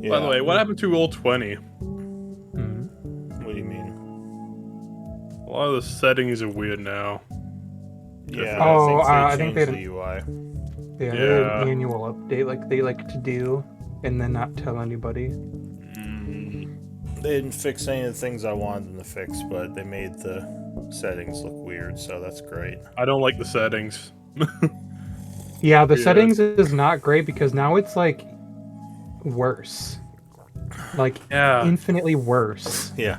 Yeah. By the way, what happened to Roll20? What do you mean? A lot of the settings are weird now. Yeah, Oh, I I think think they they changed the UI. They had Yeah. an annual update like they like to do, and then not tell anybody. They didn't fix any of the things I wanted them to fix, but they made the settings look weird, so that's great. I don't like the settings. Yeah, the Yeah. settings is not great because now it's like worse. Like Yeah. infinitely worse. Yeah,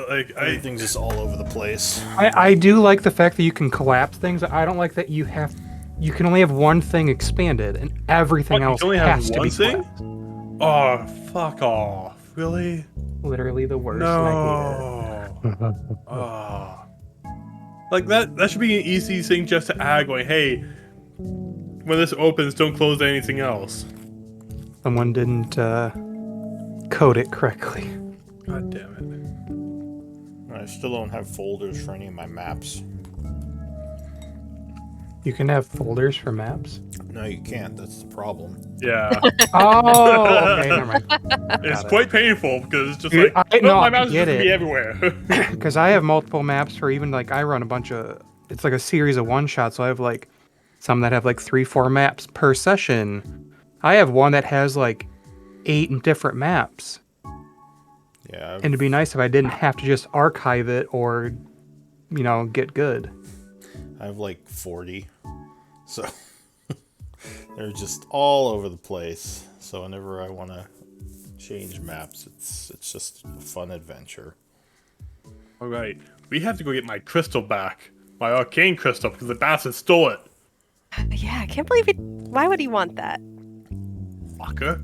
Like, everything's just all over the place. I do like the fact that you can collapse things. I don't like that you can only have one thing expanded and everything you else can only have has to one be thing? collapsed. Oh, fuck off. Really? Literally the worst. And I hate it. No. Oh. Like, that should be an easy thing just to add, going, hey, when this opens, don't close anything else. Someone didn't code it correctly. God damn I still don't have folders for any of my maps. You can have folders for maps. No, you can't. That's the problem. it. Yeah. Oh, okay, never mind. It's Got it. quite painful because it's just Dude, like, I- no, my I mouse is get just gonna be it. everywhere. Because I have multiple maps for even like I run a bunch of. It's like a series of one shots. So I have like some that have like 3-4 maps per session. I have one that has like 8 different maps. Yeah, And it'd be nice if I didn't have to just archive it or, get good. I have like 40. So they're just all over the place. So whenever I want to change maps, it's just a fun adventure. All right, we have to go get my crystal back, my arcane crystal, because the bastard stole it. Yeah, I can't believe it. Why would he want that? Fucker.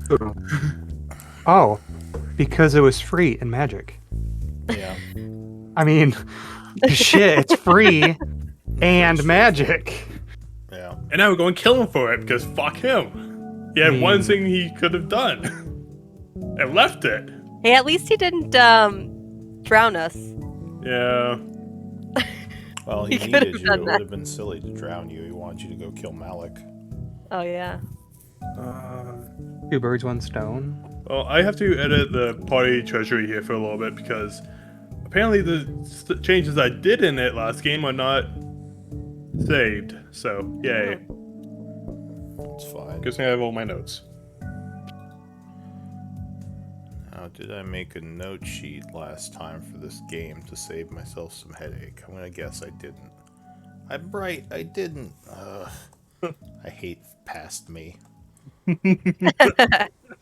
Oh, because it was free in Magic. Yeah. I mean, shit, it's free and Magic. Yeah. And now we're going to kill him for it because fuck him. He had one thing he could have done and left it. Hey, at least he didn't drown us. Yeah. Well, He he could have needed you. done It that. would have been silly to drown you. He wanted you to go kill Malik. Oh yeah. 2 birds, 1 stone. Well, I have to edit the party treasury here for a little bit because apparently the changes I did in it last game are not saved. So, yay. It's fine. Guess I have all my notes. Now, did I make a note sheet last time for this game to save myself some headache? I'm gonna guess I didn't. I'm right, I didn't. I hate past me.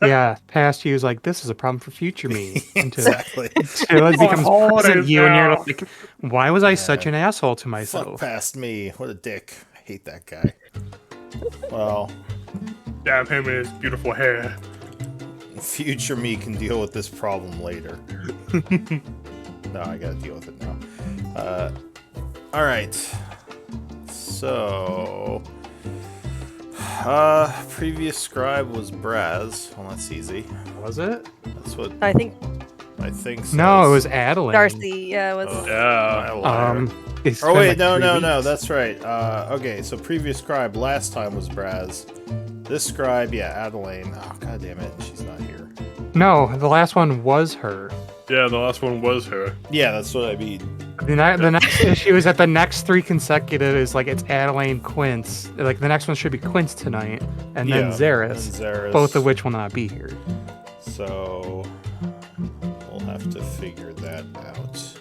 Yeah, past you is like, this is a problem for future me. Until, Exactly. until it becomes Oh, it present is you and you're now. like, why was I such Yeah. an asshole to Fuck myself? past me. What a dick. I hate that guy. Well, Damn him and his beautiful hair. future me can deal with this problem later. No, I gotta deal with it now. Alright. So... previous scribe was Braz. Well, that's easy. Was it? That's what I think I think so. No, it was Adeline. Darcy. Yeah, was. Yeah. It's Oh been wait, like no, 3 no, weeks. no, that's right. Okay, so previous scribe last time was Braz. This scribe, yeah, Adeline. Oh god damn it, she's not here. No, the last one was her. Yeah, the last one was her. Yeah, that's what I mean. The next issue is that the next 3 consecutive is like it's Adeline Quince. Like the next one should be Quince tonight, and then Yeah, Zaris, and Zaris. both of which will not be here. So we'll have to figure that out.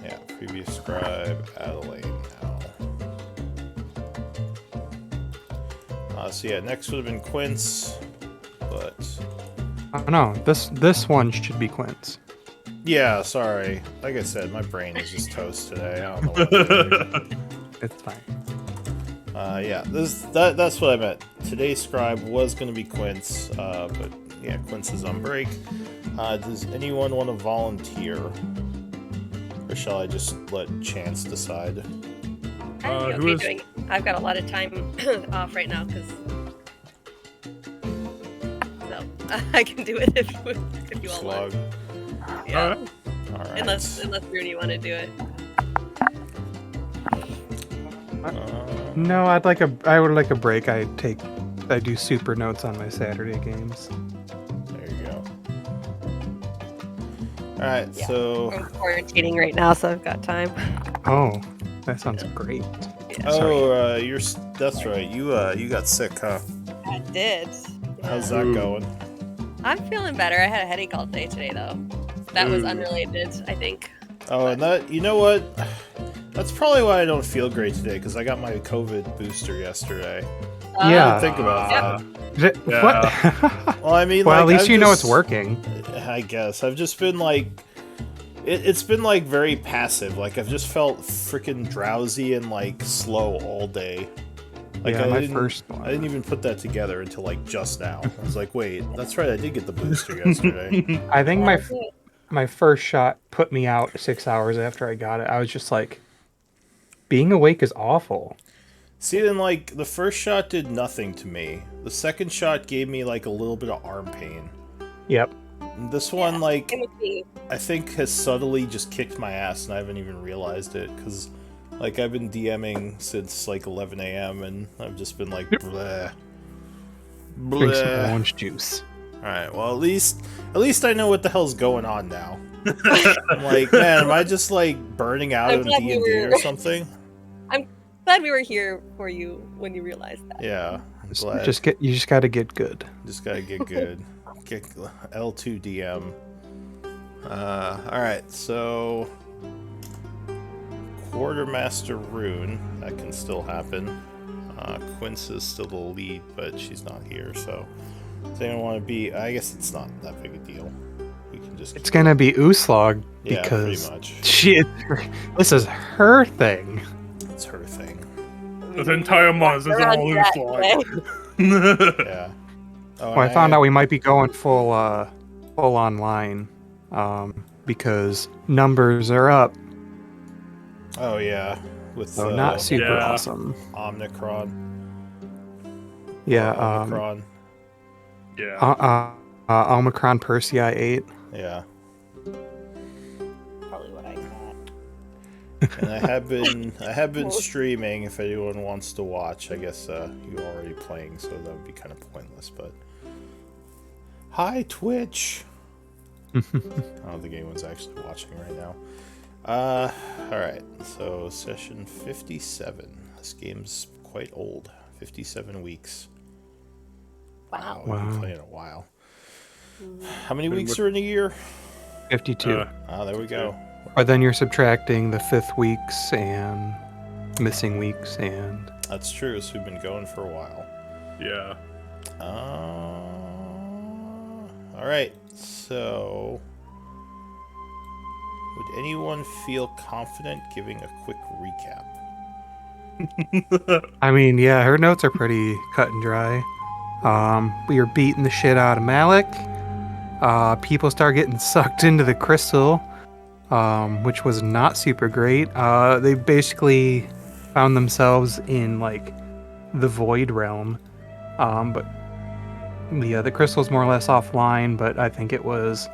Yeah, previous scribe, Adelaide now. So yeah, next would have been Quince, but Oh no, this one should be Quince. yeah, sorry. Like I said, my brain is just toast today. I don't know what to do. It's fine. Yeah, that's what I meant. Today's scribe was going to be Quince, but yeah, Quince is on break. Does anyone want to volunteer? Or shall I just let chance decide? I'd who be okay is- doing it. I've got a lot of time off right now because. So I can do it if you all Slug. want. Yeah. Alright. Alright. Unless Rooney want to do it. No, I would like a break. I do super notes on my Saturday games. There you go. All right, Yeah. so I'm quarantining right now, so I've got time. Oh, that sounds great. that's right. You got sick, huh? I did. How's Yeah. that going? I'm feeling better. I had a headache all day today, though. That was Ooh. unrelated, I think. Oh, and that, you know what? That's probably why I don't feel great today, because I got my COVID booster yesterday. Yeah. Think about that. What? Well, I mean, Well, like, at least I've you know it's just- working. I guess I've just been like, it's been like very passive. Like I've just felt freaking drowsy and like slow all day. Like Yeah, I my didn't, first one. I didn't even put that together until like just now. I was like, wait, that's right, I did get the booster yesterday. I think That was it. my first shot put me out 6 hours after I got it. I was just like, being awake is awful. See, then like the first shot did nothing to me. The second shot gave me like a little bit of arm pain. Yep. And this one, like, Same with me. I think has subtly just kicked my ass, and I haven't even realized it because. Like, I've been DMing since, like, 11 a.m., and I've just been like, bleh. Drink some Bleh. orange juice. Alright, well, at least I know what the hell's going on now. I'm like, man, am I just, like, burning out I'm on glad D&D we were- or something? Glad we were here for you when you realized that. Yeah, I'm glad. You just gotta get good. Just gotta get good. Get L2 DM. Alright, so... Quartermaster Rune, that can still happen. Quince is still the lead, but she's not here, so... Does anyone want to be... I guess it's not that big a deal. We can just... It's gonna be Uslog Yeah, because pretty much. this is her thing. It's her thing. This entire month is We're all on loose track log. today. Yeah. Oh, Well, I and found out we might be going full online, because numbers are up. Oh, yeah. With So not super Yeah. awesome. Omicron. Yeah. Omicron. Yeah. Omicron Persei 8. Yeah. Probably what I got. And I have been streaming if anyone wants to watch. I guess you're already playing, so that would be kind of pointless, but hi Twitch. I don't think anyone's actually watching right now. Alright, so session 57. This game's quite old. 57 weeks. Wow. We've been Wow. playing a while. How many weeks are in a year? 52. There we go. But then you're subtracting the 5th weeks and missing weeks and That's true, so we've been going for a while. Yeah. Alright, so... Would anyone feel confident giving a quick recap? I mean, yeah, her notes are pretty cut and dry. We were beating the shit out of Malik. People start getting sucked into the crystal, which was not super great. They basically found themselves in like the void realm. But yeah, the crystal's more or less offline, but I think it was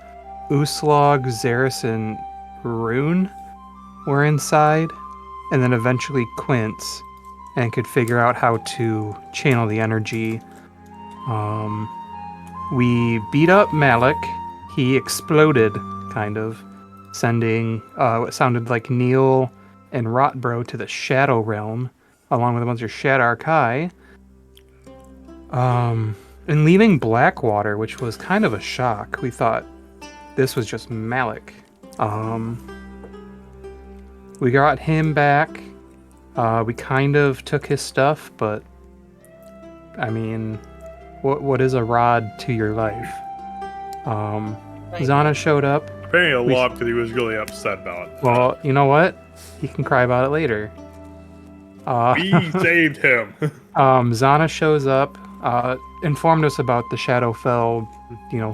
Uslog, Xeris, and Rune were inside, and then eventually Quince, and could figure out how to channel the energy. We beat up Malik. He exploded, kind of, sending what sounded like Neil and Rotbro to the Shadow Realm, along with a bunch of Shadar Kai. And leaving Blackwater, which was kind of a shock. We thought this was just Malik. We got him back. We kind of took his stuff, but I mean, what is a rod to your life? Zana showed up. Apparently a We- lot because he was really upset about it. Well, you know what? He can cry about it later. We saved him. Zana shows up, informed us about the Shadowfell,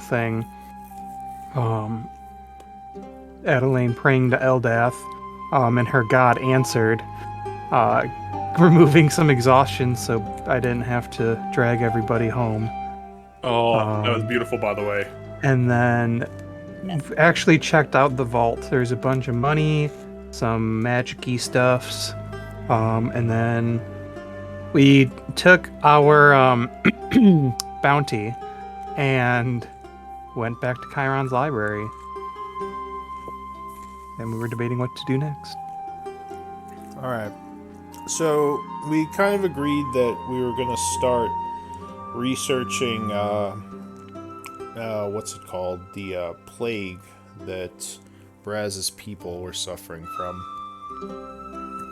thing. Adelaine praying to Eldath, and her god answered, removing some exhaustion so I didn't have to drag everybody home. Oh, that was beautiful, by the way. And then actually checked out the vault. There's a bunch of money, some magic-y stuffs, And then we took our bounty and went back to Chiron's library. And we were debating what to do next. All right. So we kind of agreed that we were going to start researching what's it called? The plague that Braz's people were suffering from.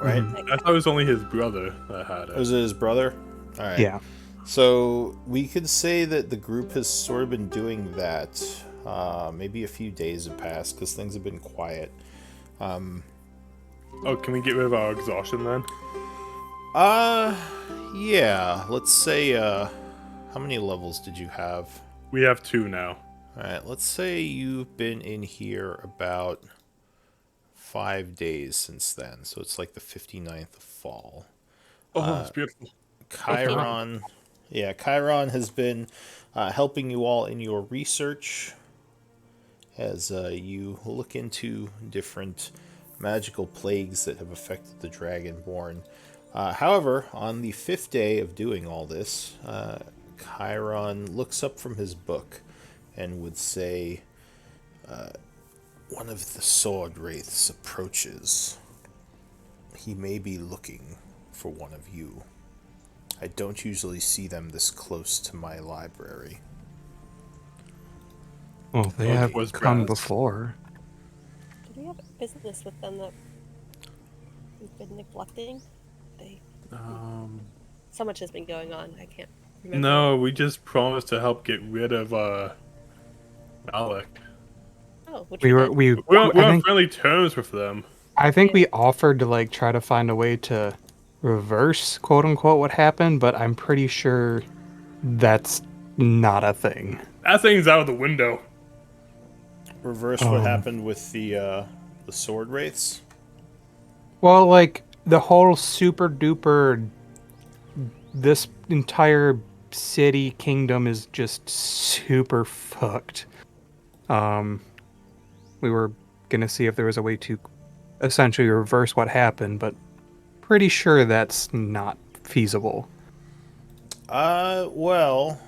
Right? I thought it was only his brother that had it. Was it his brother? All right. Yeah. So we could say that the group has sort of been doing that. Maybe a few days have passed because things have been quiet. Oh, can we get rid of our exhaustion then? Yeah. Let's say, how many levels did you have? We have 2 now. Alright, let's say you've been in here about 5 days since then. So it's like the 59th of fall. Oh, that's beautiful. Chiron, Chiron has been helping you all in your research as you look into different magical plagues that have affected the Dragonborn. However, on the 5th day of doing all this, Chiron looks up from his book and would say, one of the sword wraiths approaches. He may be looking for one of you. I don't usually see them this close to my library. Well, they Oh, it have was come Braz. before. Do we have business with them that we've been neglecting? So much has been going on. I can't remember. No, we just promised to help get rid of Malik. Oh, which We were did. we. We're on I think, friendly terms with them. I think we offered to like try to find a way to reverse quote unquote what happened, but I'm pretty sure that's not a thing. That thing's out of the window. Reverse what happened with the sword wraiths? Well, like the whole super duper, this entire city kingdom is just super fucked. We were gonna see if there was a way to essentially reverse what happened, but pretty sure that's not feasible. Well,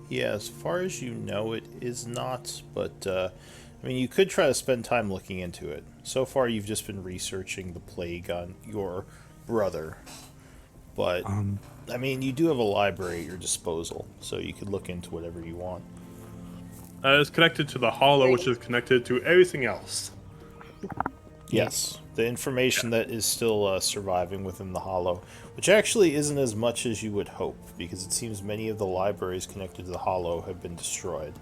yeah, as far as you know, it is not, but, I mean, you could try to spend time looking into it. So far, you've just been researching the plague on your brother, but, I mean, you do have a library at your disposal, so you could look into whatever you want. It's connected to the hollow, which is connected to everything else. Yes, the information that is still surviving within the Hollow, which actually isn't as much as you would hope, because it seems many of the libraries connected to the Hollow have been destroyed,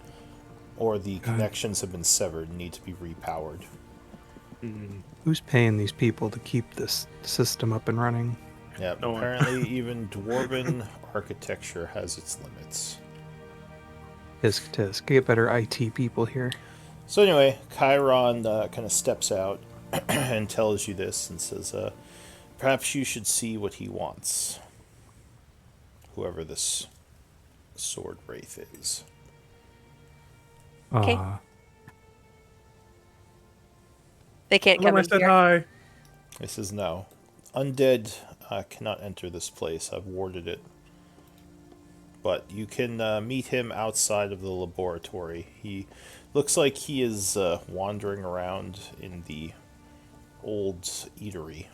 or the connections have been severed and need to be repowered. Who's paying these people to keep this system up and running? Yeah, No one. apparently even Dwarven architecture has its limits. Tisk tisk. Get better IT people here. So anyway, Chiron kind of steps out and tells you this and says, perhaps you should see what he wants. Whoever this sword wraith is. Okay. They can't come I in said here. hi. He says, no. Undead cannot enter this place. I've warded it. But you can meet him outside of the laboratory. He looks like he is wandering around in the old eatery.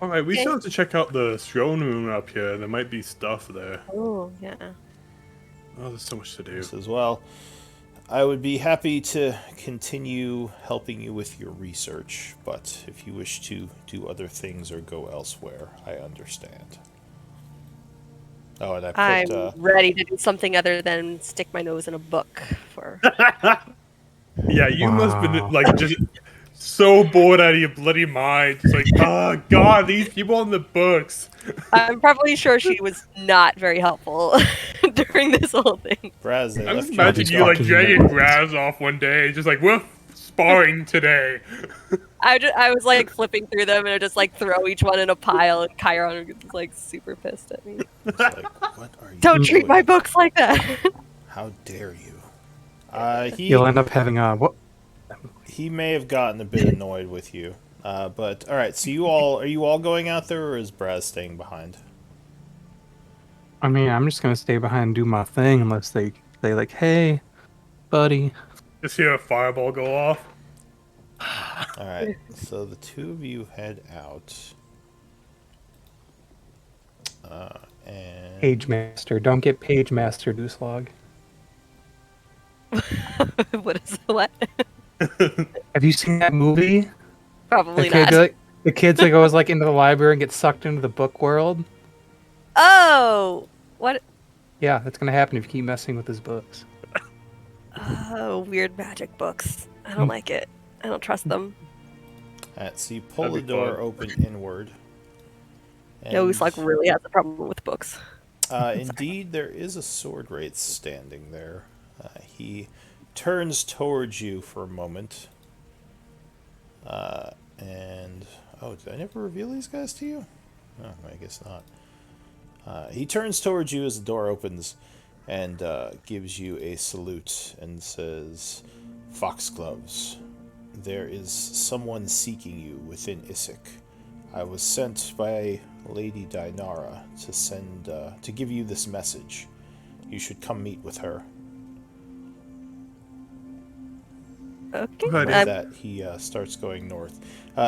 Alright, we Okay. still have to check out the throne room up here. There might be stuff there. Oh, yeah. Oh, there's so much to do. He says, well, I would be happy to continue helping you with your research, but if you wish to do other things or go elsewhere, I understand. Oh, and I put, I'm ready to do something other than stick my nose in a book for. Yeah, you must have Wow. been like just so bored out of your bloody mind. It's like, oh god, these people in the books. I'm probably sure she was not very helpful during this whole thing. Braz, they I'm left just you imagining you like fucking dragging nerds. Raz off one day, just like we're sparring today. I was like flipping through them and I just like throw each one in a pile, and Chiron was like super pissed at me. It's like, what are you Don't treat doing? my books like that. How dare you? You'll end up having a what? He may have gotten a bit annoyed with you. But all right, so are you all going out there, or is Braz staying behind? I mean, I'm just gonna stay behind and do my thing unless they say like, "Hey, buddy." Just hear a fireball go off. All right, so the two of you head out, and Page Master, don't get Page Master, Deucelog. What is what? Have you seen that movie? Probably not. The kids that goes like into the library and get sucked into the book world. Oh, what? Yeah, that's gonna happen if you keep messing with his books. Oh, weird magic books. I don't like it. I don't trust them. all right, so you pull the That'd be door fun. open inward. No, who's like And, really has a problem with books. indeed, there is a sword wraith standing there. He turns towards you for a moment. And oh, did I never reveal these guys to you? Oh, I guess not. He turns towards you as the door opens, and gives you a salute and says, "Foxgloves, there is someone seeking you within Issyk. I was sent by Lady Dinara to give you this message. You should come meet with her." Okay. Good. With that, he starts going north.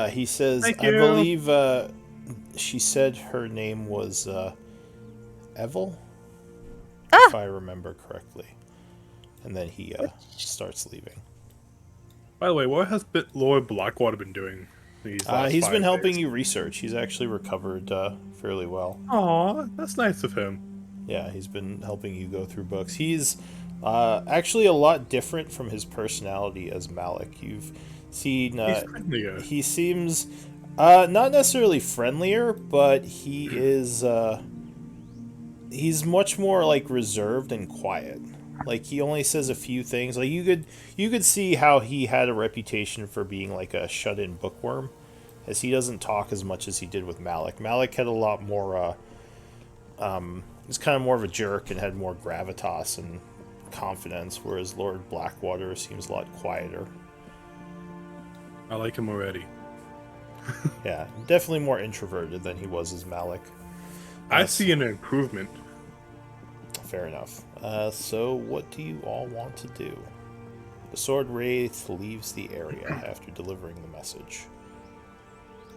He says, Thank "I you." believe she said her name was Evel, if I remember correctly." And then he starts leaving. By the way, what has Lord Blackwater been doing these last He's 5 been helping days? you research. He's actually recovered fairly well. Aw, that's nice of him. Yeah, he's been helping you go through books. He's actually a lot different from his personality as Malik. You've seen He's friendlier. he seems not necessarily friendlier, but he's much more like reserved and quiet. Like he only says a few things. Like you could see how he had a reputation for being like a shut-in bookworm, as he doesn't talk as much as he did with Malik. Malik had a lot more he's kind of more of a jerk and had more gravitas and confidence, whereas Lord Blackwater seems a lot quieter. I like him already. Yeah, definitely more introverted than he was as Malik. I see an improvement. Fair enough. So what do you all want to do? The Sword Wraith leaves the area after delivering the message.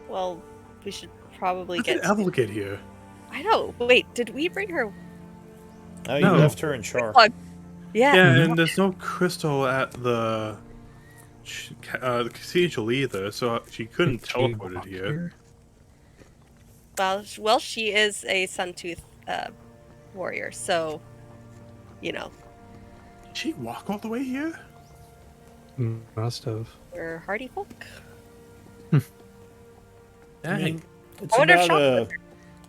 Well, we should probably How did get. Evel get here? I know. Wait, did we bring her? Oh, you No. left her in Char. Plug. Yeah. Yeah, and there's no crystal at the cathedral either, so she couldn't teleport it here. Well, she is a Suntooth warrior, so you know Did she walk all the way here? Must have. we're hardy folk. I mean, it's I wonder if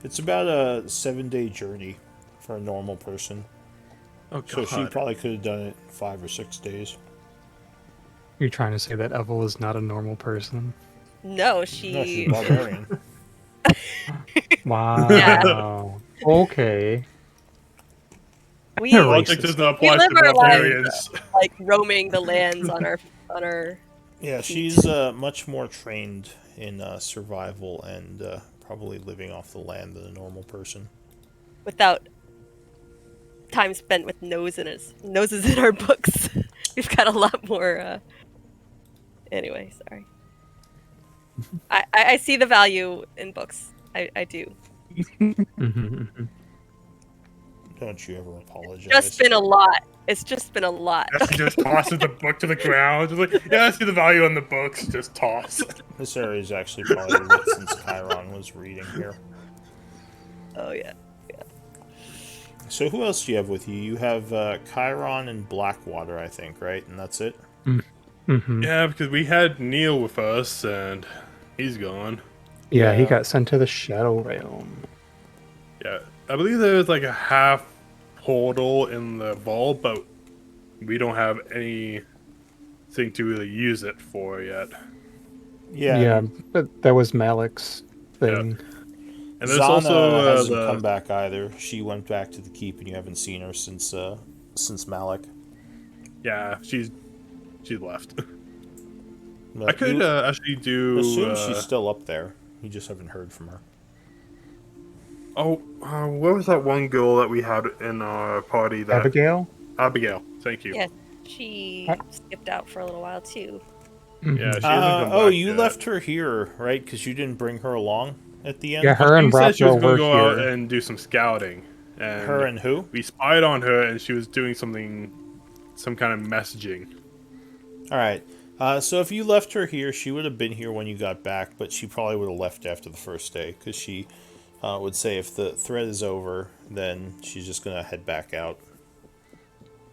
it's about a 7-day journey for a normal person. Oh So god. she probably could have done it in 5 or 6 days. You're trying to say that Evel is not a normal person? No, No, she. she's a barbarian. Wow. Okay. we Logic does not apply live to our barbarians. like roaming the lands on our. Yeah, she's much more trained in survival and probably living off the land than a normal person. Without time spent with noses in our books. We've got a lot more. Anyway, sorry. I see the value in books. I do. Don't you ever apologize. Just been a lot. It's just been a lot. Yeah, she just tosses the book to the ground. Just like, yeah, I see the value in the books. Just toss. This area is actually probably lit since Chiron was reading here. Oh yeah. So who else do you have with you? You have Chiron and Blackwater, I think, right? And that's it? Yeah, because we had Neil with us, and he's gone. Yeah, he Yeah. got sent to the Shadow Realm. Yeah, I believe there was like a half portal in the vault, but we don't have anything to really use it for yet. Yeah, but that was Malik's thing. And there's Zana also hasn't come back either. She went back to the keep, and you haven't seen her since Malik. yeah, she's left. But I could you actually do. assume she's still up there. You just haven't heard from her. What was that one girl that we had in our party? That Abigail? Abigail. Thank you. Yeah, she skipped out for a little while too. Yeah, Mhm. she hasn't come Oh, back you yet. left her here, right? Because you didn't bring her along at the end? Yeah, her and She said she was Rockwell going to were go out here. and do some scouting. And Her and who? we spied on her, and she was doing some kind of messaging. Alright. So if you left her here, she would have been here when you got back, but she probably would have left after the first day, because she would say if the thread is over, then she's just going to head back out.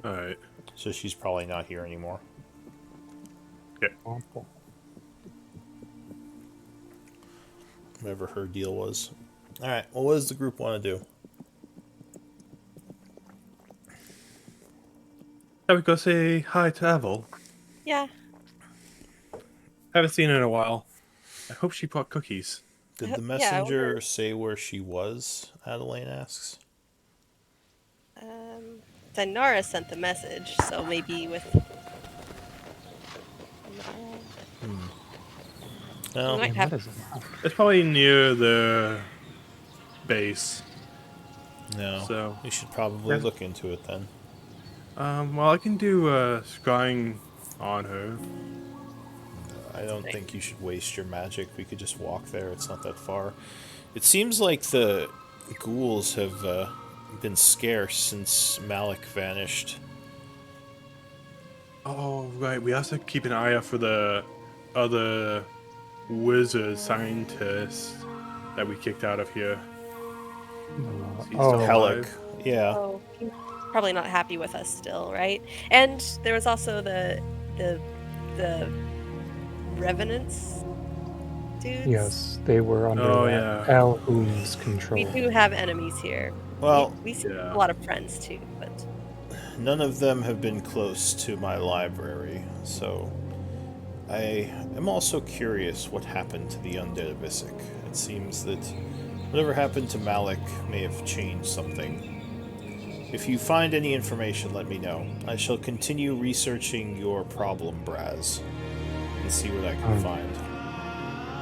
Alright. So she's probably not here anymore. Awful. Whatever her deal was. Alright, well, what does the group want to do? Shall we go say hi to Avel? Yeah. Haven't seen her in a while. I hope she brought cookies. Did Yeah, the I messenger wonder- say where she was? Adeline asks. Dinara sent the message, so maybe with. No. We might Man, have. that is loud. It's probably near the base. No. So- we should probably Yeah. look into it then. Well, I can do scrying on her. I don't think you should waste your magic. We could just walk there. It's not that far. It seems like the ghouls have been scarce since Malik vanished. Oh, right. We also keep an eye out for the other wizard scientist that we kicked out of here. Is he Oh, still Helic. alive? Yeah. Oh, he's probably not happy with us still, right? And there was also the revenants dudes. Yes, they were under Oh, yeah. Alhoon's control. We do have enemies here. Well, we see yeah. a lot of friends too, but none of them have been close to my library, so I am also curious what happened to the undead Abyssic. It seems that whatever happened to Malik may have changed something. If you find any information, let me know. I shall continue researching your problem, Braz, and see what I can find.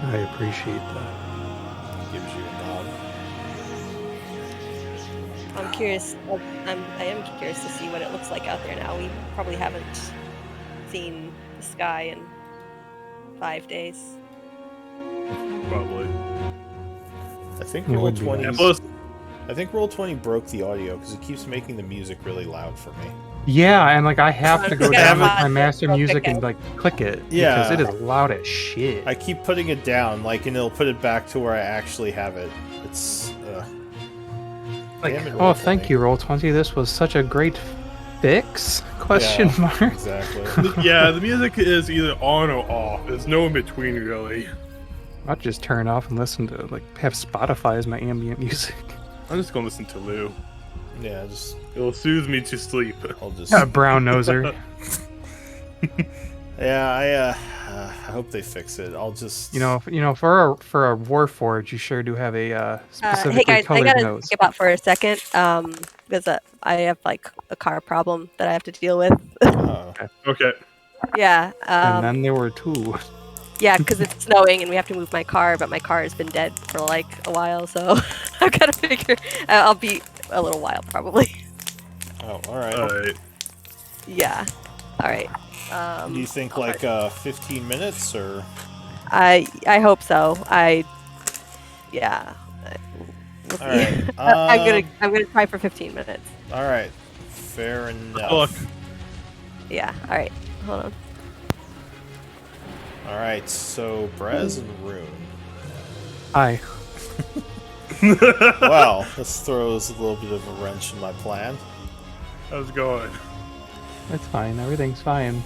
I appreciate that. Gives you a nod. I'm curious. I am curious to see what it looks like out there now. We probably haven't seen the sky in 5 days. Probably. I think It roll would be 20. And plus, I think roll 20 broke the audio because it keeps making the music really loud for me. Yeah, and like I have to go Yeah, down with but- my master music okay. and like click it Yeah. because it is loud as shit. I keep putting it down, like, and it'll put it back to where I actually have it. It's Like, damn it, oh, Roll20. thank you, Roll20. This was such a great fix? Question Yeah, mark. exactly. yeah, the music is either on or off. There's no in between, really. I'll just turn it off and listen to like have Spotify as my ambient music. I'm just gonna listen to Lou. Yeah, just It'll soothe me to sleep. I'll just. Brown noser. Yeah, I hope they fix it. I'll just. You know, for a Warforged, you sure do have a specifically Hey guys, I colored gotta nose. skip out for a second because I have like a car problem that I have to deal with. Okay. Yeah. And then there were two. Yeah, because it's snowing and we have to move my car, but my car has been dead for like a while, so I've got to figure. I'll be a little while probably. Oh, all right. Alright. Yeah. All right. Do you think I'll like 15 minutes or? I hope so. Yeah. We'll see. All right. I'm gonna try for 15 minutes. All right. Fair enough. Look. Yeah. All right. Hold on. All right. So Braz and Rune. Hi. Well, this throws a little bit of a wrench in my plan. How's it going? It's fine. Everything's fine.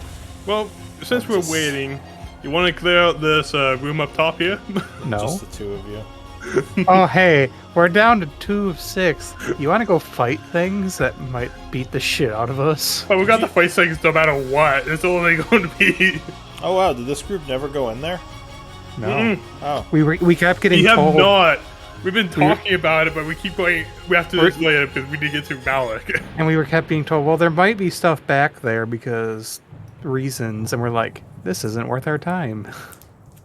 Well, since we're just- waiting, you want to clear out this room up top here? No. Just the two of you. Oh, hey, we're down to 2 of 6. You want to go fight things that might beat the shit out of us? Oh, we got the fight things no matter what. It's only going to be. Oh wow! Did this group never go in there? No. Mm-mm. Oh. We kept getting We have told. not. We've been talking about it, but we keep going. We have to do this We're- later because we need to get to Malik. And we were kept being told, well, there might be stuff back there because reasons, and we're like, this isn't worth our time.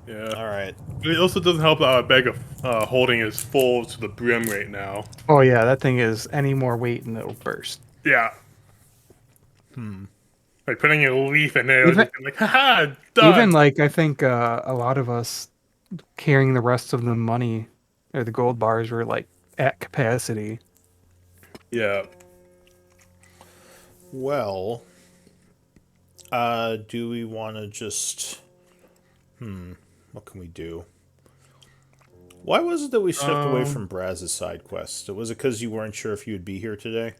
Yeah. All right. It also doesn't help that our bag of holding is full to the brim right now. Oh yeah, that thing is any more weight and it'll burst. Yeah. Like putting a leaf in there, Even just like, haha, even done. like I think a lot of us carrying the rest of the money or the gold bars were like at capacity. Yeah. Well, do we want to just... what can we do? Why was it that we stepped away from Braz's side quest? Was it because you weren't sure if you would be here today?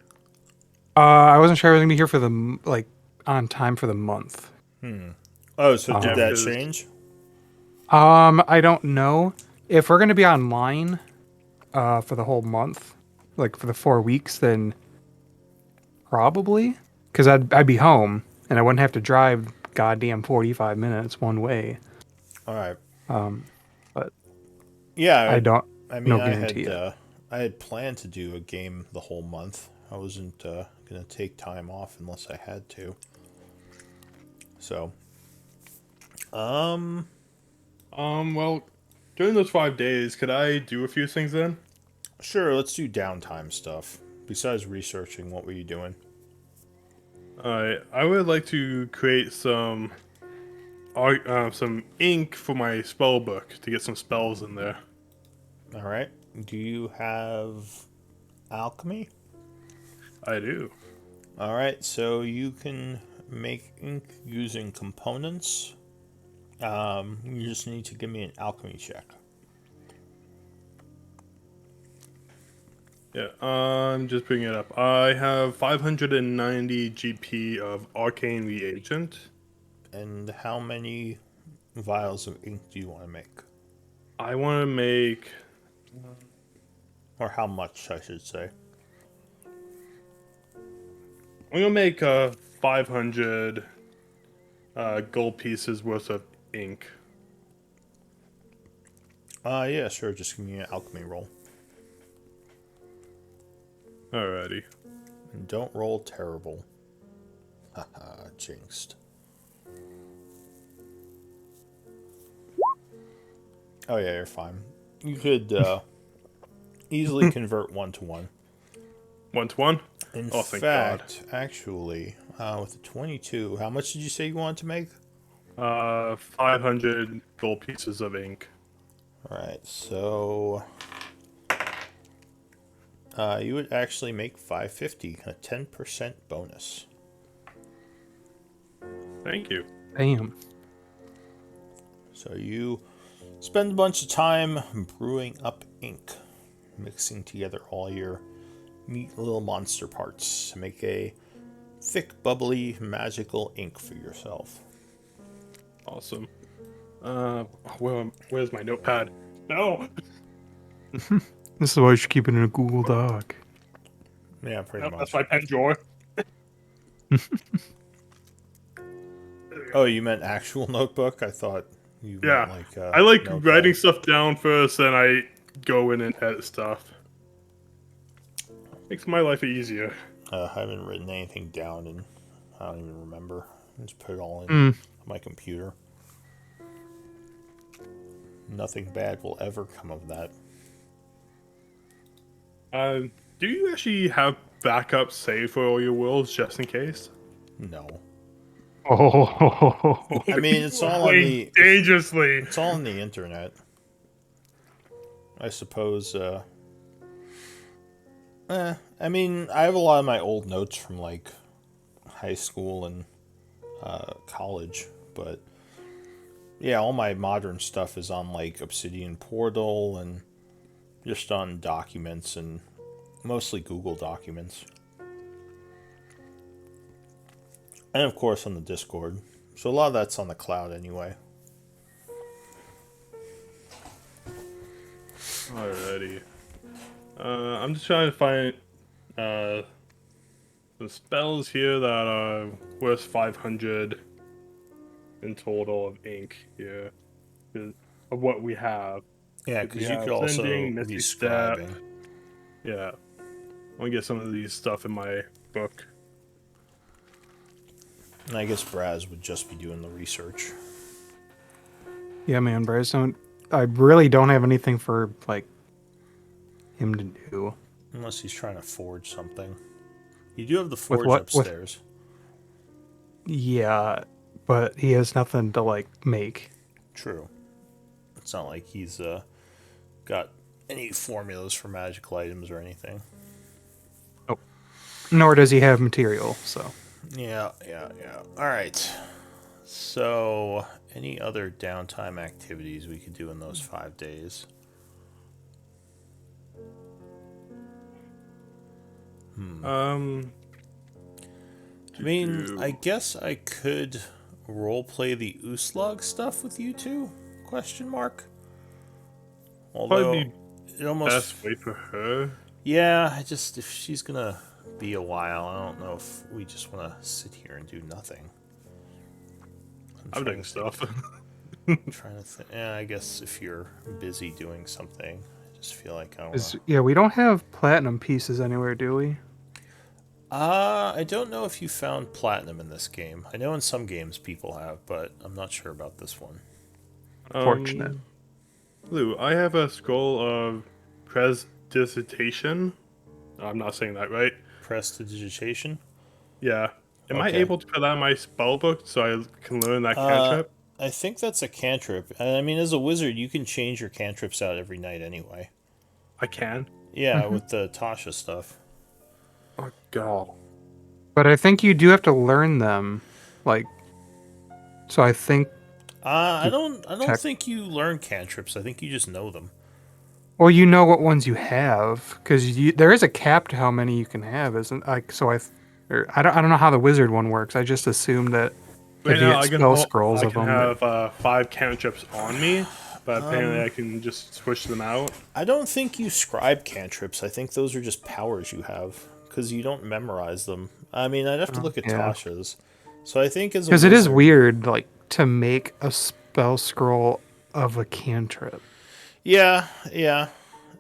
I wasn't sure I was gonna be here for like on time for the month. Oh, so did that because- change? I don't know if we're gonna be online, for the whole month, like for the 4 weeks. Then probably, because I'd be home and I wouldn't have to drive goddamn 45 minutes one way. All right. But Yeah, I don't. I mean, No I guarantee had yet. I had planned to do a game the whole month. I wasn't gonna take time off unless I had to. So, Well, during those 5 days, could I do a few things then? sure. Let's do downtime stuff. Besides researching, what were you doing? I would like to create some art, some ink for my spell book to get some spells in there. All right. Do you have alchemy? I do. All right. So you can make ink using components. You just need to give me an alchemy check. Yeah, I'm just bringing it up. I have 590 GP of arcane reagent. And how many vials of ink do you want to make? I want to make. Or how much, I should say. I'm gonna make 500 gold pieces worth of ink. Yeah, sure. Just give me an alchemy roll. Alrighty. And don't roll terrible. Haha, jinxed. Oh yeah, you're fine. You could easily convert 1 to 1. 1 to 1? In Oh, thank fact, actually, with the 22, how much did you say you wanted to make? 500 gold pieces of ink. Alright, so... you would actually make 550, a 10% bonus. Thank you. Damn. So you spend a bunch of time brewing up ink, mixing together all your neat little monster parts to make a thick, bubbly, magical ink for yourself. Awesome. Where's my notepad? No! This is why you should keep it in a Google Doc. Yeah, pretty Nope, much. that's my pen drawer. Oh, you meant actual notebook? I thought you Yeah. meant like I like notepad. writing stuff down first, then I go in and edit stuff. Makes my life easier. I haven't written anything down and I don't even remember. I just put it all in my computer. Nothing bad will ever come of that. Do you actually have backup saved for all your worlds just in case? No. Oh. I mean, it's all on Playing the dangerously. it's all on the internet. I suppose. I mean, I have a lot of my old notes from like high school and college, but yeah, all my modern stuff is on like Obsidian Portal and just on documents and mostly Google Documents. And of course on the Discord. So a lot of that's on the cloud anyway. Alrighty. I'm just trying to find the spells here that are worth 500 in total of ink here. 'Cause of what we have. Yeah, We because you have could also Sending, be Misty Step. scribing. Yeah. I want to get some of these stuff in my book. And I guess Braz would just be doing the research. Yeah, man, Bryce. I really don't have anything for like him to do. Unless he's trying to forge something. You do have the With forge what? With upstairs. yeah, but he has nothing to like make. True. It's not like he's got any formulas for magical items or anything. Oh, nor does he have material. So Yeah. Alright. So, any other downtime activities we could do in those 5 days? I mean, I guess I could roleplay the Uslog stuff with you two? Question mark. Although Probably it almost best wait for her. yeah, I just if she's gonna be a while, I don't know if we just want to sit here and do nothing. I'm doing to stuff. trying to think. Yeah, I guess if you're busy doing something, I just feel like I want to. yeah, we don't have platinum pieces anywhere, do we? I don't know if you found platinum in this game. I know in some games people have, but I'm not sure about this one. Fortunate. Lou, I have a scroll of prestidigitation. I'm not saying that right. Prestidigitation. Yeah. Am I Okay. able to put that in my spell book so I can learn that Uh, cantrip? I think that's a cantrip. I mean, as a wizard, you can change your cantrips out every night anyway. I can. Yeah, with the Tasha stuff. Oh god. But I think you do have to learn them. Like, so I think. I don't check. think you learn cantrips. I think you just know them. Well, you know what ones you have because there is a cap to how many you can have, isn't like? So I don't know how the wizard one works. I just assumed that Right if you now get spell scrolls I of can them. have 5 cantrips on me, but apparently I can just switch them out. I don't think you scribe cantrips. I think those are just powers you have because you don't memorize them. I mean, I'd have to look at yeah. Tasha's. So I think as a Because wizard, it is weird, like to make a spell scroll of a cantrip. Yeah.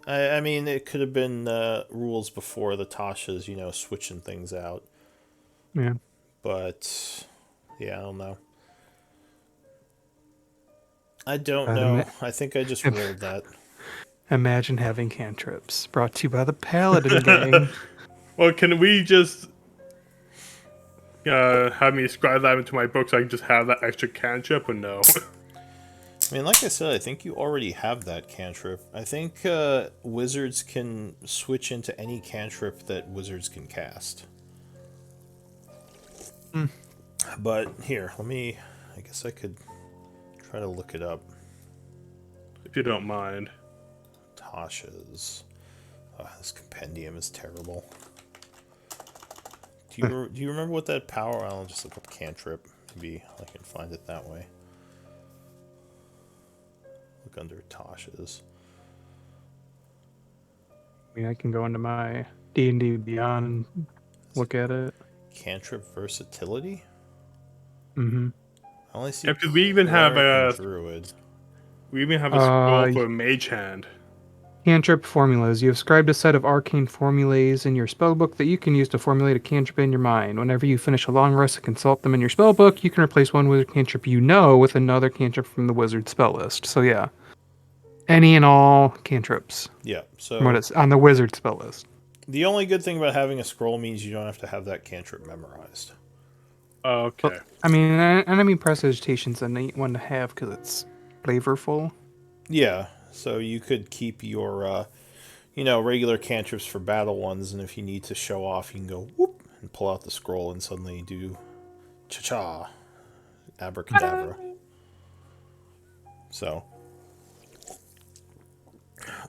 I mean, it could have been rules before the Tasha's, switching things out. Yeah. But yeah, I don't know. I don't But know. I think I just rolled that. Imagine having cantrips. Brought to you by the Paladin Gang. Well, can we just have me scribe that into my book so I can just have that extra cantrip or no? I mean, like I said, I think you already have that cantrip. I think wizards can switch into any cantrip that wizards can cast. But here, I guess I could try to look it up. If you don't mind. Tasha's. Oh, this compendium is terrible. Do you remember what that power? I'll just look up cantrip. Maybe I can find it that way. Look under Tasha's. I mean, I can go into my D&D Beyond and look at it. Cantrip versatility? Mm-hmm. I only see. Yeah, because we even have cleric a and druid. scroll for mage hand. Cantrip formulas. You have scribed a set of arcane formulas in your spellbook that you can use to formulate a cantrip in your mind. Whenever you finish a long rest and consult them in your spellbook, you can replace one wizard cantrip you know with another cantrip from the wizard spell list. So yeah, any and all cantrips. Yeah. So What is on the wizard spell list? the only good thing about having a scroll means you don't have to have that cantrip memorized. Okay. I mean, enemy prestidigitation's a neat one to have because it's flavorful. Yeah. So you could keep your, regular cantrips for battle ones, and if you need to show off, you can go whoop and pull out the scroll and suddenly do cha-cha, abracadabra. So,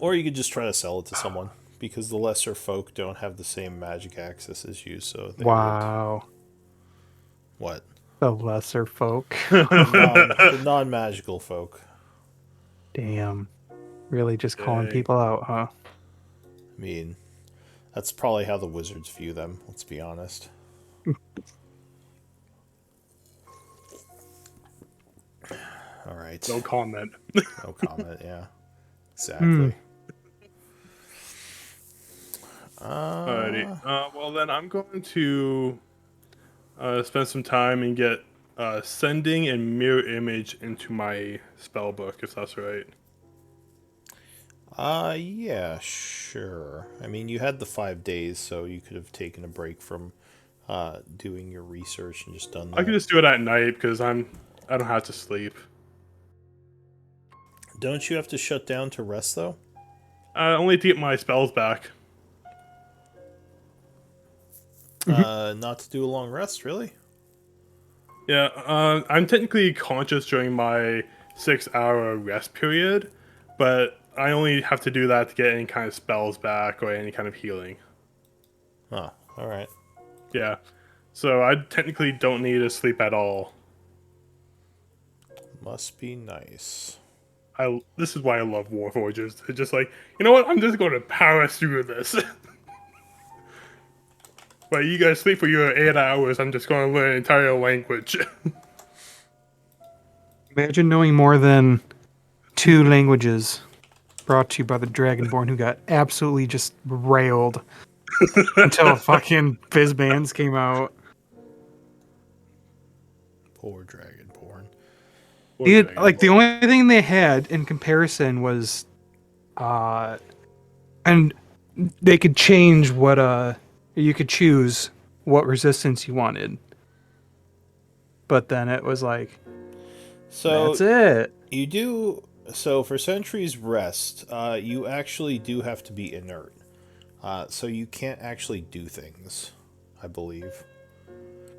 or you could just try to sell it to someone because the lesser folk don't have the same magic access as you. So they Wow, what? the lesser folk. The non-magical folk. Damn, really just calling Dang. people out, huh? I mean, that's probably how the wizards view them, let's be honest. Alright. No comment. No comment, yeah. Exactly. Alrighty. Well, then I'm going to spend some time and get sending and mirror image into my spell book, if that's right. Yeah, sure. I mean, you had the 5 days, so you could have taken a break from doing your research and just done I could that. just do it at night because I don't have to sleep. Don't you have to shut down to rest, though? Only to get my spells back. Not to do a long rest, really? Yeah, I'm technically conscious during my 6-hour rest period, but I only have to do that to get any kind of spells back or any kind of healing. Oh, alright. Yeah, so I technically don't need to sleep at all. Must be nice. This is why I love Warforgers. It's just like, you know what? I'm just going to power through this. But you guys sleep for your 8 hours. I'm just going to learn an entire language. Imagine knowing more than 2 languages. Brought to you by the Dragonborn, who got absolutely just railed until fucking fizz bands came out. Poor Dragonborn. Dude, like the only thing they had in comparison was, and they could change what you could choose what resistance you wanted. But then it was like, So, that's it. you do... So, for Sentry's Rest, you actually do have to be inert. So you can't actually do things, I believe.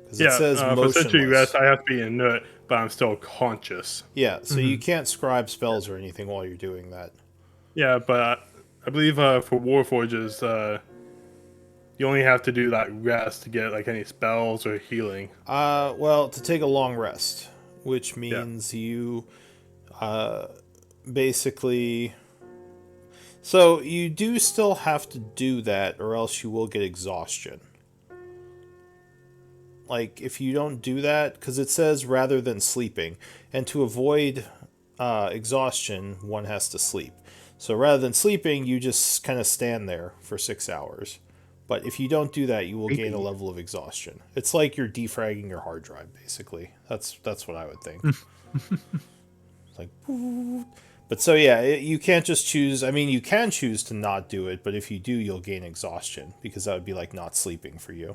Because it says for motionless. Century Rest, I have to be inert, but I'm still conscious. Yeah, so you can't scribe spells or anything while you're doing that. Yeah, but I believe for Warforges, you only have to do that rest to get like any spells or healing. Well, to take a long rest, which means you basically... So you do still have to do that, or else you will get exhaustion. Like, if you don't do that, because it says rather than sleeping, and to avoid exhaustion, one has to sleep. So rather than sleeping, you just kind of stand there for 6 hours. But if you don't do that, you will gain a level of exhaustion. It's like you're defragging your hard drive, basically. That's what I would think. It's like, but so yeah, you can't just choose. I mean, you can choose to not do it, but if you do, you'll gain exhaustion because that would be like not sleeping for you.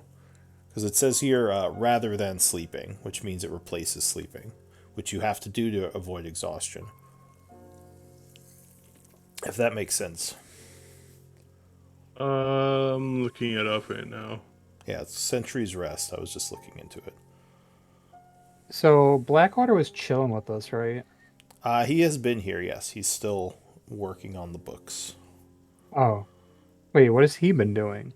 Because it says here rather than sleeping, which means it replaces sleeping, which you have to do to avoid exhaustion. If that makes sense. I'm looking it up right now. Yeah, it's Sentry's Rest. I was just looking into it. So Blackwater was chilling with us, right? He has been here, yes. He's still working on the books. Oh. Wait, what has he been doing?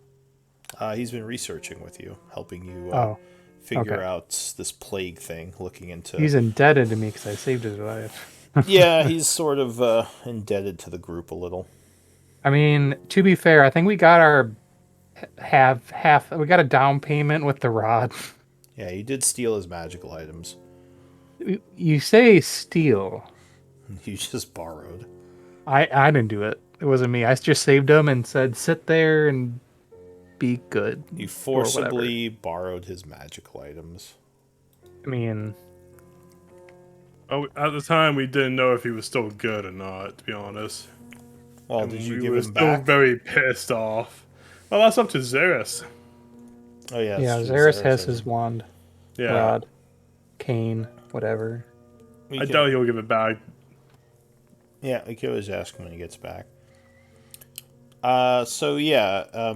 He's been researching with you, helping you figure out this plague thing, looking into... He's indebted to me because I saved his life. Yeah, he's sort of indebted to the group a little. I mean, to be fair, I think we got our half. We got a down payment with the rod. Yeah, he did steal his magical items. You say steal. You just borrowed. I didn't do it. It wasn't me. I just saved them and said, sit there and be good. You forcibly borrowed his magical items. I mean... Oh, at the time, we didn't know if he was still good or not, to be honest. Well, And did you we give were him still back? very pissed off. Well, that's up to Xeris. Oh, yeah. Yeah, it's true. Xeris has his wand, Yeah. rod, cane, whatever. I doubt he'll give it back. Yeah, we can always ask him when he gets back. So yeah,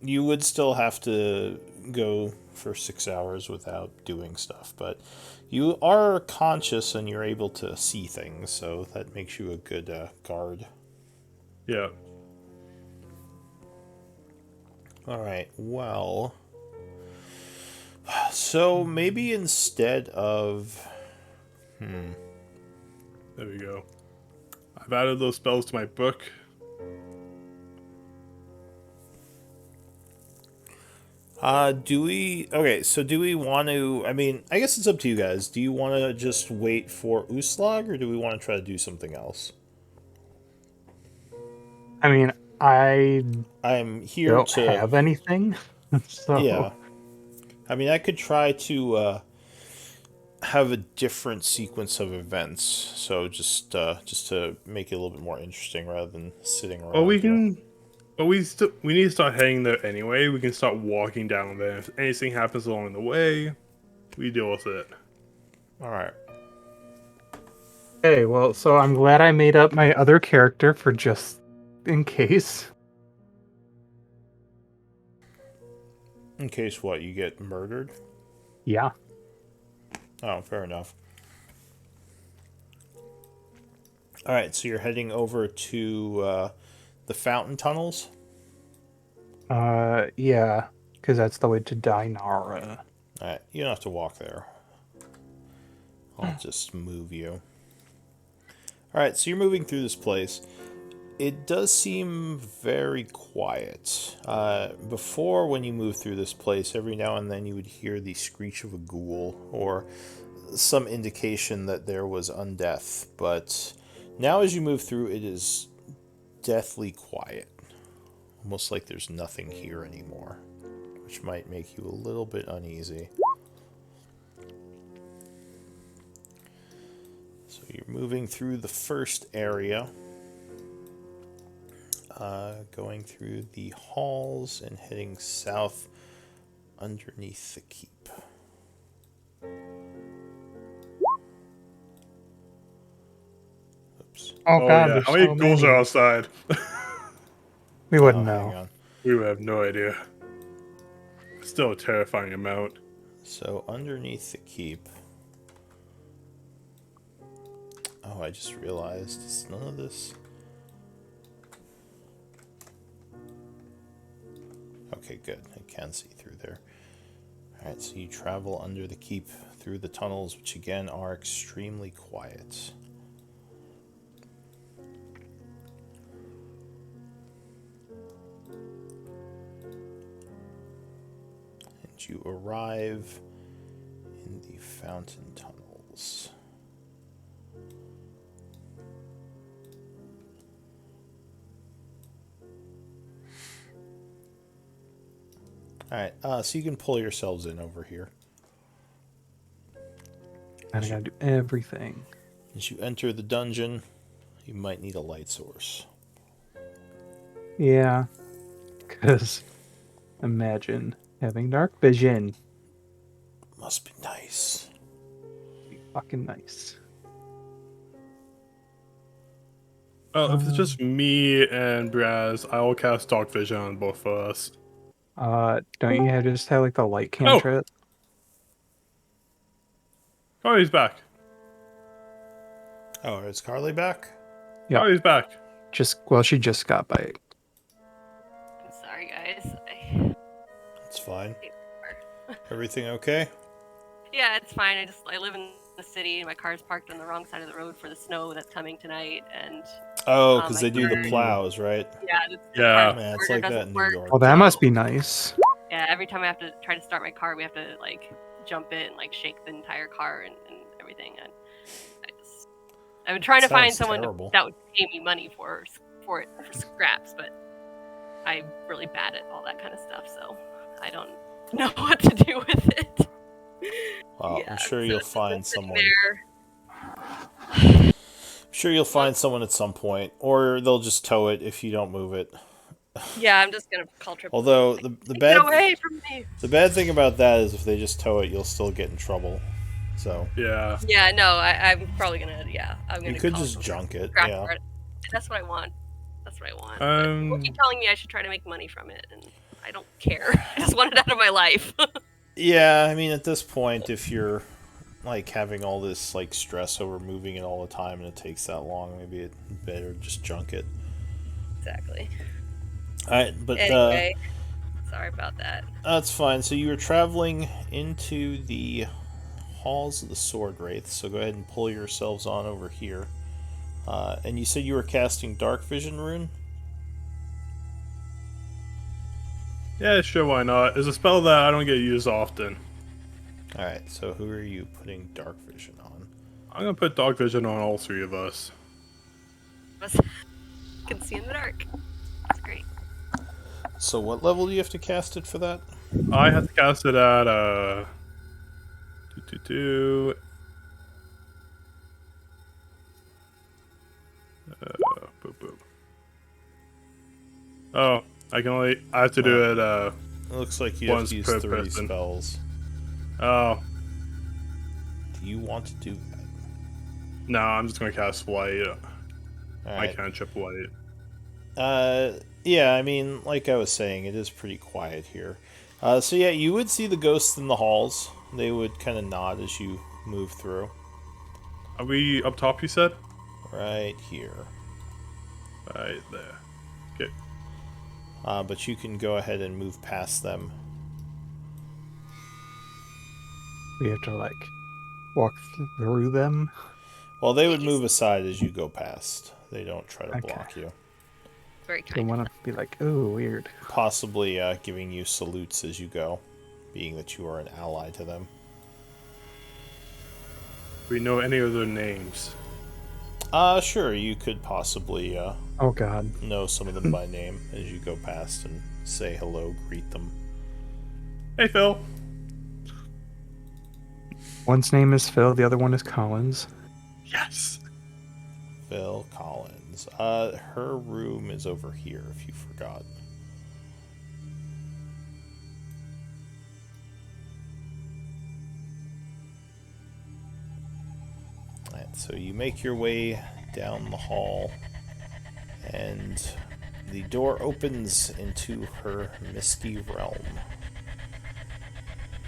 you would still have to go for 6 hours without doing stuff, but you are conscious and you're able to see things, so that makes you a good guard. Yeah. Alright, well... So maybe instead of... There we go. I've added those spells to my book. Do we... Okay, so do we want to... I mean, I guess it's up to you guys. Do you want to just wait for Uslag, or do we want to try to do something else? I mean, I I'm here don't to... have anything. So Yeah. I mean, I could try to have a different sequence of events, so just to make it a little bit more interesting rather than sitting around. Well, we here. can. But we need to start heading there anyway. We can start walking down there. If anything happens along the way, we deal with it. All right. Okay, well, so I'm glad I made up my other character for just in case. In case what, you get murdered? Yeah. Oh, fair enough. All right, so you're heading over to the fountain tunnels. Yeah, because that's the way to Dinara. All right, you don't have to walk there. I'll just move you. All right, so you're moving through this place. It does seem very quiet. Before, when you moved through this place, every now and then you would hear the screech of a ghoul or some indication that there was undeath. But now as you move through, it is deathly quiet. Almost like there's nothing here anymore, which might make you a little bit uneasy. So you're moving through the first area. Going through the halls and heading south underneath the keep. Oops. Oh, God, yeah. there's How many so ghouls many. are outside? We wouldn't Hang know. on. We would have no idea. Still a terrifying amount. So underneath the keep. Oh, I just realized it's none of this. Okay, good. I can see through there. Alright, so you travel under the keep through the tunnels, which again are extremely quiet. And you arrive in the fountain tunnels. Alright, so you can pull yourselves in over here. And I gotta do everything. As you enter the dungeon, you might need a light source. Yeah. Because imagine having dark vision. Must be nice. Be fucking nice. Well, if it's just me and Braz, I will cast Dark Vision on both of us. Don't you just have like the light cantrip? Oh, he's back. Oh, is Carly back? Yep. Oh, he's back. She just got by. I'm sorry, guys. It's fine. Everything okay? Yeah, it's fine. I live in the city, and my car's parked on the wrong side of the road for the snow that's coming tonight, and Oh, because my they do the car- plows, right? yeah, the Yeah. car Man, it's starter like that doesn't in New work. York. Well, that must be nice. Yeah, every time I have to try to start my car, we have to like jump it and like shake the entire car and everything. And I've been trying to find Sounds someone terrible. that would pay me money for scraps, but I'm really bad at all that kind of stuff, so I don't know what to do with it. Well, Yeah, I'm sure so you'll it's just find been sitting someone. there. I'm sure you'll find someone at some point, or they'll just tow it if you don't move it. Yeah, I'm just gonna call triple. Although the Get bad away from me! the bad thing about that is if they just tow it, you'll still get in trouble. So Yeah. Yeah, no, I'm probably gonna. Yeah, I'm gonna. you could call just someone junk it. scrap Yeah. for it. That's what I want. That's what I want. But people keep telling me I should try to make money from it, and I don't care. I just want it out of my life. Yeah, I mean, at this point, if you're like having all this like stress over moving it all the time and it takes that long, maybe it better just junk it. Exactly. All right, but Anyway, sorry about that. that's fine. So you were traveling into the halls of the Sword Wraith. So go ahead and pull yourselves on over here. And you said you were casting Dark Vision Rune. Yeah, sure, why not? It's a spell that I don't get used often. All right. So who are you putting Dark Vision on? I'm gonna put Dark Vision on all three of us. Can see in the dark. That's great. So what level do you have to cast it for that? I have to cast it at do. Boop boop. Oh, I have to do it It looks like you have once to use per 3 person. spells. Oh, Do you want to do that? no, I'm just gonna cast white. My Alright. cantrip white. Yeah, I mean, like I was saying, it is pretty quiet here. So yeah, you would see the ghosts in the halls. They would kind of nod as you move through. Are we up top, you said? Right here. Right there. Okay. But you can go ahead and move past them. We have to like walk through them. Well, they would Jeez. move aside as you go past. They don't try to Okay. block you. Very Don't kind. want to be like, oh, weird. Possibly giving you salutes as you go, being that you are an ally to them. Do we know any of their names? Sure, you could possibly Oh God. know some of them by name as you go past and say hello, greet them. Hey, Phil. One's name is Phil. The other one is Collins. Yes. Phil Collins. Her room is over here, if you forgot. Alright, so you make your way down the hall, and the door opens into her misty realm.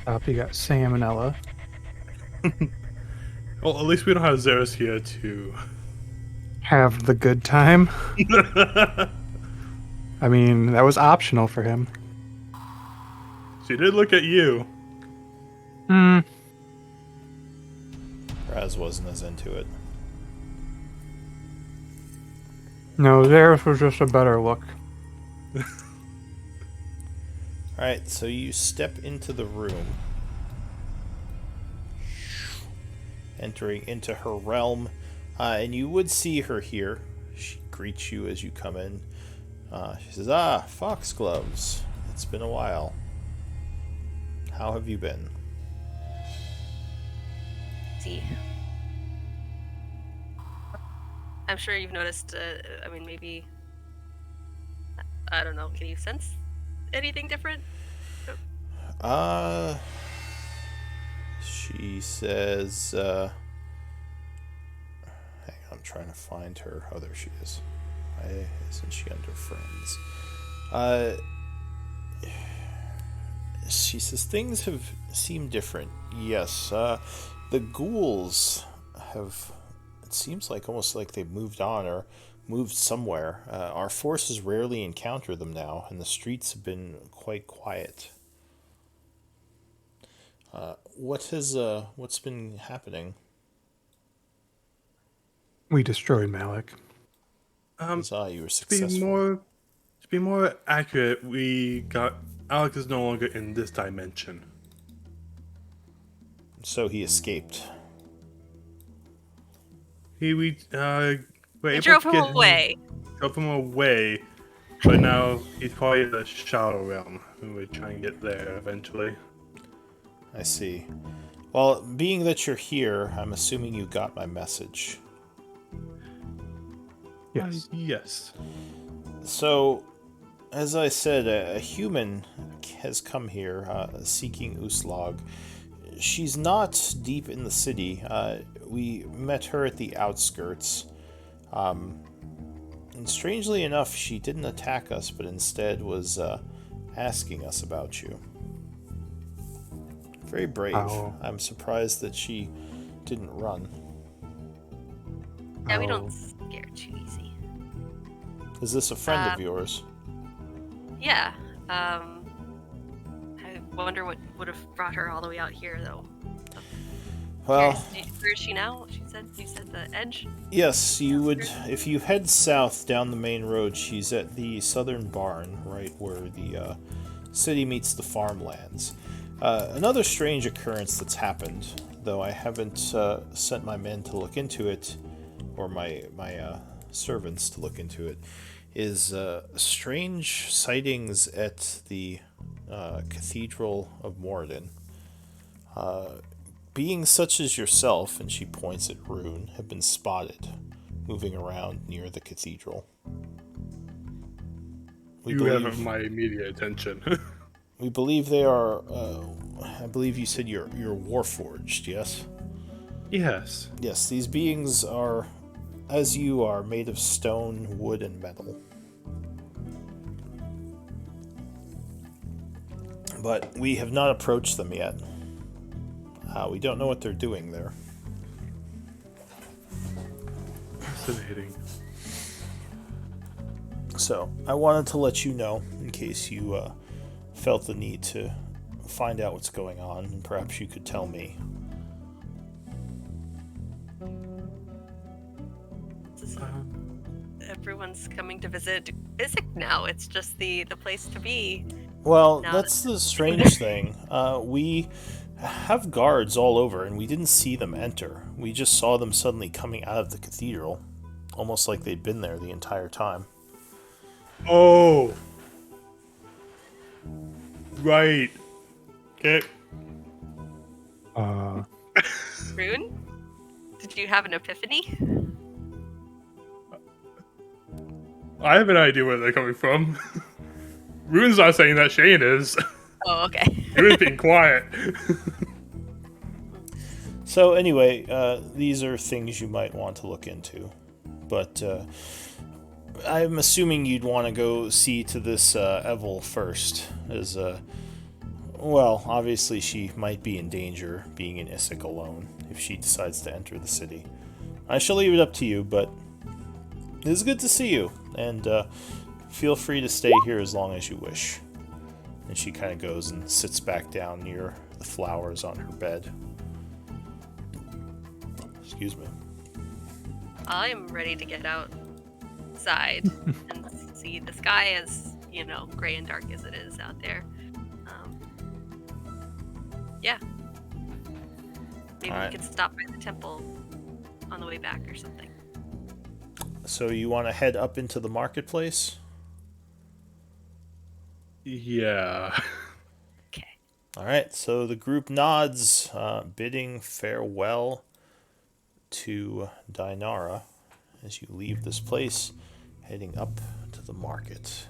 Up, you got Sam and Ella. Well, at least we don't have Zeros here to. Have the good time. I mean, that was optional for him. She did look at you. Hmm. Raz wasn't as into it. No, theirs was just a better look. Alright, so you step into the room, entering into her realm, and you would see her here. She greets you as you come in. She says, Foxgloves. It's been a while. How have you been? See. I'm sure you've noticed, I mean, maybe. I don't know, can you sense anything different? She says, hang on, I'm trying to find her. Oh, there she is. Why isn't she under friends? She says things have seemed different. Yes, the ghouls have. It seems like almost like they've moved on or moved somewhere. Our forces rarely encounter them now, and the streets have been quite quiet. What's been happening? We destroyed Malik. I saw you were To be successful. more accurate, we got Alex is no longer in this dimension. So he escaped. We were We able drove to him get away. drove him away, but now he's probably in the shadow realm, and we're trying to get there eventually. I see. Well, being that you're here, I'm assuming you got my message. Yes. Yes. So, as I said, a human has come here seeking Uslag. She's not deep in the city. We met her at the outskirts. And strangely enough, she didn't attack us, but instead was asking us about you. Very brave. Oh. I'm surprised that she didn't run. Yeah, we Oh. don't scare too easy. Is this a friend of yours? Yeah. I wonder what would have brought her all the way out here, though. Well, Where is she now? You said the edge? yes, you would. If you head south down the main road, she's at the southern barn, right where the city meets the farmlands. Another strange occurrence that's happened, though I haven't sent my men to look into it, or my servants to look into it, is strange sightings at the Cathedral of Moradin. Beings such as yourself, and she points at Rune, have been spotted moving around near the cathedral. You have my immediate attention. We believe they are. I believe you said you're warforged. Yes. Yes. Yes. These beings are, as you are, made of stone, wood, and metal. But we have not approached them yet. We don't know what they're doing there. Fascinating. So, I wanted to let you know, in case you felt the need to find out what's going on, and perhaps you could tell me. Everyone's coming to visit Isaac now. It's just the place to be. Well, Now that's the strange thing. We have guards all over, and we didn't see them enter. We just saw them suddenly coming out of the cathedral, almost like they'd been there the entire time. Oh. Right. Okay. Rune? Did you have an epiphany? I have an idea where they're coming from. Rune's not saying that, Shane is. Oh, okay. Rune's being quiet. So anyway, these are things you might want to look into. But I'm assuming you'd want to go see to this Evel first, as well, obviously she might be in danger being in Issac alone if she decides to enter the city. I shall leave it up to you, but it is good to see you, and feel free to stay here as long as you wish. And she kind of goes and sits back down near the flowers on her bed. Excuse me. I am ready to get outside and see the sky as, gray and dark as it is out there. Yeah. Maybe All right. we could stop by the temple on the way back or something. So you want to head up into the marketplace? Yeah. Okay. Alright, so the group nods, bidding farewell to Dinara as you leave this place, heading up to the market.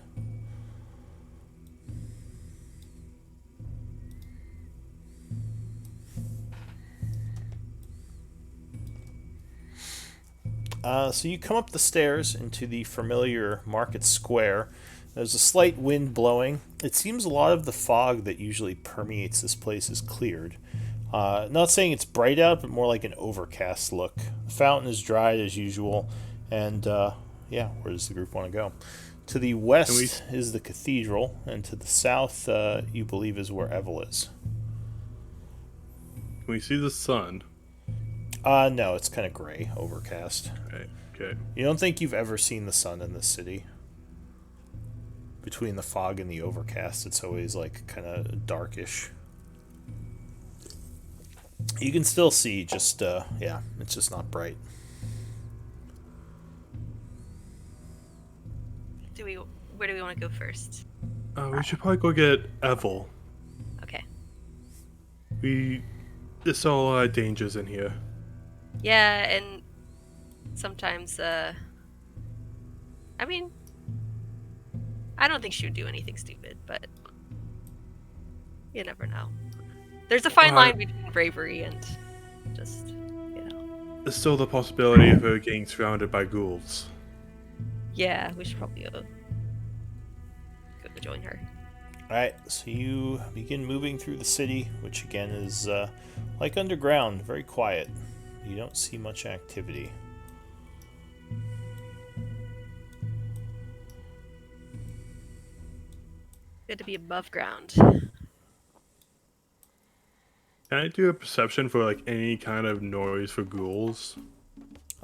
So you come up the stairs into the familiar market square. There's a slight wind blowing. It seems a lot of the fog that usually permeates this place is cleared. Not saying it's bright out, but more like an overcast look. The fountain is dried as usual, and yeah, where does the group want to go? To the west is the cathedral, and to the south, you believe, is where Evel is. Can we see the sun? No, it's kind of gray, overcast. Right. Okay. You don't think you've ever seen the sun in this city? Between the fog and the overcast, it's always like kind of darkish. You can still see, just yeah, it's just not bright. Where do we want to go first? We should probably go get Evel. Okay. There's a lot of dangers in here. Yeah, and sometimes, I don't think she would do anything stupid, but you never know. There's a fine line between bravery and just, There's still the possibility of her getting surrounded by ghouls. Yeah, we should probably go join her. Alright, so you begin moving through the city, which again is like underground, very quiet. You don't see much activity. Good to be above ground. Can I do a perception for like any kind of noise for ghouls?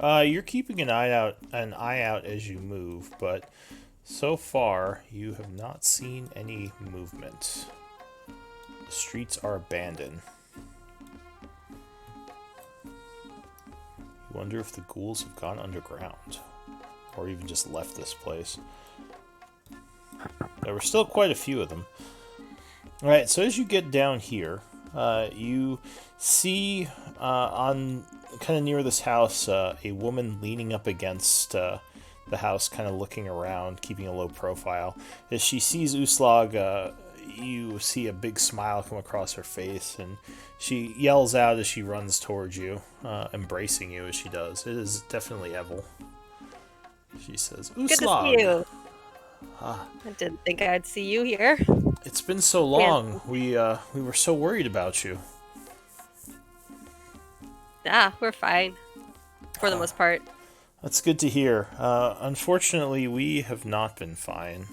You're keeping an eye out as you move, but so far you have not seen any movement. The streets are abandoned. You wonder if the ghouls have gone underground, or even just left this place. There were still quite a few of them. All right, so as you get down here, you see on kind of near this house a woman leaning up against the house, kind of looking around, keeping a low profile. As she sees Uslag, you see a big smile come across her face, and she yells out as she runs towards you, embracing you as she does. It is definitely Evel. She says, Uslag! Good to see you. I didn't think I'd see you here. It's been so long. We were so worried about you. We're fine. For the most part. That's good to hear. Unfortunately, we have not been fine.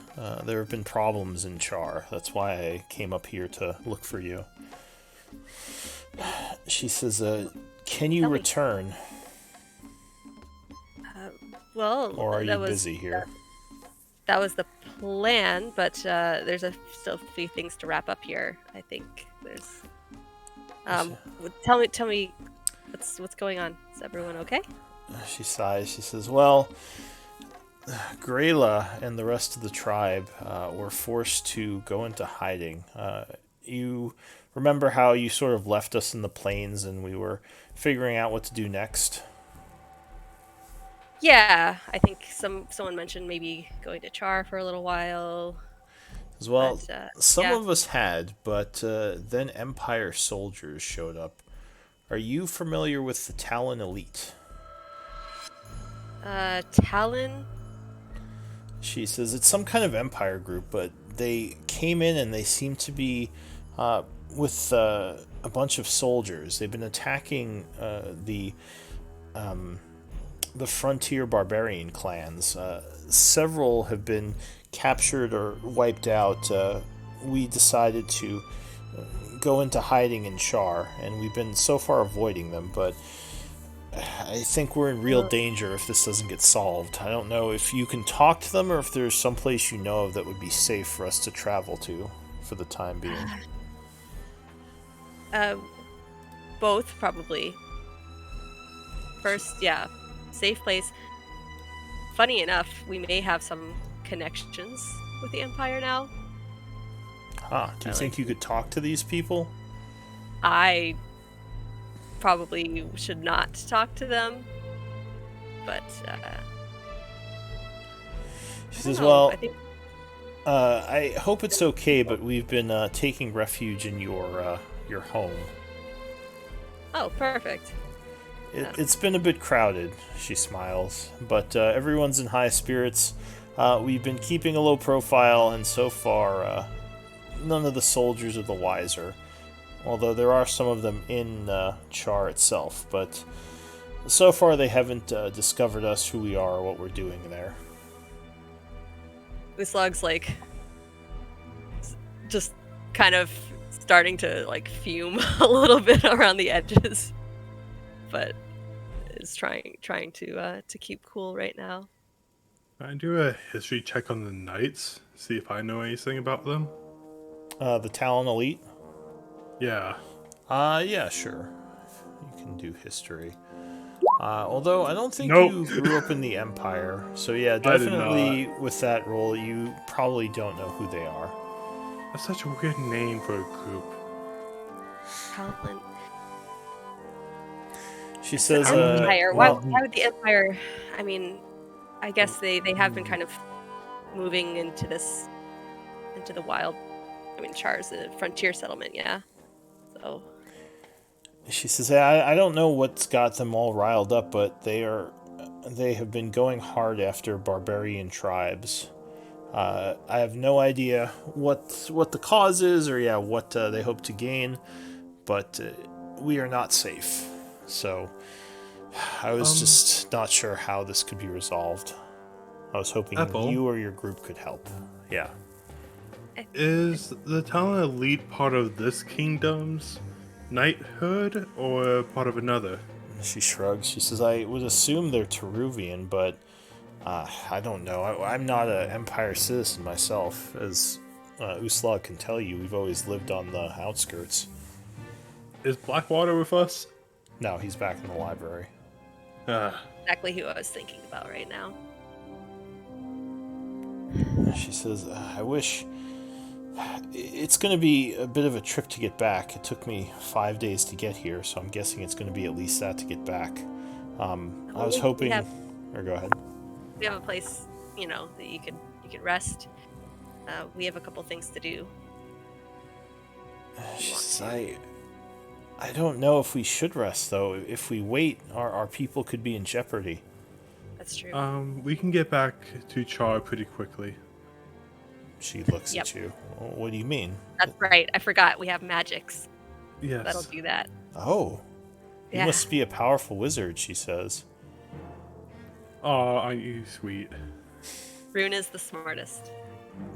There have been problems in Char. That's why I came up here to look for you. She says, can you return? Well, or are you busy here? That was the plan, but there's still a few things to wrap up here. I think there's. Tell me, what's going on? Is everyone okay? She sighs. She says, "Well, Grayla and the rest of the tribe were forced to go into hiding. You remember how you sort of left us in the plains, and we were figuring out what to do next?" Yeah, I think someone mentioned maybe going to Char for a little while. As well, but, some yeah. of us had, but then Empire soldiers showed up. Are you familiar with the Talon Elite? Talon? She says it's some kind of Empire group, but they came in and they seem to be with a bunch of soldiers. They've been attacking the frontier barbarian clans. Several have been captured or wiped out. We decided to go into hiding in Char, and we've been so far avoiding them, but I think we're in real danger if this doesn't get solved. I don't know if you can talk to them or if there's some place you know of that would be safe for us to travel to for the time being. Both, probably. First, yeah, safe place. Funny enough, we may have some connections with the Empire now. Do you think you could talk to these people? I probably should not talk to them, but she says, "Well, I hope it's okay, but we've been taking refuge in your home." Oh, perfect. It's been a bit crowded, she smiles, but everyone's in high spirits. We've been keeping a low profile, and so far, none of the soldiers are the wiser. Although there are some of them in Char itself, but so far they haven't discovered us, who we are, or what we're doing there. Uslug's just kind of starting to fume a little bit around the edges, but is trying to keep cool right now. Can I do a history check on the knights? See if I know anything about them? The Talon Elite? Yeah. Yeah, sure. You can do history. Although I don't think Nope. you grew up in the Empire, so yeah, definitely with that role, you probably don't know who they are. That's such a weird name for a group. Talon. She says, Empire. Why would the Empire? I mean, I guess they have been kind of moving into the wild. I mean, Char's a frontier settlement, yeah. So. She says, I don't know what's got them all riled up, but they have been going hard after barbarian tribes. I have no idea what the cause is, or what they hope to gain, but we are not safe. So I was just not sure how this could be resolved. I was hoping you or your group could help. Yeah. Is the Talon Elite part of this kingdom's knighthood or part of another? She shrugs. She says, I would assume they're Teruvian, but I don't know. I'm not an Empire citizen myself. As Uslag can tell you, we've always lived on the outskirts. Is Blackwater with us? No, he's back in the library. Exactly who I was thinking about right now. She says, I wish It's going to be a bit of a trip to get back. It took me 5 days to get here, so I'm guessing it's going to be at least that to get back. I was hoping... Or go ahead. We have a place, that you could rest. We have a couple things to do. I don't know if we should rest, though. If we wait, our people could be in jeopardy. That's true. We can get back to Char pretty quickly. She looks at you. Well, what do you mean? That's right. I forgot. We have magics. Yes. That'll do that. Oh. Yeah. You must be a powerful wizard, she says. Oh, aren't you sweet? Rune is the smartest.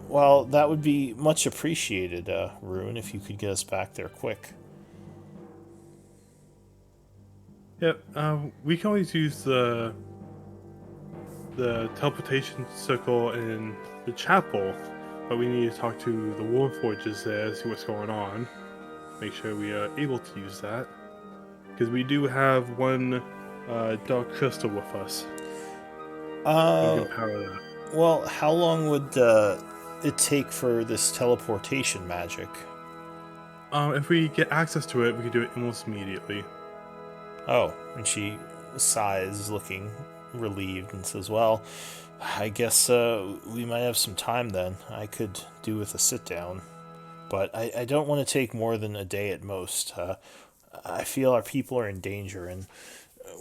Well, that would be much appreciated, Rune, if you could get us back there quick. Yep, we can always use the teleportation circle in the chapel, but we need to talk to the Warforges there, see what's going on. Make sure we are able to use that. Because we do have one dark crystal with us. We can power that. Well, how long would it take for this teleportation magic? If we get access to it, we can do it almost immediately. Oh, and she sighs, looking relieved, and says, well, I guess we might have some time then. I could do with a sit-down. But I don't want to take more than a day at most. I feel our people are in danger, and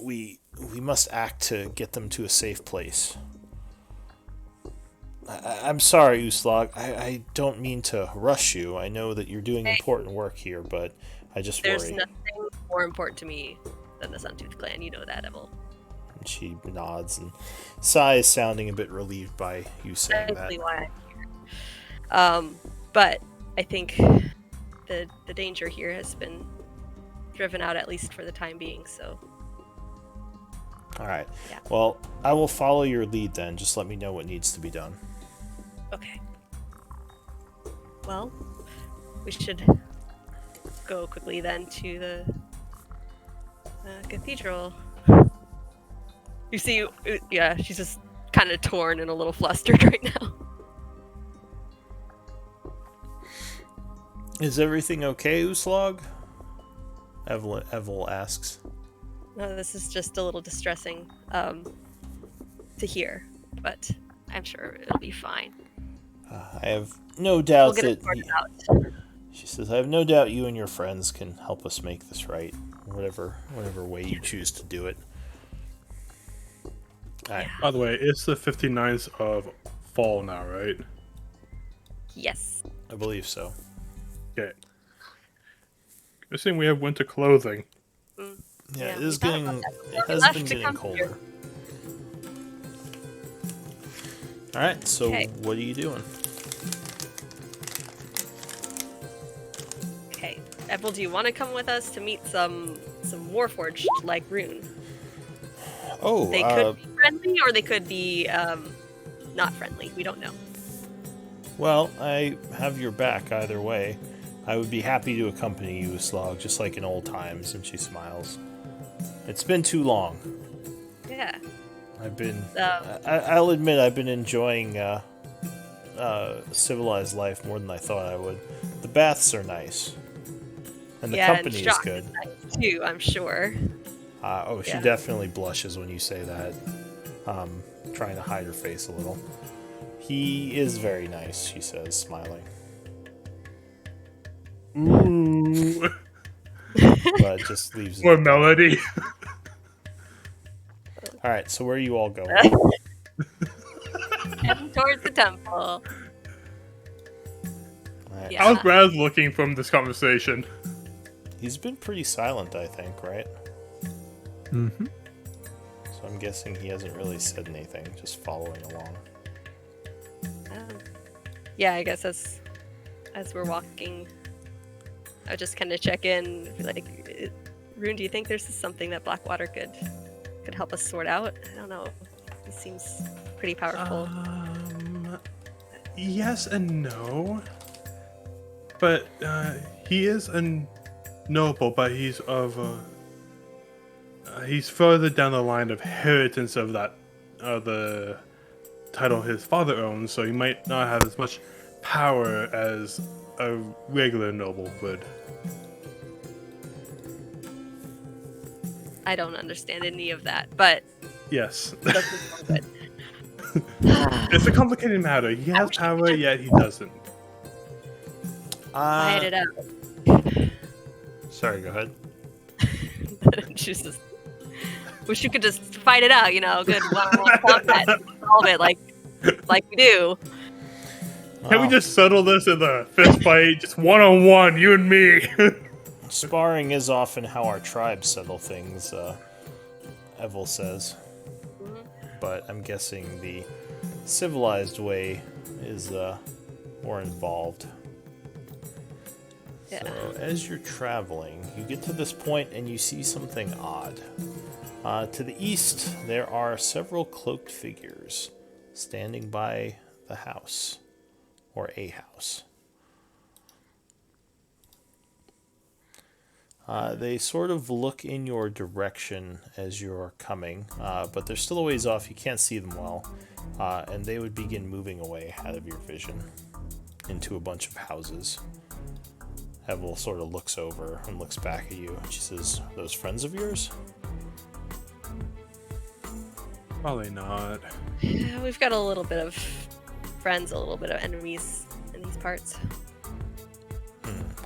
we must act to get them to a safe place. I'm sorry, Uslag. I don't mean to rush you. I know that you're doing important work here, but I just worry. There's nothing more important to me than the Suntooth clan. You know that, Evil. And she nods and sighs, sounding a bit relieved by you saying That's that. why I'm here. But I think the danger here has been driven out, at least for the time being, so... All right. Yeah. Well, I will follow your lead then. Just let me know what needs to be done. Okay. Well, we should go quickly then to the cathedral. You see, yeah, she's just kind of torn and a little flustered right now. Is everything okay, Uslag? Evil asks. No, this is just a little distressing to hear, but I'm sure it'll be fine. I have no doubt We'll get it that... sorted out. She says, I have no doubt you and your friends can help us make this right. Whatever way you choose to do it. Alright. By the way, it's the 59th of fall now, right? Yes. I believe so. Okay. Guessing we have winter clothing. Yeah, we it thought about that before it we has left been to getting come colder. here. Alright, so Okay. what are you doing? Okay. Ebel, do you want to come with us to meet some Warforged like Rune? Oh, They could be friendly, or they could be not friendly. We don't know. well, I have your back either way. I would be happy to accompany you, Uslag, just like in old times, and she smiles. It's been too long. Yeah. I've been... I'll admit I've been enjoying civilized life more than I thought I would. The baths are nice. And the company is Shock good. nice too, I'm sure. She Yeah. definitely blushes when you say that. Trying to hide her face a little. He is very nice, she says, smiling. Ooh. But just leaves it. More melody. Alright, so where are you all going? Heading towards the temple. Alright. Yeah. How's Raz looking from this conversation? He's been pretty silent, I think, right? Mm-hmm. So I'm guessing he hasn't really said anything, just following along. Yeah, I guess as we're walking, I'll just kind of check in. Be like, Rune, do you think there's something that Blackwater could help us sort out? I don't know. He seems pretty powerful. Yes and no. But he is a noble, but he's of he's further down the line of inheritance of that the title his father owns, so he might not have as much power as a regular noble would. I don't understand any of that, but Yes. it doesn't sound good. It's a complicated matter. He has wish you could power, just- yet he doesn't. Fight it out. Sorry, go ahead. Jesus. Wish you could just fight it out, you know, good one-on-one combat, solve it like we do. Can we just settle this in the fist fight? Just one-on-one, you and me. Sparring is often how our tribes settle things, Evil says. But I'm guessing the civilized way is more involved. Yeah. So, as you're traveling, you get to this point and you see something odd. To the east, there are several cloaked figures standing by the house, or a house. They sort of look in your direction as you're coming, but they're still a ways off. You can't see them well, and they would begin moving away out of your vision into a bunch of houses. Evel sort of looks over and looks back at you, and she says, "Those friends of yours?" Probably not. Yeah, we've got a little bit of friends, a little bit of enemies in these parts.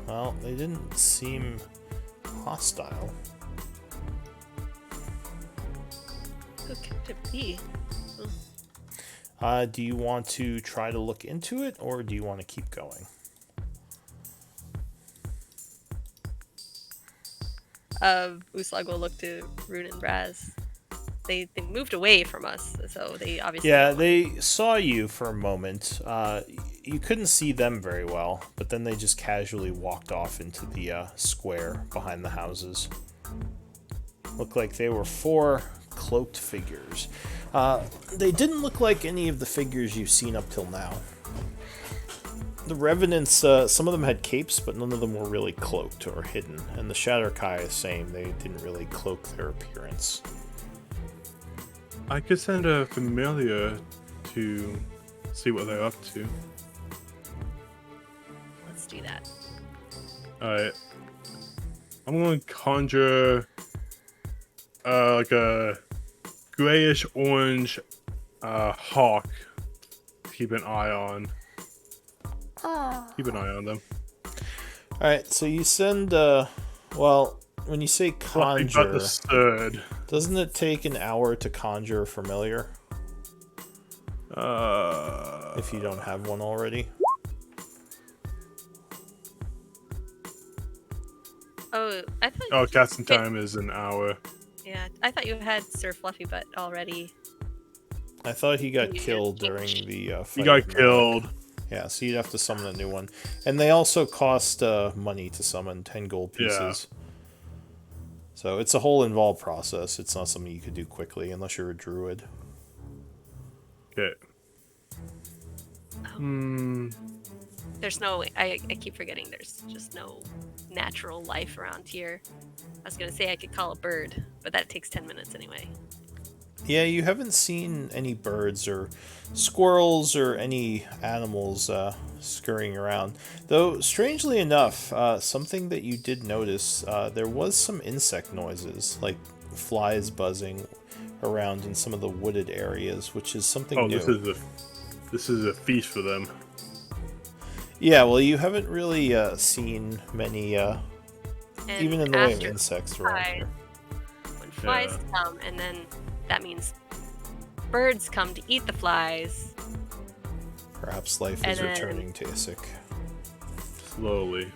Well, they didn't seem hostile. Who could it be? Do you want to try to look into it, or do you want to keep going? Uslag will look to Rune and Braz. They moved away from us, so they obviously... Yeah, they saw you for a moment. You couldn't see them very well, but then they just casually walked off into the square behind the houses. Looked like they were 4 cloaked figures. They didn't look like any of the figures you've seen up till now. The Revenants, some of them had capes, but none of them were really cloaked or hidden. And the Shatterkai is same, they didn't really cloak their appearance. I could send a familiar to see what they're up to. Let's do that. Alright. I'm going to conjure like a grayish orange hawk to keep an eye on. Keep an eye on them. Alright, so you send, well, when you say Well, I got conjure, the third. doesn't it take an hour to conjure a familiar? If you don't have one already? Oh, I thought... Oh, casting time is an hour. Yeah, I thought you had Sir Fluffy Butt already. I thought he got You killed can't- during the fight. He got with Malik. killed. Yeah, so you'd have to summon a new one. And they also cost money to summon, 10 gold pieces. So it's a whole involved process. It's not something you could do quickly unless you're a druid. Okay. There's no... I keep forgetting there's just no natural life around here. I was going to say I could call a bird, but that takes 10 minutes anyway. Yeah, you haven't seen any birds or squirrels or any animals scurrying around. Though, strangely enough, something that you did notice, there was some insect noises, like flies buzzing around in some of the wooded areas, which is something Oh, new. this is a feast for them. Yeah, well, you haven't really seen many, And even in the way of after insects around flies, here. when flies come, and then that means birds come to eat the flies. Perhaps life And is then- returning to Isik. Slowly.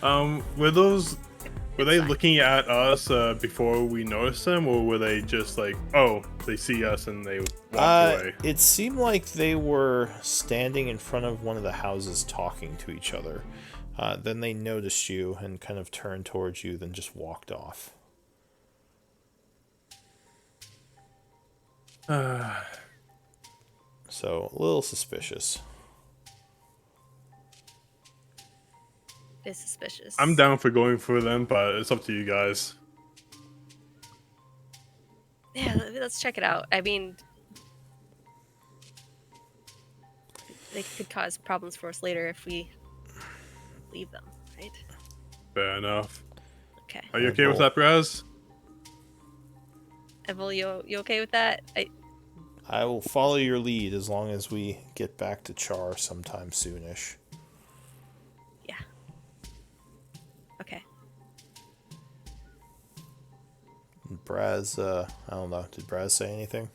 Were they looking at us before we noticed them, or were they just like, oh, they see us and they walk away? It seemed like they were standing in front of one of the houses talking to each other. Then they noticed you and kind of turned towards you, then just walked off. So, a little suspicious. It's suspicious. I'm down for going for them, but it's up to you guys. Yeah, let's check it out. I mean, they could cause problems for us later if we leave them, right? Fair enough. Okay. Are you okay with that, Braz? Evil, you okay with that? I will follow your lead as long as we get back to Char sometime soonish. Yeah. Okay. Braz, I don't know. Did Braz say anything?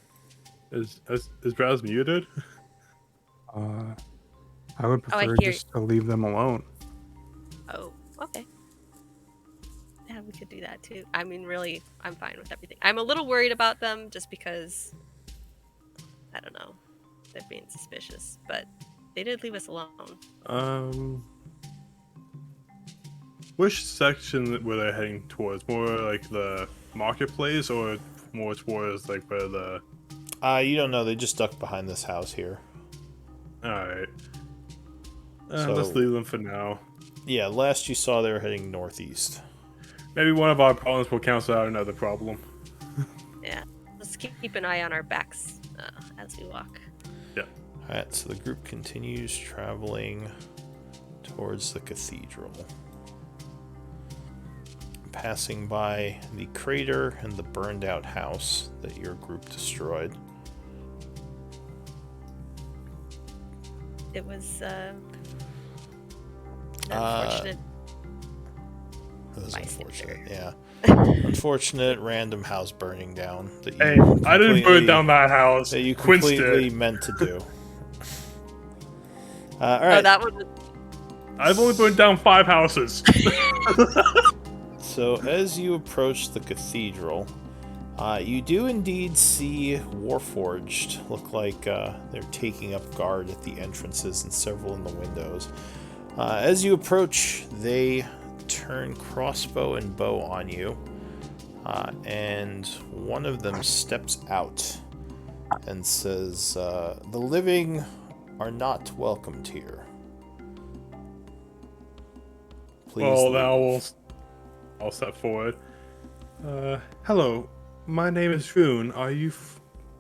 Is Braz muted? I would Oh, I prefer hear. just to leave them alone. Oh, okay. Yeah, we could do that too. I mean, really, I'm fine with everything. I'm a little worried about them just because, I don't know, they're being suspicious, but they did leave us alone. Which section were they heading towards? More like the marketplace, or more towards like where the? You don't know. They just ducked behind this house here. All right. So- Let's leave them for now. Yeah, last you saw they were heading northeast. Maybe one of our problems will cancel out another problem. Yeah, let's keep an eye on our backs as we walk. Yeah. Alright, so the group continues traveling towards the cathedral. Passing by the crater and the burned out house that your group destroyed. It was an unfortunate. It was bystander. unfortunate, yeah. Unfortunate random house burning down that you Hey, I didn't burn completely- down that house. that you Quince completely did. meant to do. Oh, Alright, that one. I've only burned down 5 houses. so as you approach the cathedral, you do indeed see Warforged look like they're taking up guard at the entrances and several in the windows. As you approach, they turn crossbow and bow on you, and one of them steps out and says, "The living are not welcomed here. Please Well, leave." now I'll step forward. Hello, my name is Rune. Are you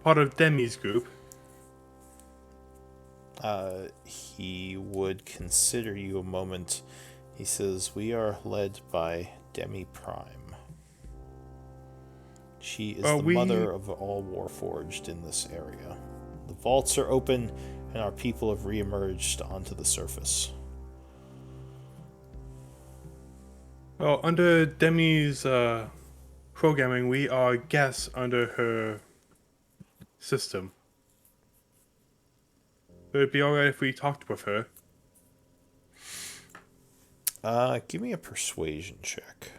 part of Demi's group? He would consider you a moment. He says, "We are led by Demi Prime. She is the mother of all Warforged in this area. The vaults are open, and our people have re-emerged onto the surface." Well, under Demi's programming, we are guests under her system. Would it be alright if we talked with her? Give me a persuasion check.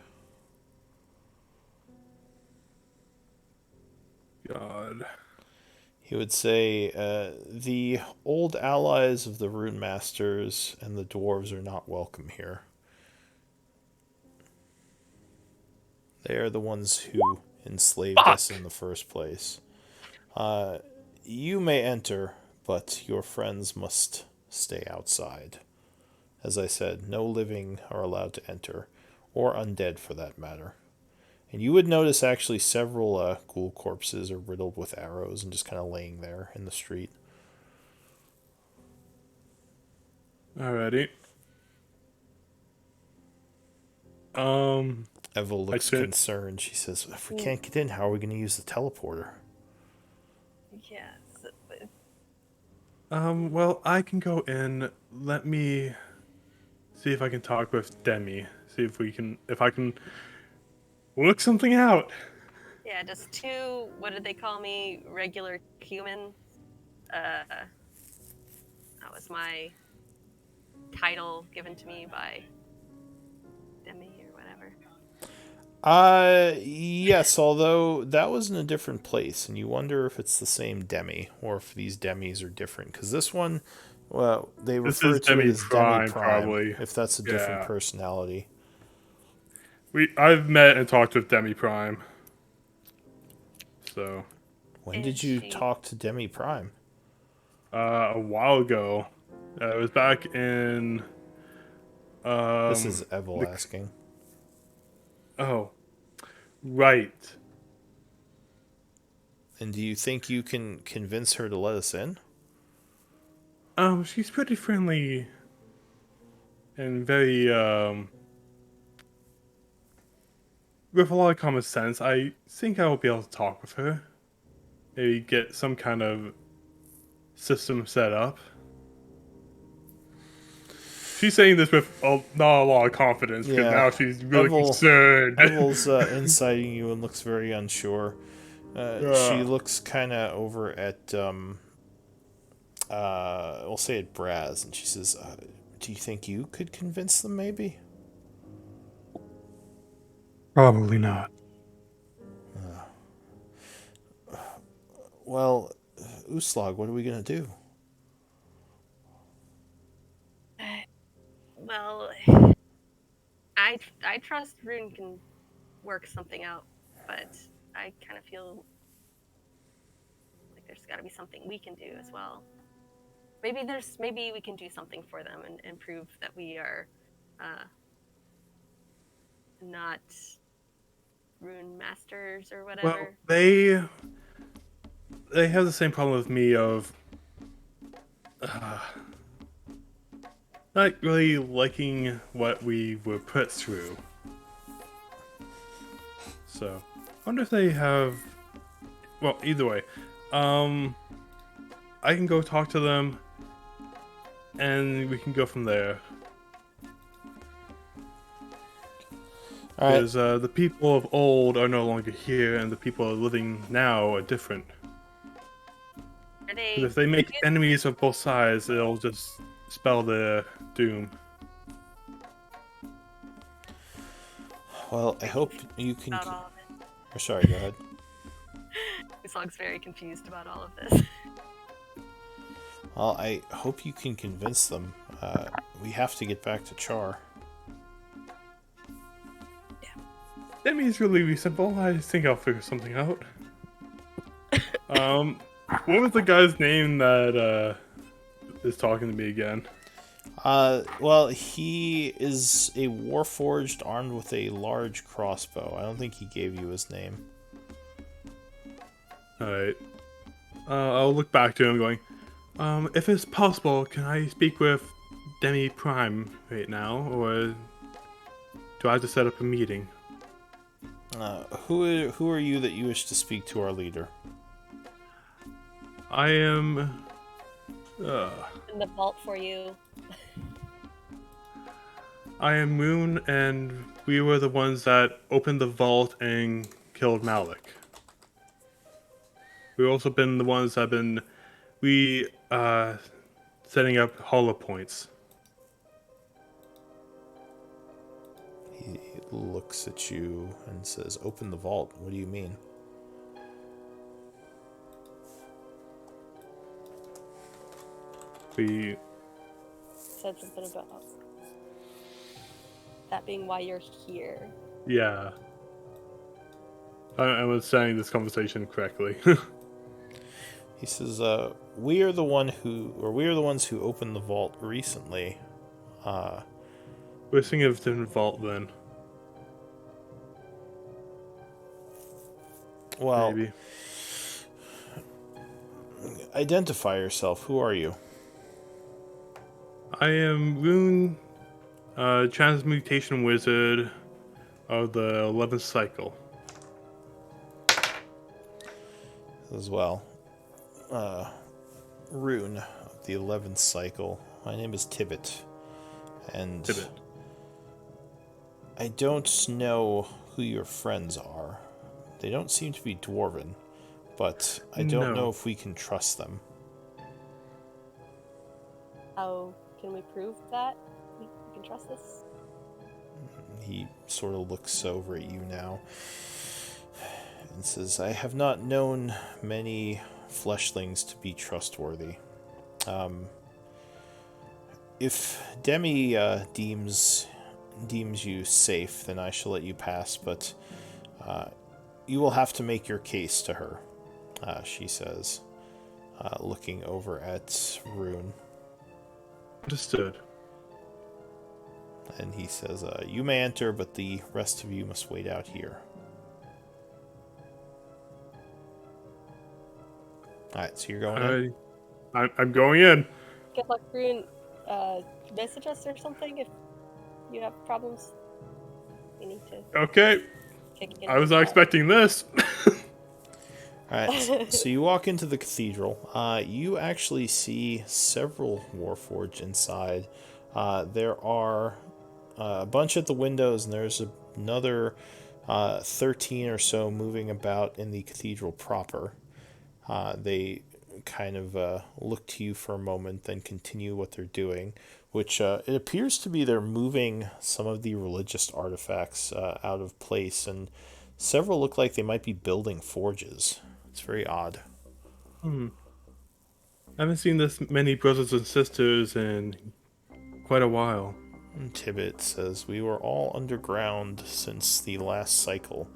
God. He would say, "The old allies of the Rune Masters and the dwarves are not welcome here. They are the ones who enslaved us in the first place. You may enter, but your friends must stay outside. As I said, no living are allowed to enter, or undead for that matter." And you would notice actually several ghoul corpses are riddled with arrows and just kind of laying there in the street. Alrighty. Evil looks could- concerned. She says, "If we can't get in, how are we going to use the teleporter?" Yes. Well, I can go in. Let me see if I can talk with Demi. See if I can work something out. Yeah, just 2. What did they call me? Regular human. That was my title given to me by Demi or whatever. Yes, although that was in a different place, and you wonder if it's the same Demi, or if these Demis are different. Because this one, well, they This refer is to it Demi as Prime, Demi Prime, probably. if that's a different Yeah. personality. I've met and talked with Demi Prime. So, When Is did you she- talk to Demi Prime? a while ago. It was back in. This is Evil the- asking. Oh, right. And do you think you can convince her to let us in? She's pretty friendly and very, with a lot of common sense. I think I will be able to talk with her. Maybe get some kind of system set up. She's saying this with not a lot of confidence because Yeah. now she's really concerned. Evel's inciting you and looks very unsure. She looks kind of over at, we'll say at Braz, and she says, do you think you could convince them, maybe? Probably not. Well, Uslag, what are we going to do? Well, I trust Rune can work something out, but I kind of feel like there's got to be something we can do as well. Maybe we can do something for them and prove that we are not Rune masters or whatever. Well, they have the same problem with me of not really liking what we were put through. So, I wonder if they have. Well, either way, I can go talk to them, and we can go from there. All right. Because the people of old are no longer here, and the people living now are different. Are they? 'Cause if they make enemies of both sides, it'll just spell their doom. Well, I hope you can... About all of it. Or, sorry, go ahead. Uslag's very confused about all of this. Well, I hope you can convince them. We have to get back to Char. That means really simple. I think I'll figure something out. What was the guy's name that is talking to me again? Well, he is a warforged armed with a large crossbow. I don't think he gave you his name. Alright. I'll look back to him going, if it's possible, can I speak with Demi Prime right now? Or do I have to set up a meeting? Who are you that you wish to speak to our leader? I am... In the vault for you. I am Moon, and we were the ones that opened the vault and killed Malik. We've also been the ones that have been setting up hollow points. He looks at you and says, "Open the vault. What do you mean?" We Said something about that being why you're here. Yeah. I was saying this conversation correctly. He says, we are the ones who opened the vault recently. We're thinking of a different vault then. Well, Maybe. Identify yourself. Who are you? I am Rune, transmutation wizard of the 11th cycle. As well. Rune of the 11th cycle. My name is Tibbet. And Tibbet. I don't know who your friends are. They don't seem to be dwarven, but I don't know if we can trust them. How can we prove that we can trust this? He sort of looks over at you now and says, I have not known many fleshlings to be trustworthy. If Demi deems you safe, then I shall let you pass, but you will have to make your case to her, she says, looking over at Rune. Understood. And he says, you may enter, but the rest of you must wait out here. Alright, so you're going in? I'm going in. good luck, Rune. Message us or something if you have problems. We need to Okay, kick in. I was not expecting this. Alright, so you walk into the cathedral. You actually see several Warforged inside. There are a bunch at the windows, and there's another 13 or so moving about in the cathedral proper. They kind of look to you for a moment, then continue what they're doing, which it appears to be they're moving some of the religious artifacts out of place, and several look like they might be building forges. It's very odd. I haven't seen this many brothers and sisters in quite a while. And Tibbet says, we were all underground since the last cycle,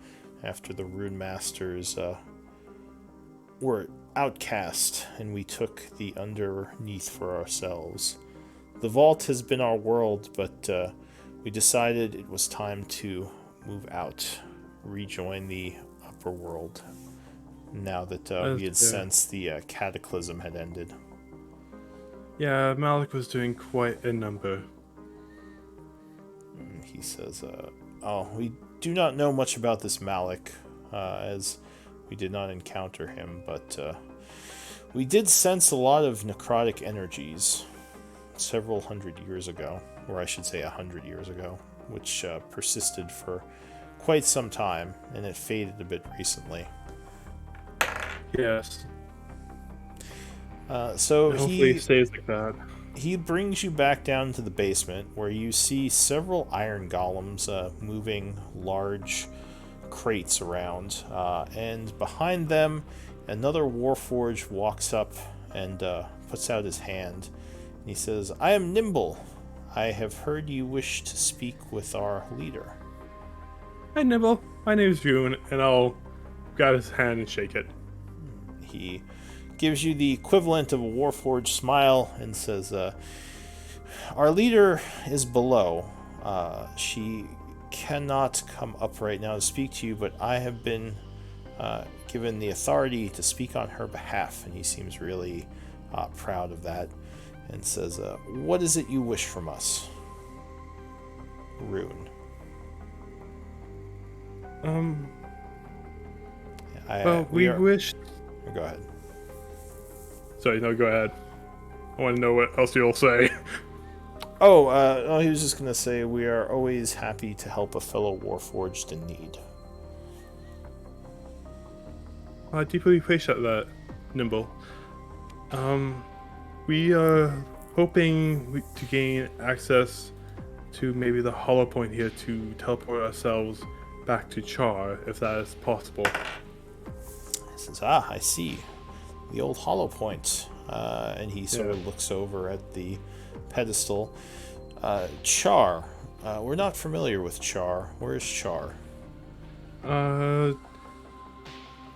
after the Rune Masters were outcast, and we took the underneath for ourselves. The vault has been our world, but we decided it was time to move out, rejoin the upper world, now that we had sensed the cataclysm had ended. Yeah, Malik was doing quite a number. He says, we do not know much about this Malik, as we did not encounter him, but we did sense a lot of necrotic energies several hundred years ago, or I should say 100 years ago, which persisted for quite some time, and it faded a bit recently. Yes. So hopefully it stays like that. He brings you back down to the basement, where you see several iron golems moving large crates around, and behind them, another Warforged walks up and puts out his hand. And he says, I am Nimble. I have heard you wish to speak with our leader. Hi, Nibble. My name's Rune, and I'll grab his hand and shake it. He gives you the equivalent of a Warforged smile and says, our leader is below. She cannot come up right now to speak to you, but I have been given the authority to speak on her behalf. And he seems really proud of that, and says, what is it you wish from us? Rune. We wish... Go ahead. Sorry, no, go ahead. I want to know what else you'll say. He was just going to say, we are always happy to help a fellow Warforged in need. I deeply appreciate that, Nimble. We are hoping to gain access to maybe the hollow point here to teleport ourselves back to Char, if that is possible. He says, I see. The old hollow point. And he sort of looks over at the pedestal. Char. We're not familiar with Char. Where is Char?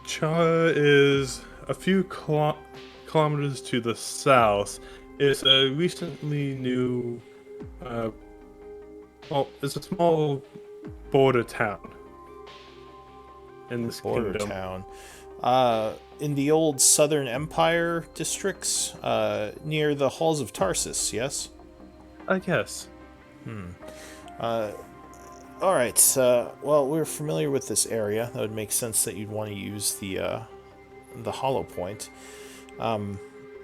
Char is a few kilometers to the south. It's a recently new... it's a small border town in this border kingdom. Town. In the old Southern Empire districts, near the Halls of Tarsus, yes? I guess. All right. Well, we're familiar with this area. That would make sense that you'd want to use the hollow point.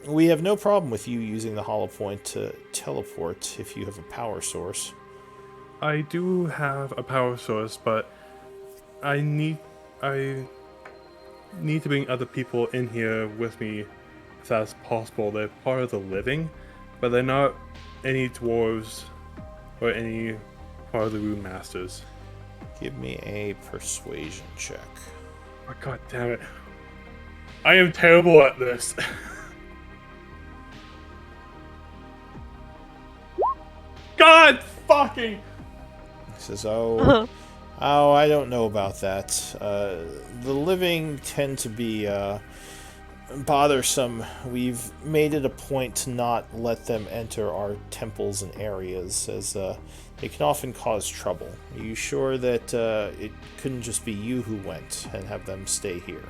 We have no problem with you using the hollow point to teleport if you have a power source. I do have a power source, but I need to bring other people in here with me if that's possible. They're part of the living, but they're not any dwarves or any part of the Rune Masters. Give me a persuasion check. Oh, God damn it. I am terrible at this. God fucking... He says, I don't know about that. The living tend to be bothersome. We've made it a point to not let them enter our temples and areas, as they can often cause trouble. Are you sure that it couldn't just be you who went and have them stay here?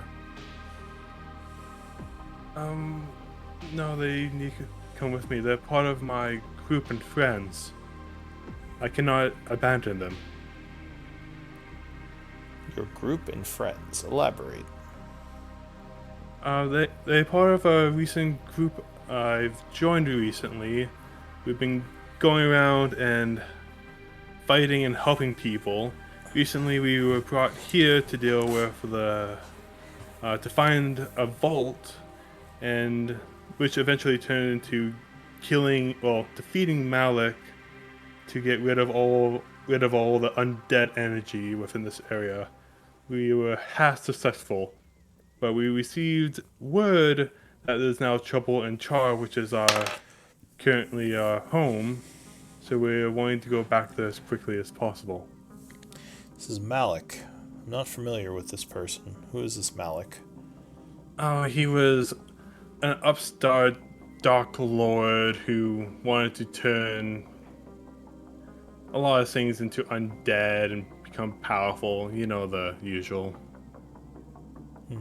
No, they need come with me. They're part of my group and friends. I cannot abandon them. Your group and friends. Elaborate. They're part of a recent group I've joined recently. We've been going around and fighting and helping people. Recently, we were brought here to deal with to find a vault, and which eventually turned into defeating Malik to get rid of all the undead energy within this area. We were half successful, but we received word that there's now trouble in Char, which is currently our home. So we're wanting to go back there as quickly as possible. This is Malik. I'm not familiar with this person. Who is this Malik? He was an upstart Dark Lord who wanted to turn a lot of things into undead and become powerful. You know, the usual. He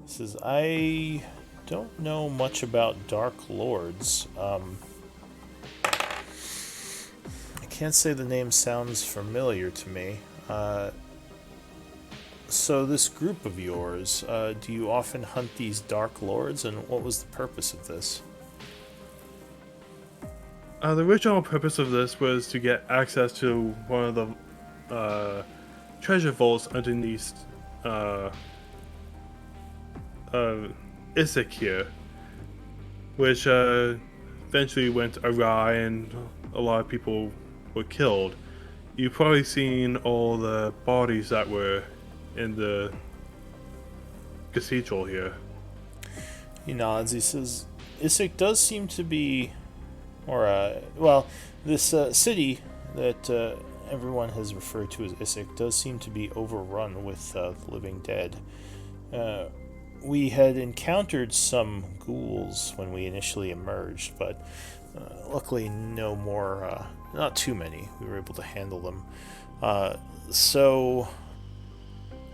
says, I don't know much about Dark Lords. I can't say the name sounds familiar to me. So this group of yours, do you often hunt these Dark Lords, and what was the purpose of this? The original purpose of this was to get access to one of the treasure vaults underneath Isaac here, which eventually went awry and a lot of people were killed. You've probably seen all the bodies that were in the cathedral here. He nods. He says, Isaac does seem to be, this city that everyone has referred to as Isaac does seem to be overrun with the living dead. We had encountered some ghouls when we initially emerged, but luckily no more, not too many. We were able to handle them. So,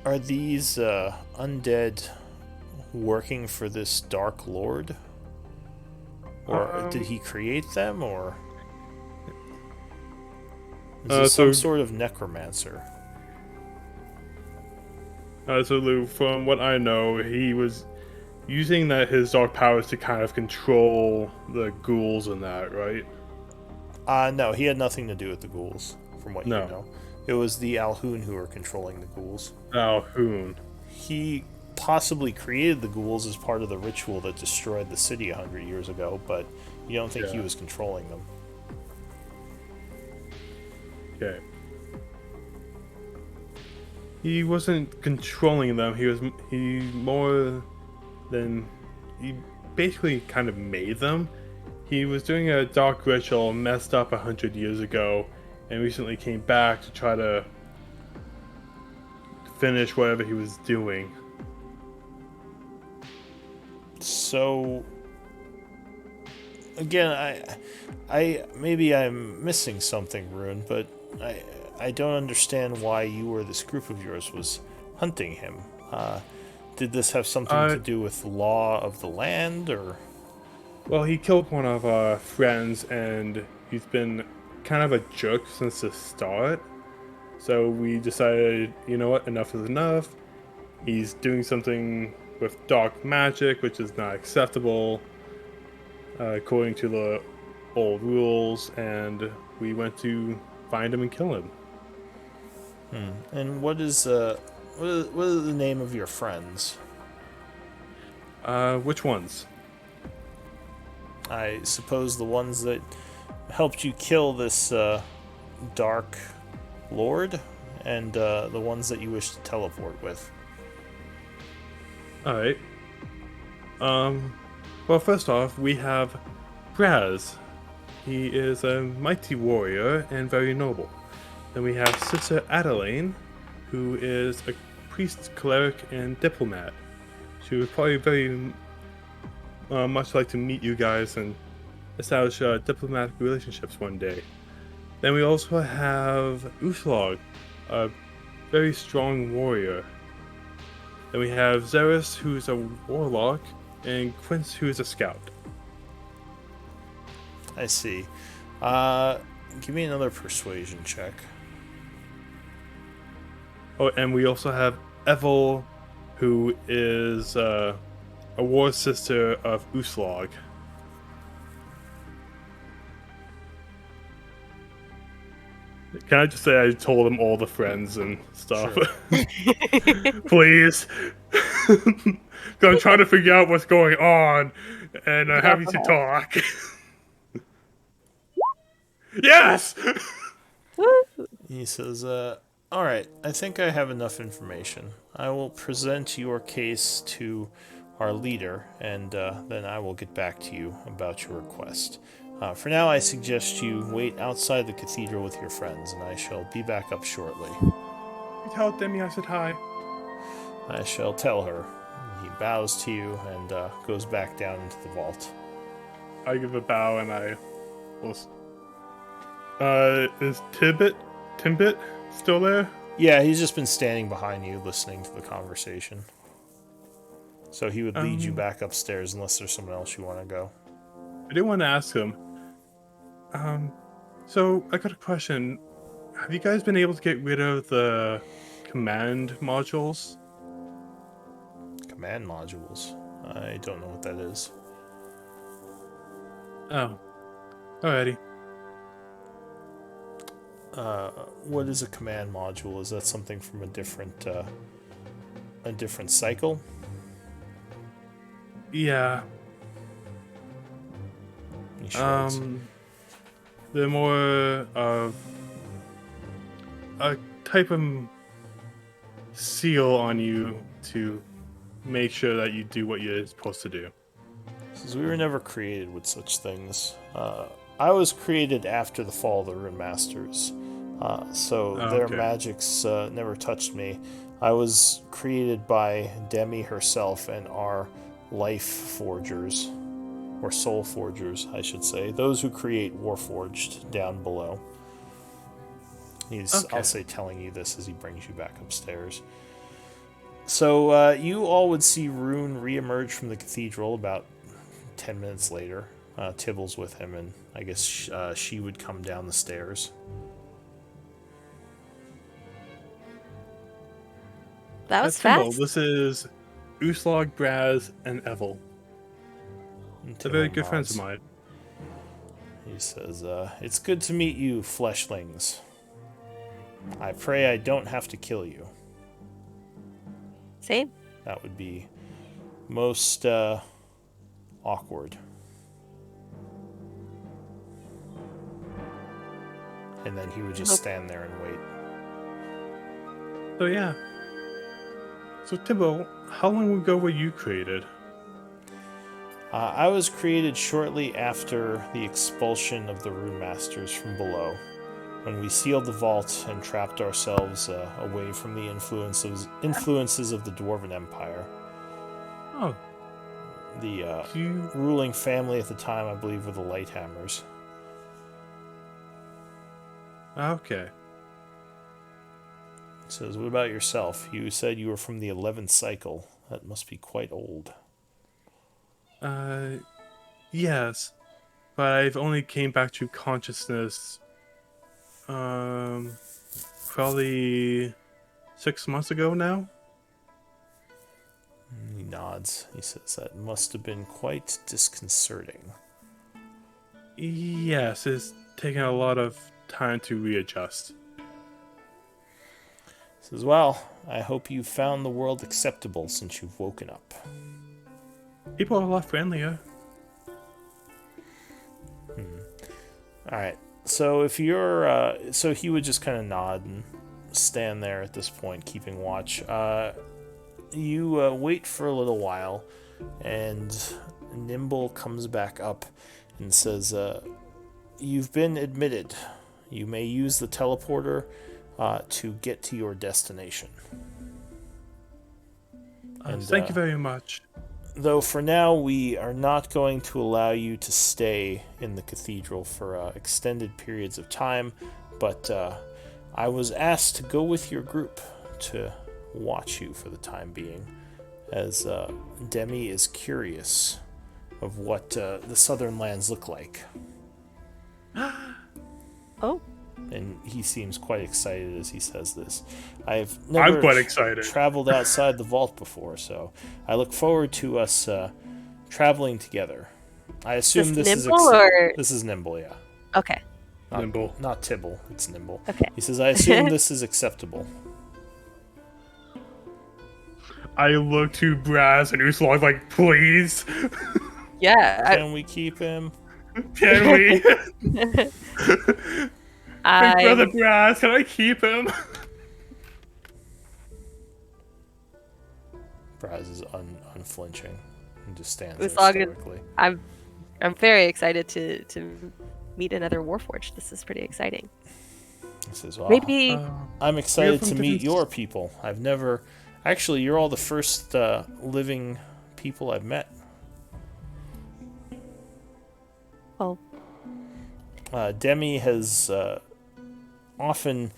are these undead working for this Dark Lord? Or did he create them, or is this some sort of necromancer? So Lou, from what I know, he was using his dark powers to kind of control the ghouls and that, right? No, he had nothing to do with the ghouls, from what you know. It was the Alhoun who were controlling the ghouls. Alhoun. He possibly created the ghouls as part of the ritual that destroyed the city 100 years ago, but you don't think he was controlling them. Okay. He wasn't controlling them. He basically kind of made them. He was doing a dark ritual messed up 100 years ago, and recently came back to try to finish whatever he was doing. So, again, I maybe I'm missing something, Rune, but I don't understand why you or this group of yours was hunting him. Did this have something to do with the law of the land, or? Well, he killed one of our friends, and he's been kind of a jerk since the start. So we decided, you know what, enough is enough. He's doing something with dark magic, which is not acceptable according to the old rules, and we went to find him and kill him. And what is the name of your friends? Which ones? I suppose the ones that helped you kill this Dark Lord, and the ones that you wish to teleport with. Alright. Well, first off, we have Braz. He is a mighty warrior and very noble. Then we have Sister Adelaine, who is a priest, cleric, and diplomat. She would probably very much like to meet you guys and establish diplomatic relationships one day. Then we also have Uslog, a very strong warrior. Then we have Xeris, who's a warlock, and Quince, who's a scout. I see. Give me another persuasion check. Oh, and we also have Evel, who is a war sister of Uslog. Can I just say I told him all the friends and stuff? Sure. Please. I'm trying to figure out what's going on, and Get having off to the talk. Yes! Woo! He says, all right, I think I have enough information. I will present your case to our leader, and then I will get back to you about your request. For now, I suggest you wait outside the cathedral with your friends, and I shall be back up shortly. You tell Demi I said hi. I shall tell her. He bows to you and goes back down into the vault. I give a bow and I will. Is Timbit still there? Yeah, he's just been standing behind you listening to the conversation. So he would lead you back upstairs unless there's someone else you want to go. I did want to ask him. So I got a question. Have you guys been able to get rid of the command modules? Command modules? I don't know what that is. Oh. Alrighty. What is a command module? Is that something from a different cycle? Yeah. You sure it's- They're more of a type of seal on you to make sure that you do what you're supposed to do. Says we were never created with such things. I was created after the fall of the Rune Masters, so their okay. magics never touched me. I was created by Demi herself and our life forgers, or soul forgers, I should say. Those who create Warforged down below. He's, Okay. I'll say, telling you this as he brings you back upstairs. So you all would see Rune reemerge from the cathedral about 10 minutes later. Tibble's with him, and I guess she would come down the stairs. That was Timbo, fast. this is Uslog, Braz, and Evel. And They're very Tibble good friends of nods. mine. He says, it's good to meet you, fleshlings. I pray I don't have to kill you. Same. That would be most awkward. And then he would just stand there and wait. So yeah. So Timbo, how long ago were you created? I was created shortly after the expulsion of the Rune Masters from below, when we sealed the vault and trapped ourselves away from the influences of the Dwarven Empire. Oh, The you. ruling family at the time, I believe, were the Lighthammers. Okay. Says, what about yourself? You said you were from the 11th cycle. That must be quite old. Yes, but I've only came back to consciousness, probably 6 months ago now. He nods. He says, that must have been quite disconcerting. Yes, it's taken a lot of time to readjust. Says, well, I hope you found the world acceptable since you've woken up. People are a lot friendlier. Alright, so if you're, so he would just kind of nod and stand there at this point, keeping watch. You wait for a little while, and Nimble comes back up and says, you've been admitted. You may use the teleporter to get to your destination. Thank you very much. Though for now, we are not going to allow you to stay in the cathedral for extended periods of time, but I was asked to go with your group to watch you for the time being, as Demi is curious of what the southern lands look like. Oh, And he seems quite excited as he says this. I've I'm never quite excited. traveled outside the vault before, so I look forward to us traveling together. I assume this this is Nimble or this is Nimble, yeah. okay, Nimble. Not Tibble, it's Nimble. okay. He says, I assume this is acceptable. I look to Brass and Usulog like, please, Yeah. Can we keep him? can we? Big brother I'm Brass, can I keep him? Braz is unflinching and just stands As there long as- stoically. I'm very excited to meet another Warforged. This is pretty exciting. He says, well, Maybe I'm excited from to meet different- your people. I've never... Actually, you're all the first living people I've met. well, Demi has often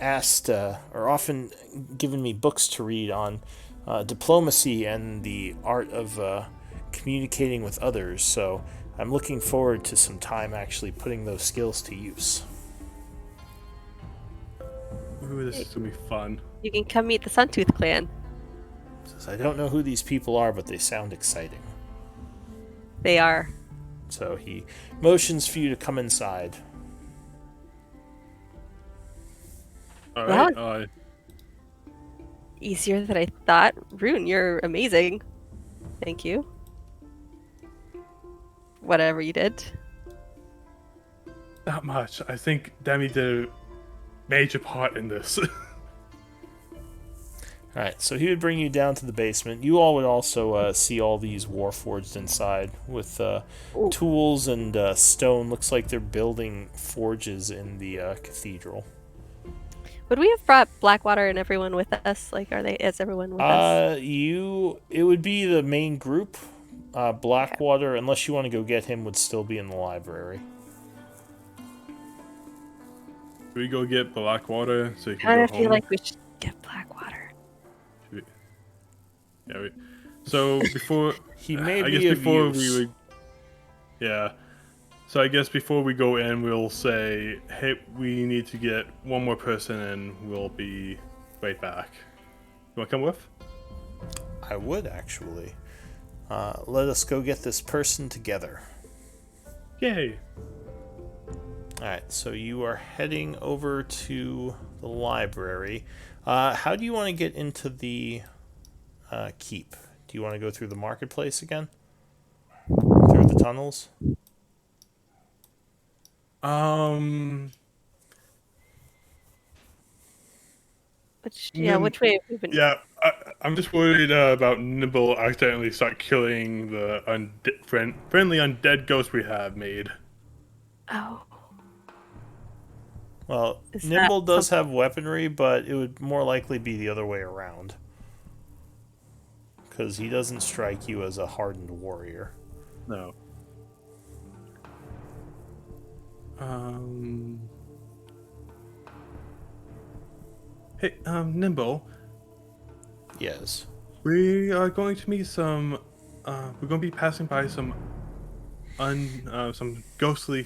asked or often given me books to read on diplomacy and the art of communicating with others, so I'm looking forward to some time actually putting those skills to use. Ooh, this is gonna be fun. you can come meet the Suntooth clan. Says, I don't know who these people are, but they sound exciting. They are. So he motions for you to come inside. All Well- right. Easier than I thought. Rune, you're amazing. Thank you. Whatever you did. Not much. I think Demi did a major part in this. Alright, so he would bring you down to the basement. You all would also see all these warforged inside with tools and stone. Looks like they're building forges in the cathedral. Would we have brought Blackwater and everyone with us? Like, is everyone with us? It would be the main group. Blackwater, unless you want to go get him, would still be in the library. We go get Blackwater so you I can kind go of home. feel like we should get Blackwater. Yeah. So before He may I be guess of before use. we would. Yeah. So I guess before we go in, we'll say, hey, we need to get one more person, and we'll be right back. You want to come with? I would, actually. Let us go get this person together. Yay! Alright, so you are heading over to the library. How do you want to get into the keep? Do you want to go through the marketplace again? Through the tunnels? Which way have we been? Yeah, I'm just worried about Nibble accidentally start killing the friendly undead ghost we have made. Oh, Well, Is that Nimble does have weaponry, but it would more likely be the other way around. Because he doesn't strike you as a hardened warrior. No. Hey, Nimble. Yes. We are going to meet some. We're going to be passing by some some ghostly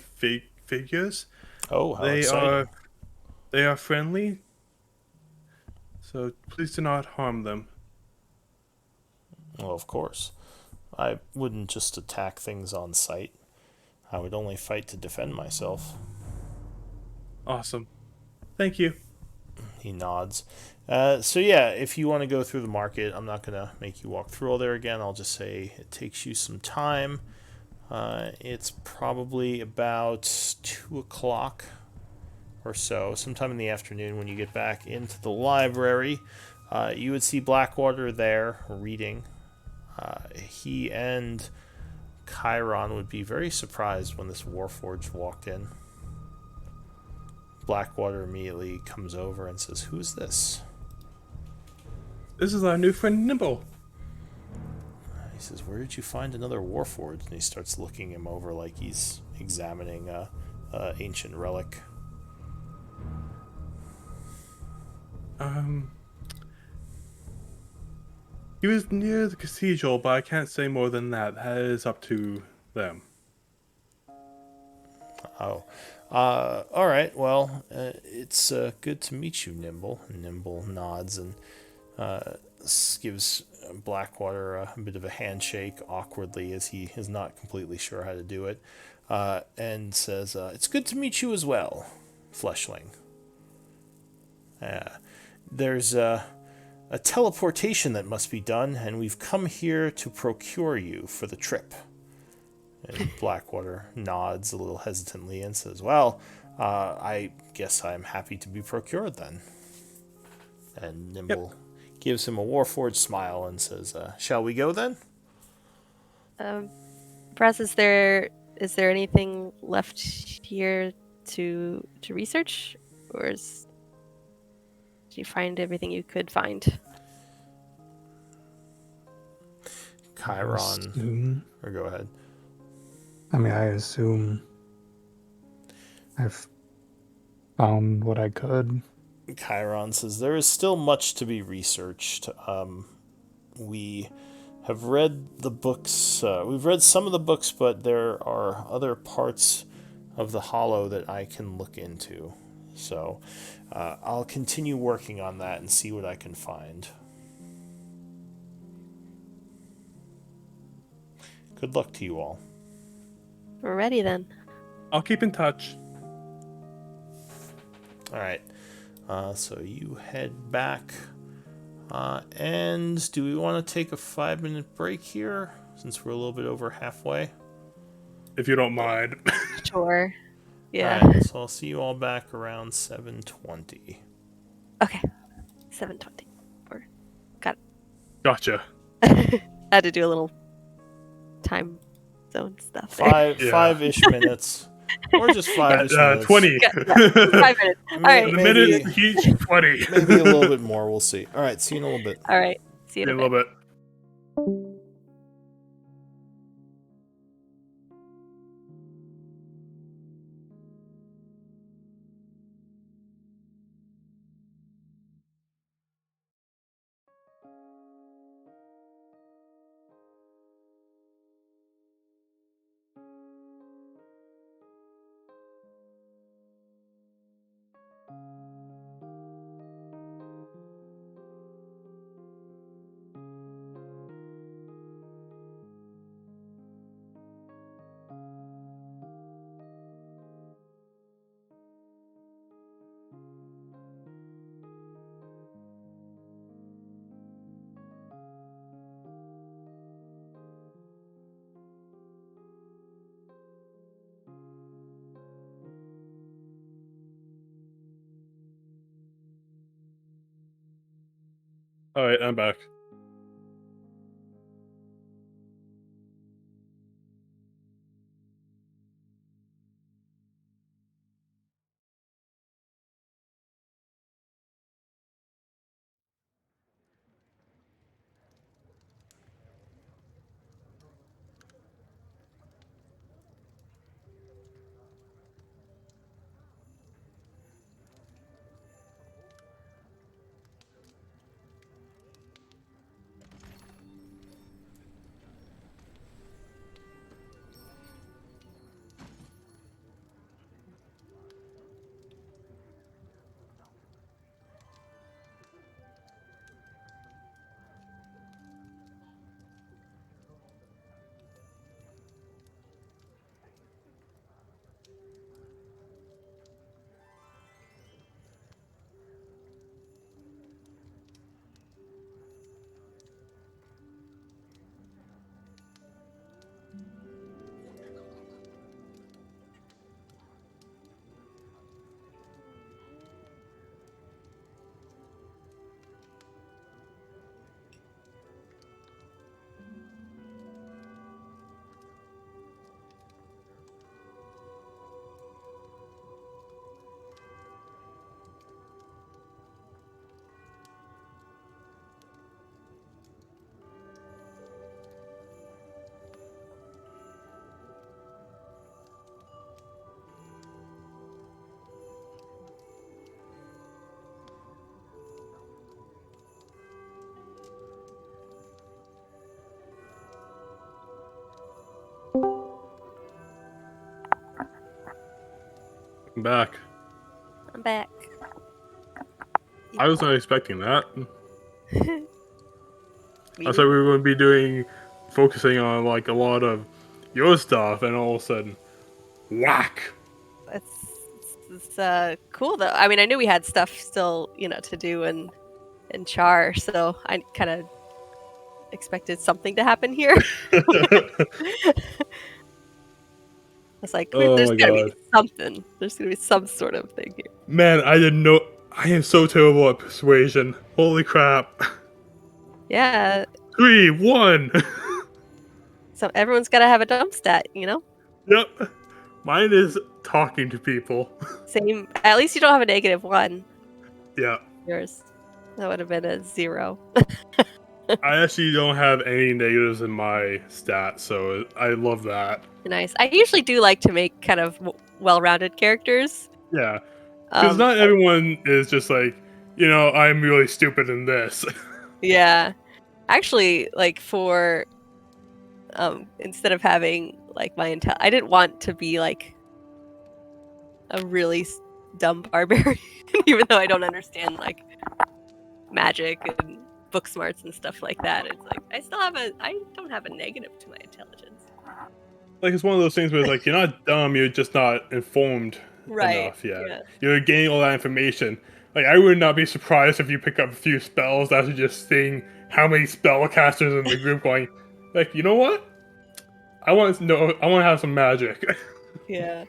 figures. Oh, how They exciting. are friendly. So please do not harm them. Well, of course. I wouldn't just attack things on sight. I would only fight to defend myself. Awesome. Thank you. He nods. So yeah, if you want to go through the market, I'm not going to make you walk through all there again. I'll just say it takes you some time. It's probably about 2 o'clock or so, sometime in the afternoon when you get back into the library. You would see Blackwater there reading. He and Chiron would be very surprised when this Warforged walked in. Blackwater immediately comes over and says, "Who's this?" This is our new friend Nimble. He says, "Where did you find another Warforged?" And he starts looking him over like he's examining a ancient relic. He was near the cathedral, but I can't say more than that. That is up to them. Oh. All right. Well, it's good to meet you, Nimble. Nimble nods and gives Blackwater a bit of a handshake awkwardly as he is not completely sure how to do it, and says, "It's good to meet you as well, Fleshling. There's a teleportation that must be done, and we've come here to procure you for the trip." And Blackwater nods a little hesitantly and says, "Well, I guess I'm happy to be procured then." And Nimble gives him a Warforged smile and says, "Shall we go then?" Perhaps is there anything left here to research, or did you find everything you could find? Chiron, Assume- or go ahead. I mean, I assume I've found what I could. Chiron says, "There is still much to be researched. We have read the books. We've read some of the books, but there are other parts of the Hollow that I can look into. So I'll continue working on that and see what I can find. Good luck to you all." We're ready then. I'll keep in touch. All right. So you head back. And do we want to take a 5-minute break here since we're a little bit over halfway? If you don't mind. Sure. Yeah. All right. So I'll see you all back around 7:20. Okay. 7:20. Got Gotcha. it. I had to do a little time zone stuff there. Yeah. 5-ish minutes. Or just 5-ish minutes. 20. Yeah, 5 minutes. All right. The Maybe- minute each 20. Maybe a little bit more. We'll see. All right. See you in a little bit. All right. See you Yeah, in a a bit. little bit. All right, I'm back. I'm back. I'm back. I was not expecting that. I We thought we were going to be focusing on like a lot of your stuff, and all of a sudden, whack. It's cool though. I mean, I knew we had stuff still, to do in Char, so I kind of expected something to happen here. I was like, Oh there's my gotta be God. something. There's gonna be some sort of thing here. Man, I didn't know. I am so terrible at persuasion. Holy crap. Yeah. 3, 1. So everyone's gotta have a dump stat, Yep. Mine is talking to people. Same. At least you don't have a -1. Yeah. Yours. That would have been a 0. I actually don't have any negatives in my stats, so I love that. Nice. I usually do like to make kind of well-rounded characters. Yeah. Because not everyone is just like, I'm really stupid in this. Yeah. Actually, like for instead of having like I didn't want to be like a really dumb barbarian, even though I don't understand like magic and book smarts and stuff like that. It's like I don't have a negative to my intelligence. Like, it's one of those things where it's like, you're not dumb, you're just not informed enough yet. Yeah. You're getting all that information. Like, I would not be surprised if you pick up a few spells after just seeing how many spellcasters in the group going, like, you know what? I want to have some magic. Yeah.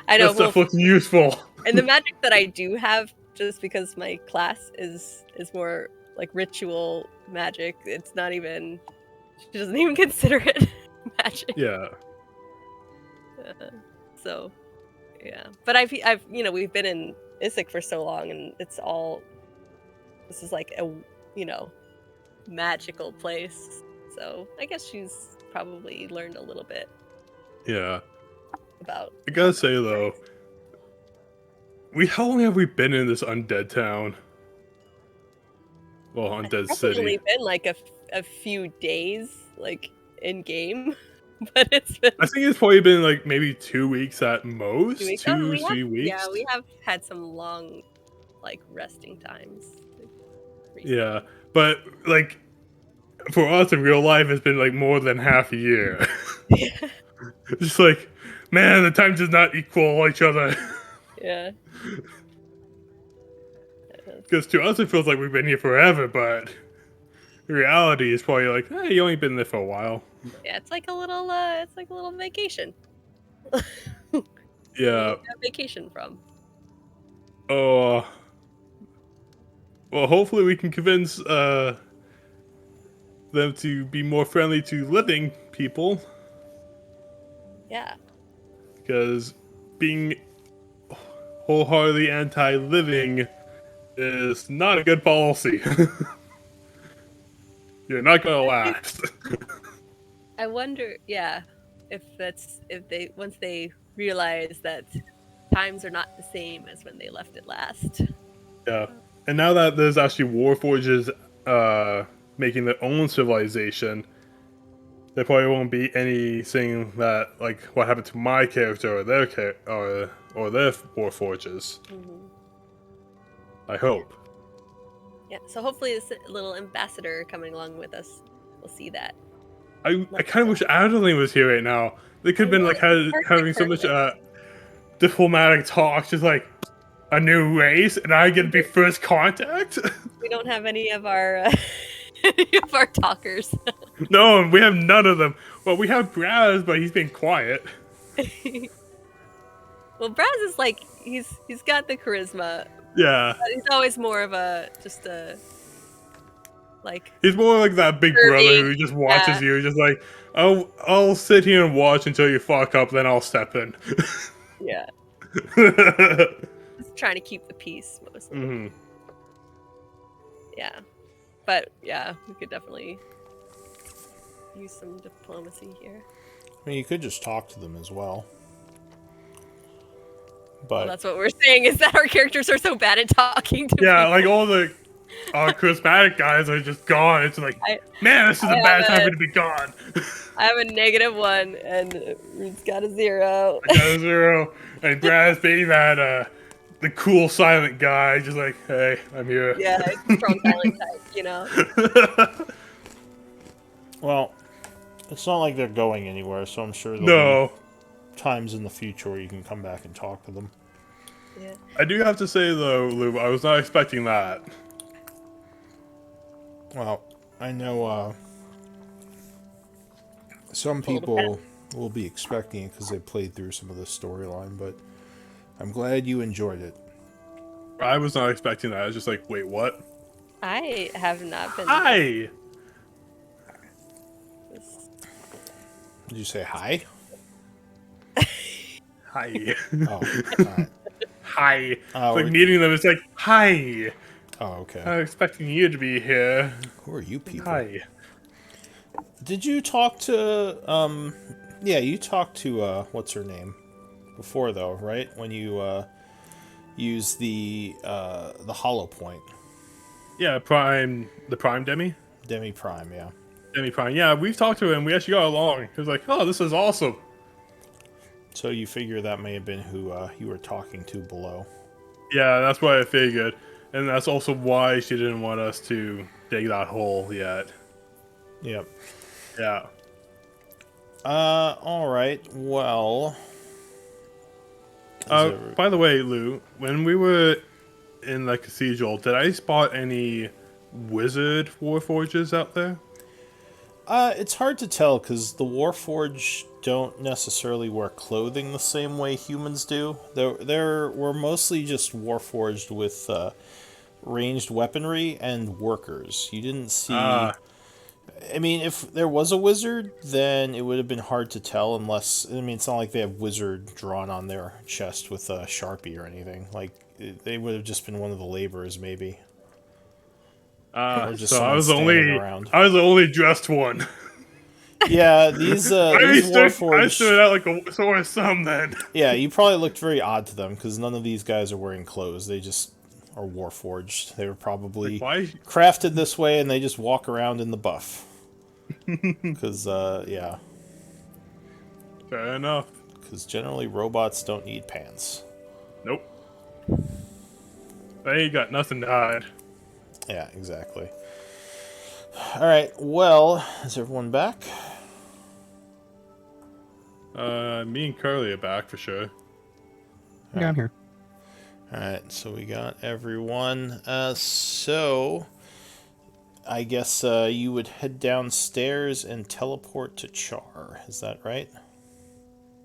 I know. That stuff looks useful. And the magic that I do have, just because my class is more like ritual magic, it's not even. She doesn't even consider it magic. Yeah. So, yeah. But I've we've been in Isaac for so long, and this is like a magical place. So I guess she's probably learned a little bit. Yeah. About. I gotta say though, how long have we been in this undead town? Well, undead It's city. only been like a few days, like in game, but it's been. I think it's probably been like maybe 2 weeks at most. 2 weeks. 3 weeks. Yeah, we have had some long, like resting times. Yeah, but like for us in real life, it's been like more than half a year. Yeah. It's like, man, the time does not equal each other. Yeah. Because to us, it feels like we've been here forever, but the reality is probably like, hey, you only been there for a while. Yeah, it's like a little vacation. Yeah. Vacation from. Oh. Well, hopefully we can convince them to be more friendly to living people. Yeah. Because being wholeheartedly anti-living is not a good policy. You're not gonna last. I wonder, if once they realize that times are not the same as when they left it last. Yeah, and now that there's actually Warforges making their own civilization, there probably won't be anything that like what happened to my character or their or their Warforges. Mm-hmm. I hope. Yeah, so hopefully this little ambassador coming along with us will see that. I kind of wish Adeline was here right now. They could have been like having so much diplomatic talk, just like a new race, and I get to be first contact. We don't have any of our talkers. No, we have none of them. Well, we have Braz, but he's been quiet. Well, Braz is like he's got the charisma. Yeah. But he's always more of He's more like that big brother who just watches you, just like, I'll sit here and watch until you fuck up, then I'll step in. Yeah. Just trying to keep the peace mostly. Mm-hmm. Yeah. But yeah, we could definitely use some diplomacy here. I mean, you could just talk to them as well. But Well, that's what we're saying, is that our characters are so bad at talking to Yeah, people. like all the charismatic guys are just gone. It's like, man, this is a bad time for to be gone. I have a -1, and Root's got a 0. I got a 0. And Brad's being that the cool silent guy, just like, hey, I'm here. Yeah, it's a strong silent type, you know? Well, it's not like they're going anywhere, so I'm sure there'll No. be times in the future where you can come back and talk to them. Yeah. I do have to say though, Lou, I was not expecting that. Well, I know some A little people will be expecting it because they played through some of the storyline, but I'm glad you enjoyed it. I was not expecting that. I was just like, wait, what? I have not been. Hi! Did you say hi? Hi. Oh, alright. Hi. It's like we're- meeting them, it's like, hi! Oh, okay. I'm expecting you to be here. Who are you people? Hi. Did you talk to, yeah, you talked to, what's her name? Before, though, right? When you, used the hollow point. Yeah, the Prime Demi? Demi Prime, yeah. Demi Prime. Yeah, we've talked to him. We actually got along. He was like, oh, this is awesome. So you figure that may have been who, you were talking to below. Yeah, that's what I figured. And that's also why she didn't want us to dig that hole yet. Yep. Yeah. Alright, well... Is it- By the way, Lou, when we were in the cathedral, did I spot any wizard warforges out there? It's hard to tell, because the Warforged don't necessarily wear clothing the same way humans do. There were mostly just Warforged with, ranged weaponry and workers. You didn't see... I mean, if there was a wizard, then it would have been hard to tell unless... I mean, it's not like they have wizard drawn on their chest with a Sharpie or anything. Like, they would have just been one of the laborers, maybe. Or just So I someone was the standing only around. I was the only dressed one. Yeah, these I Warforged... stood out like a so are some then. Yeah, you probably looked very odd to them, because none of these guys are wearing clothes. They just are Warforged. They were probably Like, why? crafted this way, and they just walk around in the buff. Because, yeah. Fair enough. Because generally robots don't need pants. Nope. They ain't got nothing to hide. Yeah, exactly. Alright, well, is everyone back? Me and Curly are back for sure. Yeah, I'm here. Alright, so we got everyone. So, I guess you would head downstairs and teleport to Char. Is that right?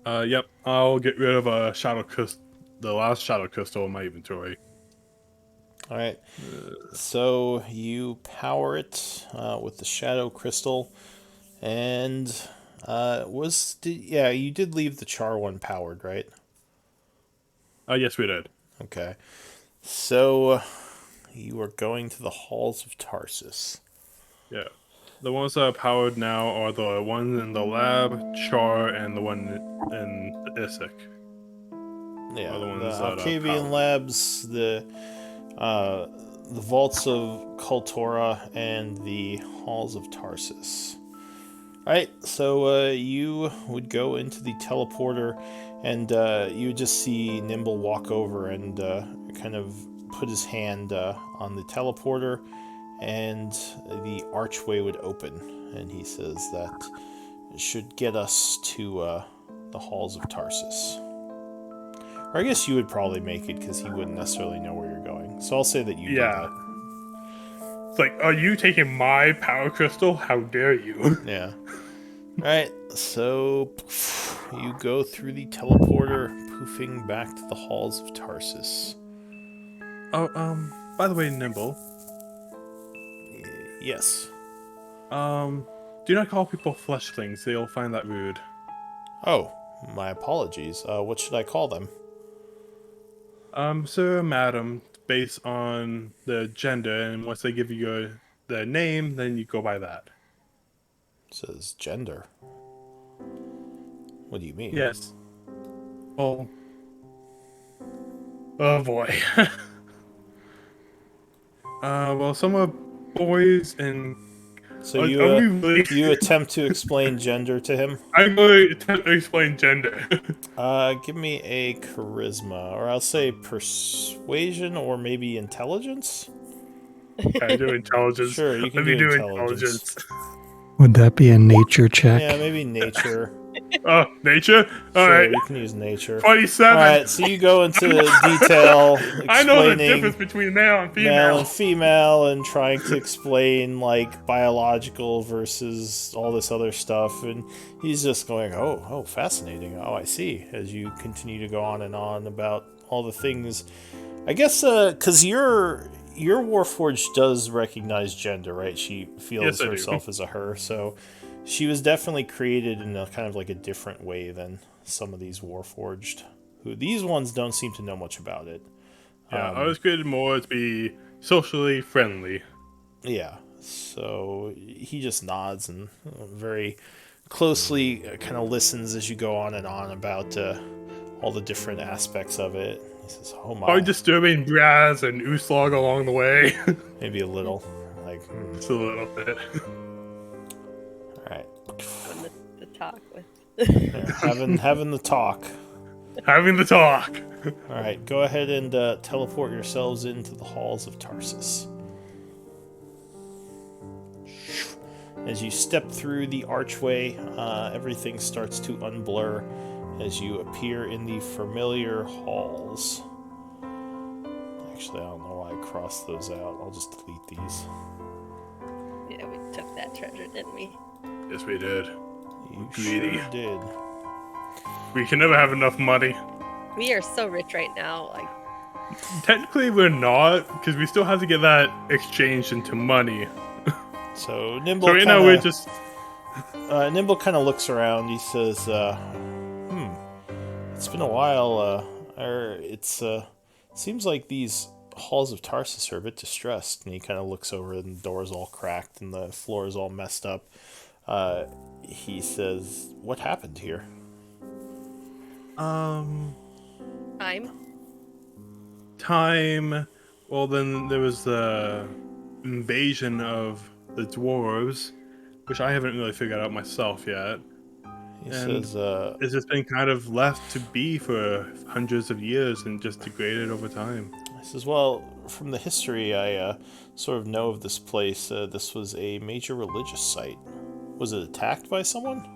Yep. I'll get rid of the last shadow crystal in my inventory. Alright, so you power it with the shadow crystal, and yeah, you did leave the Char one powered, right? Yes, we did. Okay, so you are going to the halls of Tarsus. Yeah. The ones that are powered now are the ones in the lab, Char, and the one in Isaac. Yeah, Are the the ones that are Alcavian powered. labs, the vaults of Kultora, and the halls of Tarsus. Alright, so you would go into the teleporter, and you would just see Nimble walk over and kind of put his hand on the teleporter, and the archway would open, and he says that it should get us to the halls of Tarsus. Or I guess you would probably make it, because he wouldn't necessarily know where you're going. So I'll say that you did Yeah. It's like, are you taking my power crystal? How dare you? that. Yeah. Alright, so you go through the teleporter, poofing back to the halls of Tarsus. Oh, by the way, Nimble, Yes. do not call people fleshlings. They'll find that rude. Oh, my apologies. What should I call them? Sir or madam, based on the gender, and once they give you their name, then you go by that. It says gender. What do you mean? Yes. Well. Oh boy. Well, some are boys and So Are you we really... you attempt to explain gender to him. I'm going to attempt to explain gender. Give me a charisma, or I'll say persuasion, or maybe intelligence. I do intelligence. Sure, you can Let me do do intelligence. Would that be a nature check? Yeah, maybe nature. Oh, nature? Sure, Alright. you can use nature. 27. Alright, so you go into detail I know the explaining difference between male and female. male and female and trying to explain like biological versus all this other stuff, and he's just going, oh, fascinating. Oh, I see. As you continue to go on and on about all the things, I guess, because your Warforged does recognize gender, right? She feels Yes, I do. herself as a her, so she was definitely created in a kind of like a different way than some of these Warforged. Who these ones don't seem to know much about it. Yeah, I was created more to be socially friendly. Yeah, so he just nods and very closely kind of listens as you go on and on about all the different aspects of it. He says, "Oh my." Probably disturbing Braz and Uslog along the way. Maybe a little. Like, Just a little bit. Alright. Having the talk with. Having the talk. Having the talk. Alright, go ahead and teleport yourselves into the halls of Tarsus. As you step through the archway, everything starts to unblur as you appear in the familiar halls. Actually, I don't know why I crossed those out. I'll just delete these. Yeah, we took that treasure, didn't we? Yes, we did. You Greedy. sure did. We can never have enough money. We are so rich right now. Like, Technically, we're not, because we still have to get that exchanged into money. So Nimble So right now, we're just... Nimble kind of looks around. He says, it's been a while. Seems like these halls of Tarsus are a bit distressed." And he kind of looks over, and the door's all cracked, and the floor is all messed up. He says, "What happened here?" Time. Well, then there was the invasion of the dwarves, which I haven't really figured out myself yet. He And says, it's just been kind of left to be for hundreds of years and just degraded over time. He says, "Well, from the history I sort of know of this place, this was a major religious site. Was it attacked by someone?"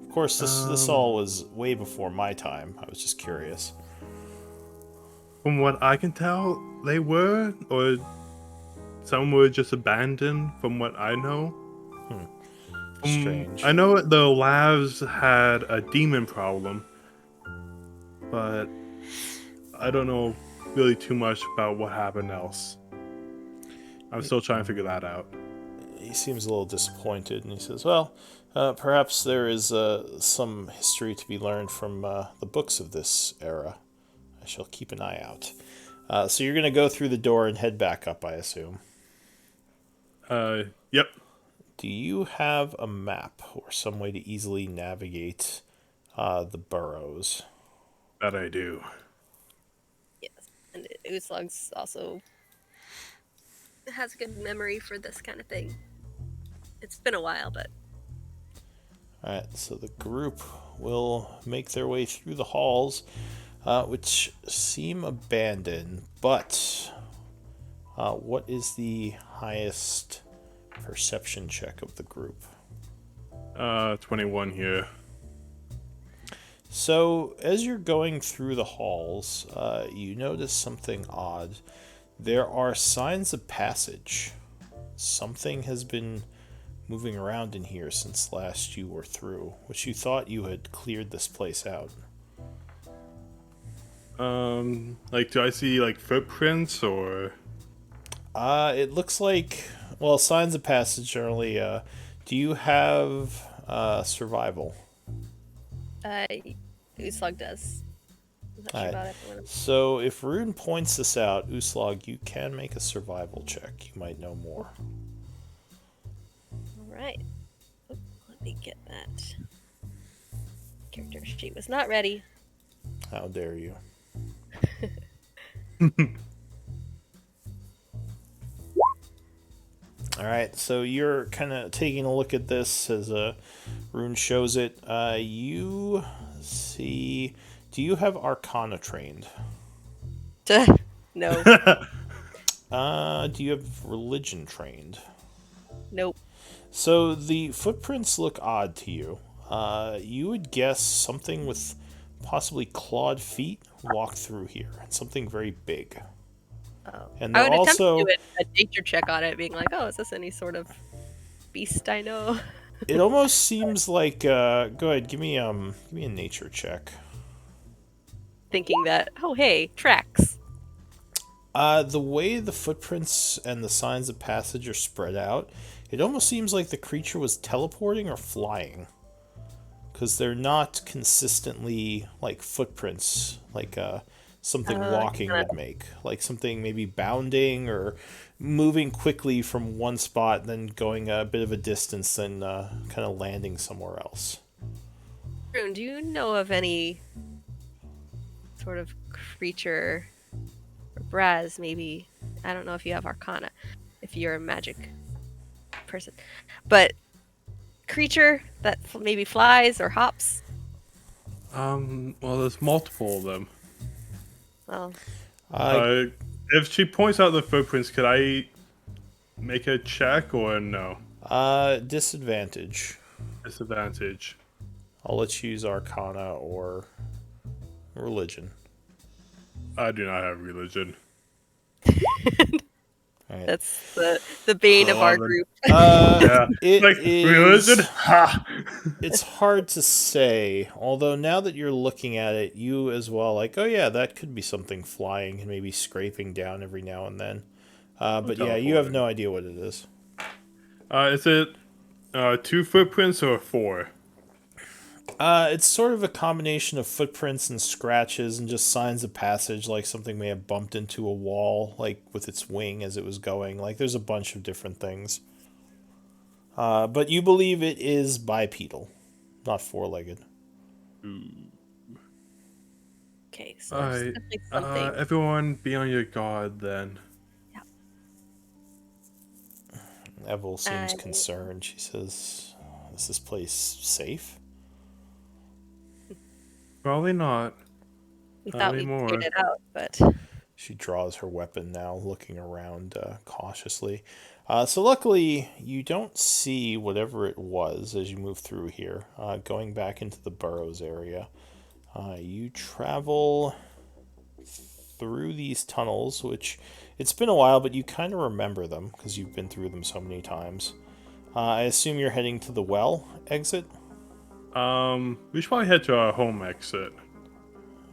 Of course, this all was way before my time. I was just curious. From what I can tell, they were, or some were just abandoned, from what I know. Strange. I know the labs had a demon problem, but I don't know really too much about what happened else. I'm still trying to figure that out. He seems a little disappointed, and he says, "Well, perhaps there is some history to be learned from the books of this era. I shall keep an eye out." So you're going to go through the door and head back up, I assume. Yep. Do you have a map or some way to easily navigate the burrows? That I do. yes. And Uslug's also has a good memory for this kind of thing. It's been a while, but Alright, so the group will make their way through the halls, which seem abandoned, but what is the highest perception check of the group? 21 here. So, as you're going through the halls, you notice something odd. There are signs of passage. Something has been moving around in here since last you were through, which you thought you had cleared this place out. Like, do I see, like, footprints, or... It looks like, well, signs of passage generally. Do you have survival? Uslug does. I'm not sure Alright. about everyone else. So if Rune points this out, Uslog, you can make a survival check. You might know more. All right. Oop, let me get that. Character sheet was not ready. How dare you? All right, so you're kind of taking a look at this as a rune shows it. You see, do you have Arcana trained? No. Do you have Religion trained? Nope. So the footprints look odd to you. You would guess something with possibly clawed feet walked through here. It's something very big. Oh. And I they're would attempt also. to do a nature check on it, being like, "Oh, is this any sort of beast I know?" It almost seems like. Go ahead, give me a nature check. Thinking that, oh hey, tracks. The way the footprints and the signs of passage are spread out, it almost seems like the creature was teleporting or flying. Because they're not consistently like footprints, like something walking yeah. would make. Like something maybe bounding or moving quickly from one spot, then going a bit of a distance, then kind of landing somewhere else. Rune, do you know of any sort of creature, or Braz maybe? I don't know if you have Arcana, if you're a magic person, but creature that maybe flies or hops. Well, there's multiple of them. Well, If she points out the footprints, could I make a check or no? Disadvantage. Disadvantage. I'll let you use Arcana or Religion. I do not have religion. Right. that's the bane of our 11. group. Yeah. It Like, is- religion? Ha! It's hard to say, although now that you're looking at it, you as well, like, oh yeah, that could be something flying and maybe scraping down every now and then. But yeah, you have no idea what it is. Is it 2 footprints or 4? It's sort of a combination of footprints and scratches and just signs of passage, like something may have bumped into a wall, like with its wing as it was going. Like there's a bunch of different things. But you believe it is bipedal, not four-legged. Okay, so there's definitely something. Everyone be on your guard then. Evel seems concerned. She says, is this place safe? Probably not. We Not thought we anymore. figured it out, but She draws her weapon now, looking around cautiously. So luckily, you don't see whatever it was as you move through here. Going back into the burrows area, you travel through these tunnels, which it's been a while, but you kind of remember them because you've been through them so many times. I assume you're heading to the well exit? We should probably head to our home exit.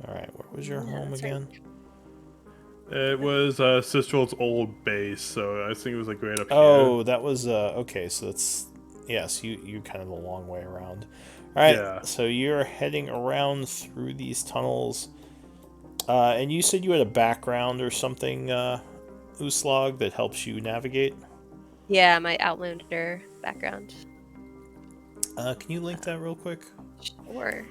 Alright, where was your home that's right. again? It was Sistral's old base, so I think it was like right up Oh, that was okay, so that's yes, you kind of a long way around. Alright, Yeah. so you're heading around through these tunnels. And you said you had a background or something, Uslog, that helps you navigate? yeah, my Outlander background. Can you link that real quick? Sure.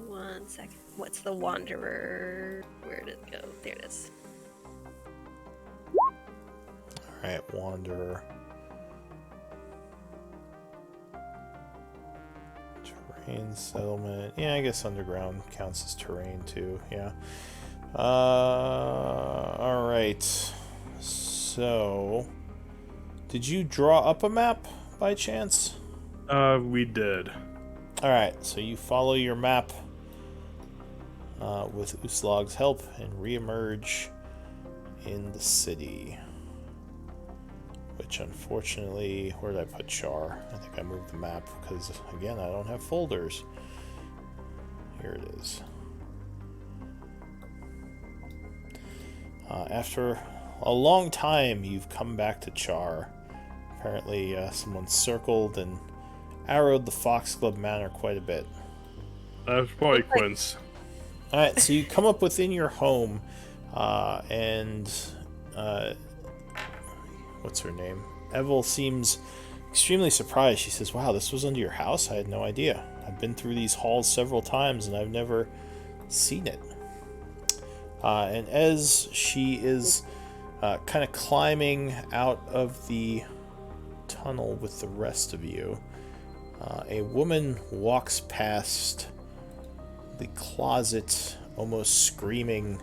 1 second. What's the Wanderer? Where did it go? There it is. Alright, Wanderer. Terrain settlement. Yeah, I guess underground counts as terrain too, yeah. Alright. So, did you draw up a map by chance? We did. Alright, so you follow your map with Uslog's help and reemerge in the city. Which, unfortunately, where did I put Char? I think I moved the map because, again, I don't have folders. Here it is. After a long time, you've come back to Char. Apparently, someone circled and arrowed the Foxglove Manor quite a bit. That's probably Quince. Alright, so you come up within your home, and what's her name? Evel seems extremely surprised. She says, wow, this was under your house? I had no idea. I've been through these halls several times and I've never seen it. And as she is kind of climbing out of the tunnel with the rest of you, a woman walks past the closet, almost screaming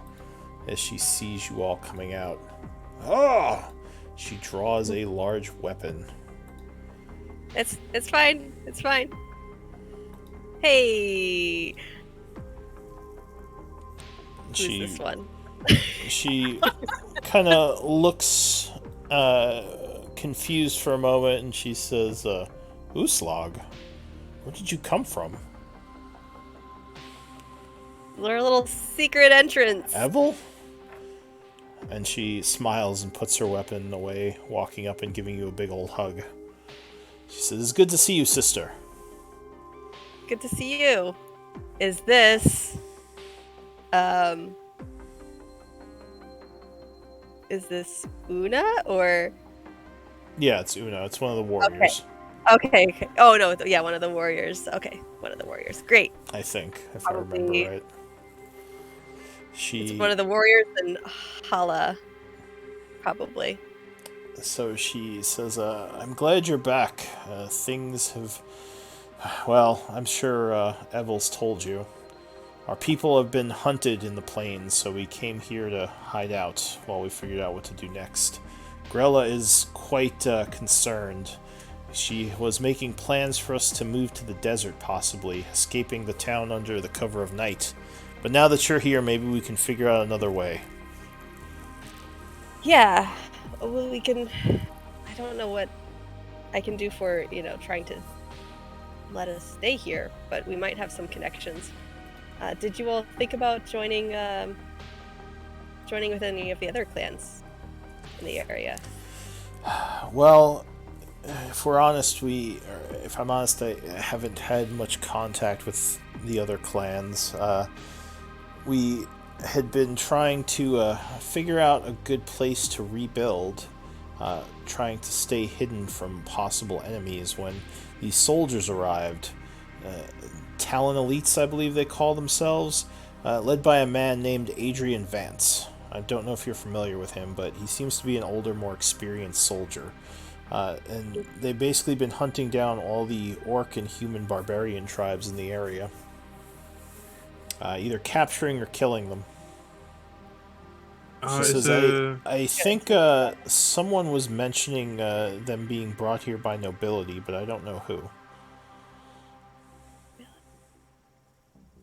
as she sees you all coming out. Ah! She draws a large weapon. It's fine. It's fine. Hey. Who's this one? She kind of looks confused for a moment, and she says, Uslag, where did you come from? Our little secret entrance. Evel? And she smiles and puts her weapon away, walking up and giving you a big old hug. She says, it's good to see you, sister. Good to see you. Is this... Is this Una, or... Yeah, it's Una. It's one of the warriors. Okay. Oh, no. Yeah, one of the warriors. Okay, one of the warriors. Great. I think, if Probably. I remember right. It's one of the warriors and Hala, probably. So she says, I'm glad you're back. Things have... Well, I'm sure Evel's told you. Our people have been hunted in the plains, so we came here to hide out while we figured out what to do next. Grella is quite concerned. She was making plans for us to move to the desert, possibly, escaping the town under the cover of night. But now that you're here, maybe we can figure out another way. Yeah. Well, we can... I don't know what I can do for, trying to let us stay here, but we might have some connections. Did you all think about joining with any of the other clans in the area? Well, if I'm honest, I haven't had much contact with the other clans. We had been trying to figure out a good place to rebuild, trying to stay hidden from possible enemies when these soldiers arrived. Talon Elites, I believe they call themselves, led by a man named Adrian Vance. I don't know if you're familiar with him, but he seems to be an older, more experienced soldier. And they've basically been hunting down all the orc and human barbarian tribes in the area, either capturing or killing them. She says, I think someone was mentioning them being brought here by nobility, but I don't know who.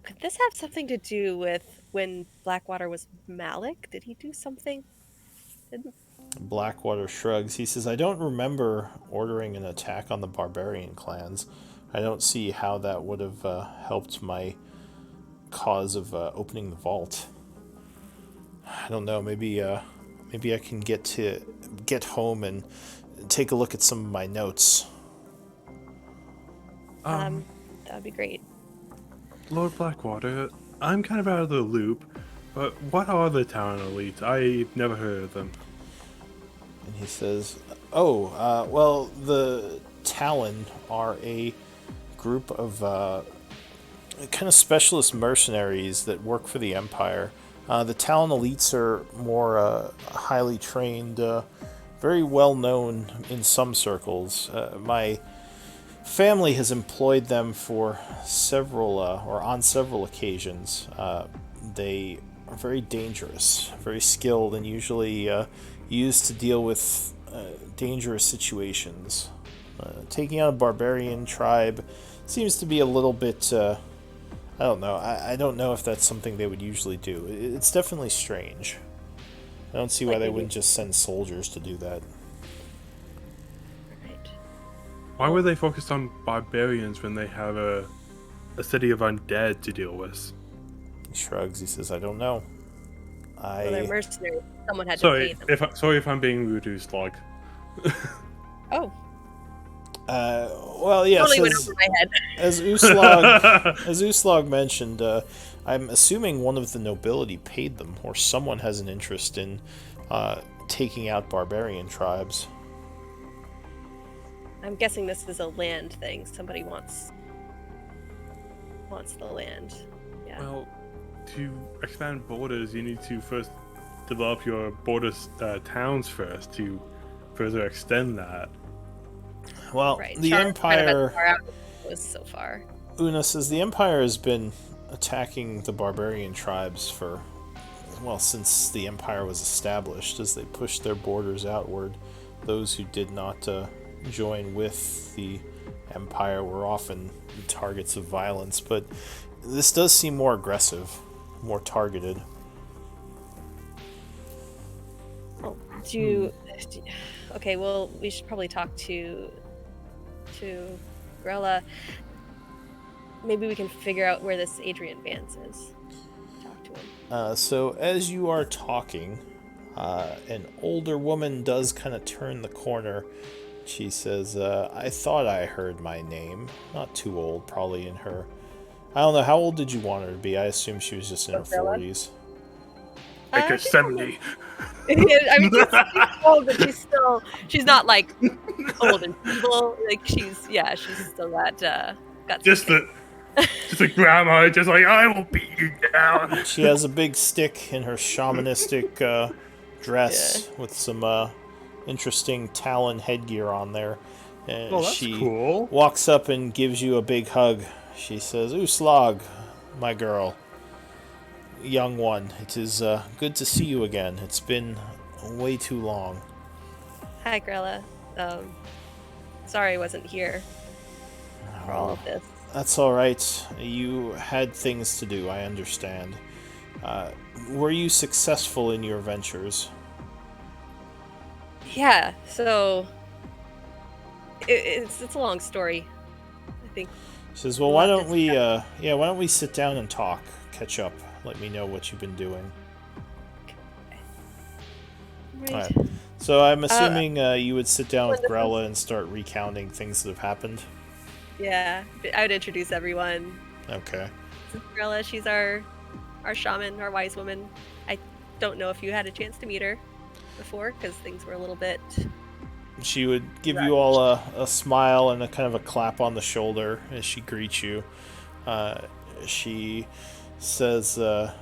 Could this have something to do with when Blackwater was Malik? Did he do something? Blackwater shrugs. He says, I don't remember ordering an attack on the barbarian clans. I don't see how that would have helped my cause of opening the vault. I don't know. Maybe I can get home and take a look at some of my notes. That would be great. Lord Blackwater, I'm kind of out of the loop, but what are the Talon Elites? I've never heard of them. And he says, well, the Talon are a group of kind of specialist mercenaries that work for the Empire. The Talon Elites are more highly trained, very well known in some circles. My family has employed them for on several occasions. They are very dangerous, very skilled, and usually used to deal with dangerous situations. Taking out a barbarian tribe seems to be a little bit... I don't know. I don't know if that's something they would usually do. It's definitely strange. I don't see why they wouldn't just send soldiers to do that. Why were they focused on barbarians when they have a city of undead to deal with? He shrugs. He says, I don't know. Well, they're mercenaries. Someone had to pay them. Sorry if I'm being rude, Uslag. Oh. Well, yes. Totally went over my head. As Uslag mentioned, I'm assuming one of the nobility paid them, or someone has an interest in taking out barbarian tribes. I'm guessing this is a land thing. Somebody wants the land. Yeah. Well, to expand borders, you need to first develop your borders towns first to further extend that. Well, Right. the Char's kind of Empire... as far out as it was so far. Una says the Empire has been attacking the barbarian tribes for, well, since the Empire was established, as they pushed their borders outward. Those who did not join with the Empire were often targets of violence, but this does seem more aggressive, more targeted. Well, okay, well, we should probably talk to Grella. Maybe we can figure out where this Adrian Vance is. Talk to him. So as you are talking, an older woman does kind of turn the corner. She says, I thought I heard my name. Not too old, probably in her... I don't know, how old did you want her to be? I assume she was just in her 40s. Like a She's 70. I mean, she's old, but she's not like old and feeble. Like she's still got Just a grandma, just like, I will beat you down. She has a big stick in her shamanistic dress with some interesting talon headgear on there. And Oh, that's she cool. walks up and gives you a big hug. She says, Uslag, my girl. Young one, it is good to see you again. It's been way too long. Hi, Grella. Sorry I wasn't here for all of this. That's alright. You had things to do, I understand. Were you successful in your ventures? Yeah, so it's a long story, I think. She says, well, why don't we sit down and talk, catch up, let me know what you've been doing. Right. Alright. So I'm assuming you would sit down with Grella and start recounting things that have happened? Yeah, I would introduce everyone. Okay. This is Grella, she's our shaman, our wise woman. I don't know if you had a chance to meet her before, because things were a little bit... She would give you all a smile and a kind of a clap on the shoulder as she greets you. She says, well,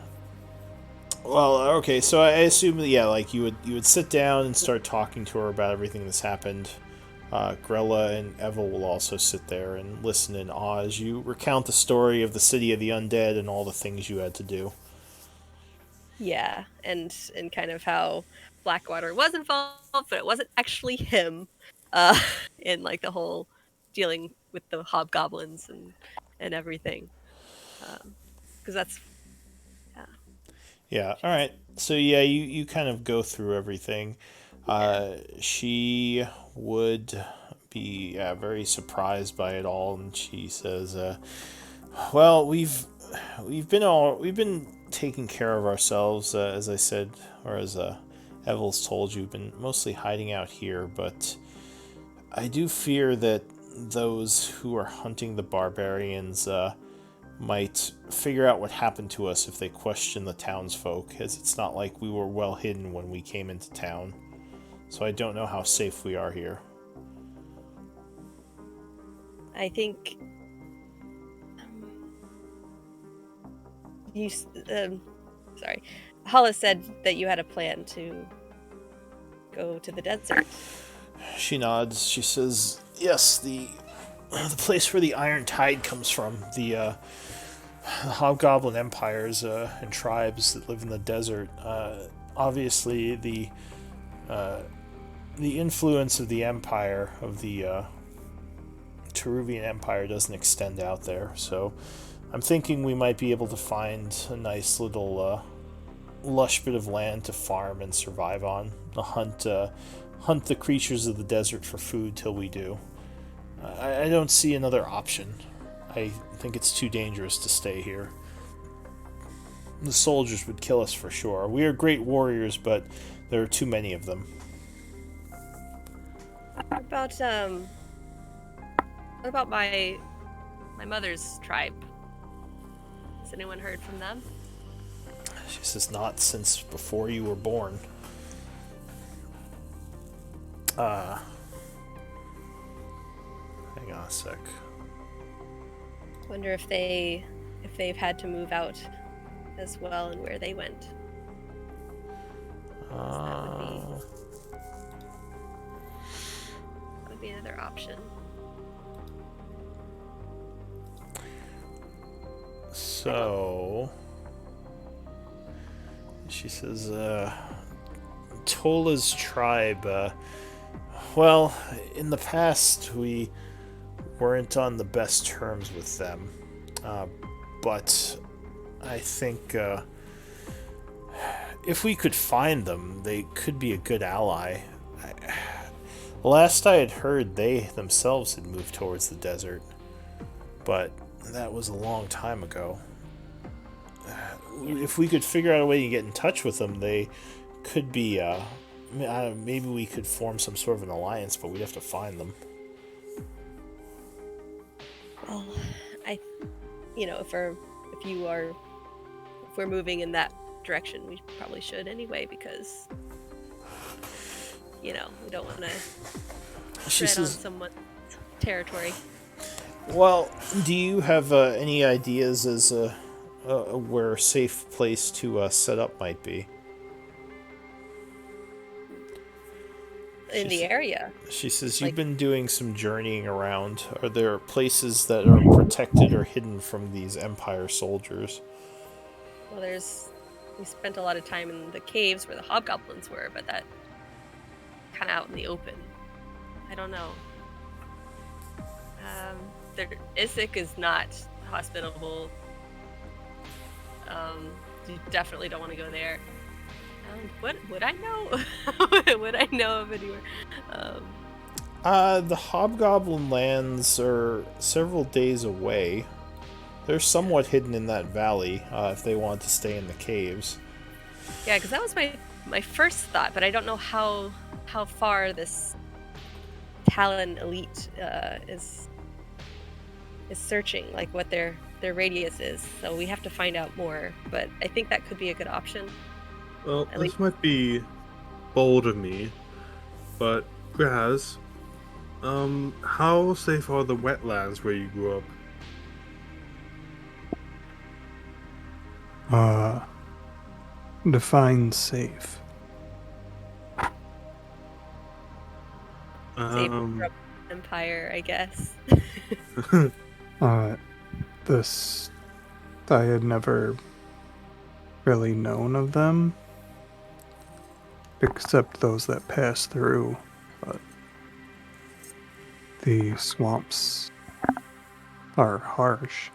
okay, so I assume that, yeah, like you would sit down and start talking to her about everything that's happened. Grella and Evel will also sit there and listen in awe as you recount the story of the city of the undead and all the things you had to do. Yeah, and kind of how Blackwater was involved, but it wasn't actually him. In like the whole dealing with the hobgoblins and everything. Because that's... Yeah, alright. So yeah, you kind of go through everything. She would be very surprised by it all, and she says, well, we've been taking care of ourselves, as I said, or as Evel's told you, been mostly hiding out here, but I do fear that those who are hunting the barbarians might figure out what happened to us if they question the townsfolk, as it's not like we were well hidden when we came into town. So I don't know how safe we are here. I think sorry, Hollis said that you had a plan to go to the desert. She nods. She says, yes, the place where the Iron Tide comes from, the Hobgoblin empires and tribes that live in the desert. Obviously, the influence of the empire, of the Teruvian Empire, doesn't extend out there, so I'm thinking we might be able to find a nice little lush bit of land to farm and survive on. Hunt the creatures of the desert for food till we do. I don't see another option. I think it's too dangerous to stay here. The soldiers would kill us for sure. We are great warriors, but there are too many of them. What about my mother's tribe? Has anyone heard from them? She says, not since before you were born. Hang on a sec. Wonder if they've had to move out as well, and where they went. That would be another option. So she says, Tola's tribe, well, in the past we weren't on the best terms with them, but I think if we could find them, they could be a good ally. Last I had heard, they themselves had moved towards the desert, but that was a long time ago. If we could figure out a way to get in touch with them, they could be, maybe we could form some sort of an alliance, but we'd have to find them. Well, if we're moving in that direction, we probably should anyway, because we don't want to tread on someone's territory. Well, do you have any ideas as where a safe place to set up might be? In the area. She says, you've been doing some journeying around. Are there places that are protected or hidden from these Empire soldiers? Well, we spent a lot of time in the caves where the hobgoblins were, but that kind of out in the open. I don't know. Isik is not hospitable. You definitely don't want to go there. What would I know? Would I know of anywhere? The Hobgoblin lands are several days away. They're somewhat hidden in that valley, if they want to stay in the caves. Yeah, because that was my first thought, but I don't know how far this Talon elite is searching, like what their radius is. So we have to find out more, but I think that could be a good option. Well, this might be bold of me, but Graz, how safe are the wetlands where you grew up? Define safe. Safe from Empire, I guess. This, I had never really known of them, except those that pass through, but the swamps are harsh.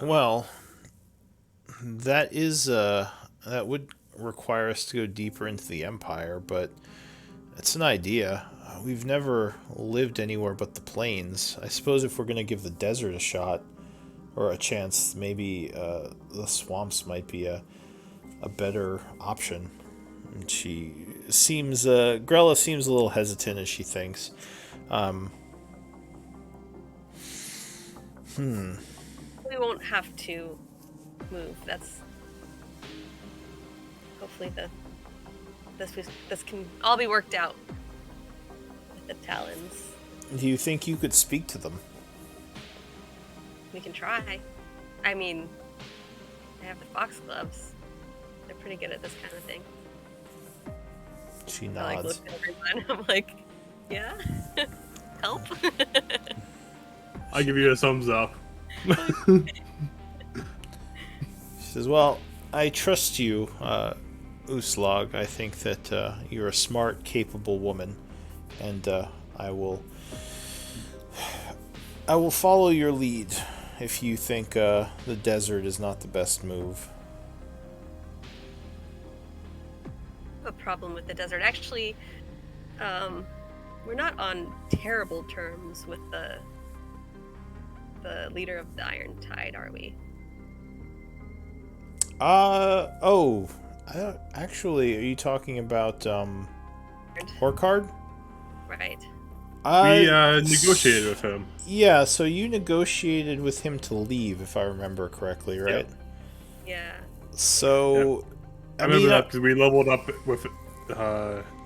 Well, that would require us to go deeper into the Empire, but it's an idea. We've never lived anywhere but the plains. I suppose if we're going to give the desert a shot, or a chance, maybe the swamps might be a better option. And she seems, Grella seems a little hesitant as she thinks. We won't have to move. That's hopefully this can all be worked out with the Talons. Do you think you could speak to them? We can try. I mean, I have the Foxgloves. They're pretty good at this kind of thing. She I nods. look at everyone. I'm like, yeah, help. I give you a thumbs up. She says, well, I trust you, Uslag. I think that you're a smart, capable woman, and I will follow your lead if you think the desert is not the best move. I have a problem with the desert. Actually, we're not on terrible terms with the leader of the Iron Tide, are we? Actually, are you talking about Horkard? Right. We negotiated with him. Yeah, so you negotiated with him to leave, if I remember correctly, right? Yeah. So, I remember that because we leveled up with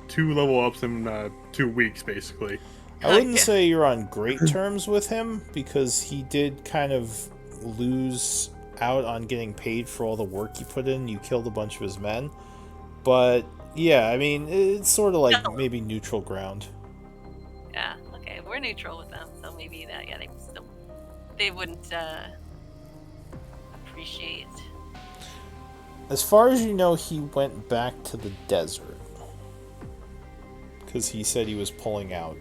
2 level ups in 2 weeks, basically. I wouldn't say you're on great terms with him, because he did kind of lose out on getting paid for all the work he put in. You killed a bunch of his men. But, yeah, I mean, it's sort of like maybe neutral ground. Yeah, okay. we're neutral with them, so maybe that they wouldn't appreciate. As far as you know, he went back to the desert because he said he was pulling out.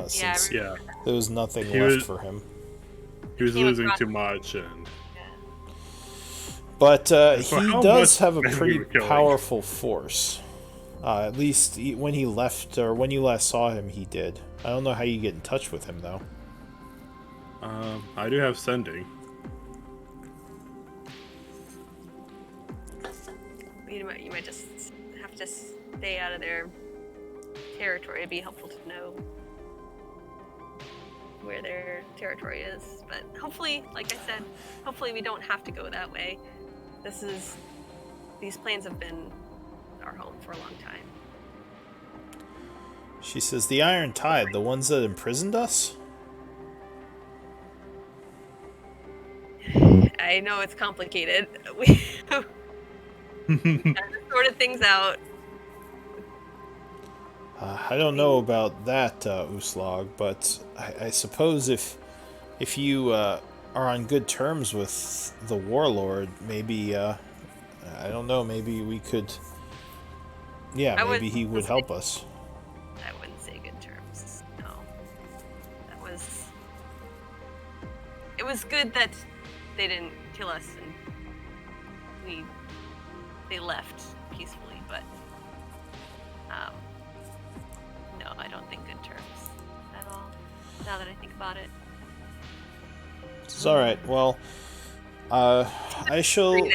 Since Yeah, there was nothing He left was- for him. he was Came losing across- too much, and But for he how does much have a men we pretty were killing. powerful force. At least when he left, or when you last saw him, he did. I don't know how you get in touch with him, though. I do have sending. You might just have to stay out of their territory. It'd be helpful to know where their territory is. But hopefully, like I said, hopefully we don't have to go that way. These plains have been our home for a long time. She says, the Iron Tide, the ones that imprisoned us? I know it's complicated. We kind of sorted things out. I don't know about that, Uslog, but I suppose if you are on good terms with the Warlord, maybe, I don't know, maybe we could... Yeah, maybe he would help us. I wouldn't say good terms. No. It was good that they didn't kill us and they left peacefully, but no, I don't think good terms at all. Now that I think about it. It's alright, well, I shall... Too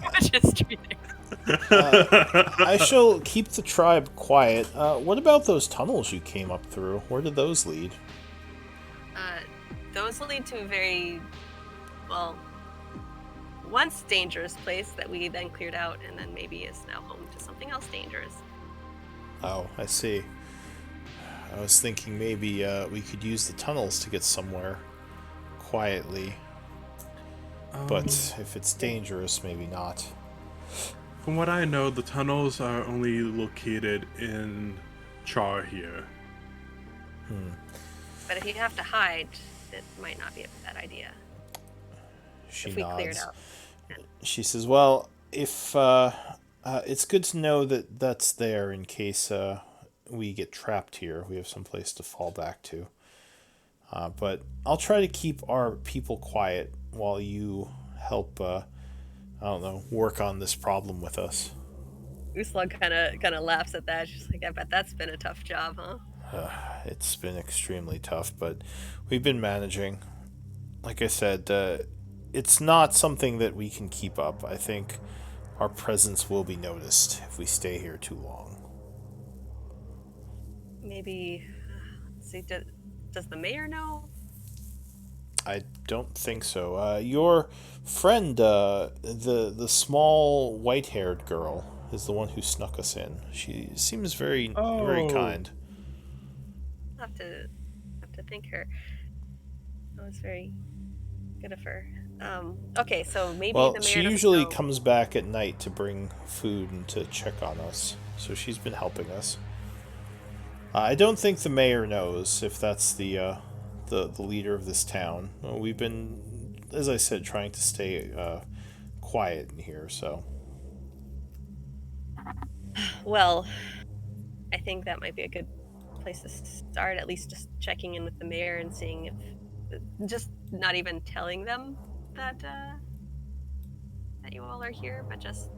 much history there. I shall keep the tribe quiet. What about those tunnels you came up through? Where did those lead? Those lead to a very, well, once dangerous place that we then cleared out and then maybe is now home to something else dangerous. Oh, I see. I was thinking maybe we could use the tunnels to get somewhere quietly. But if it's dangerous, maybe not. From what I know, the tunnels are only located in Char here. But if you have to hide, it might not be a bad idea. She If we cleared nods. out. She says, well, if it's good to know that that's there in case we get trapped here. We have some place to fall back to. But I'll try to keep our people quiet while you help, I don't know, work on this problem with us. Uslug kind of laughs at that. She's like, I bet that's been a tough job, huh? It's been extremely tough, but we've been managing. Like I said, it's not something that we can keep up. I think our presence will be noticed if we stay here too long. Maybe, let's see, does the mayor know? I don't think so. Your friend, the small white-haired girl, is the one who snuck us in. She seems very kind. I'll have to thank her. That was very good of her. Okay, so maybe Well, the mayor she doesn't usually know. comes back at night to bring food and to check on us, so she's been helping us. I don't think the mayor knows if that's the leader of this town. We've been, as I said, trying to stay quiet in here, so... Well, I think that might be a good place to start, at least just checking in with the mayor and seeing if, just not even telling them that that you all are here, but just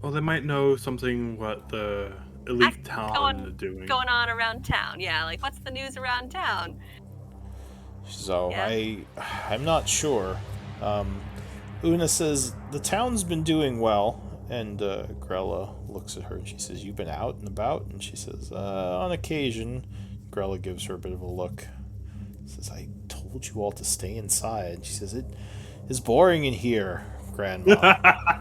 Well, they might know something what the elite town is doing. going on around town. Yeah, like what's the news around town? So Yeah. I'm not sure. Una says the town's been doing well, and Grella looks at her and she says, "You've been out and about?" And she says, "On occasion." Grella gives her a bit of a look. Says, "I told you all to stay inside." She says, "It is boring in here, Grandma.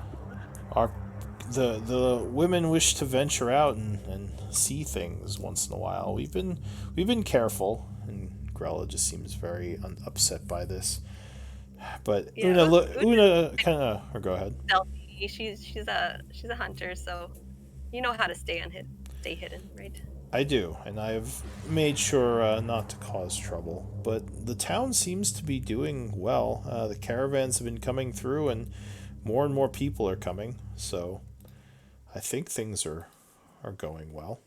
The women wish to venture out and see things once in a while. We've been careful." And Grella just seems very upset by this. But Yeah, Una kind of, or go ahead. Stealthy. She's a hunter, so you know how to stay hidden, right? I do, and I've made sure not to cause trouble. But the town seems to be doing well. The caravans have been coming through, and more people are coming. So I think things are going well.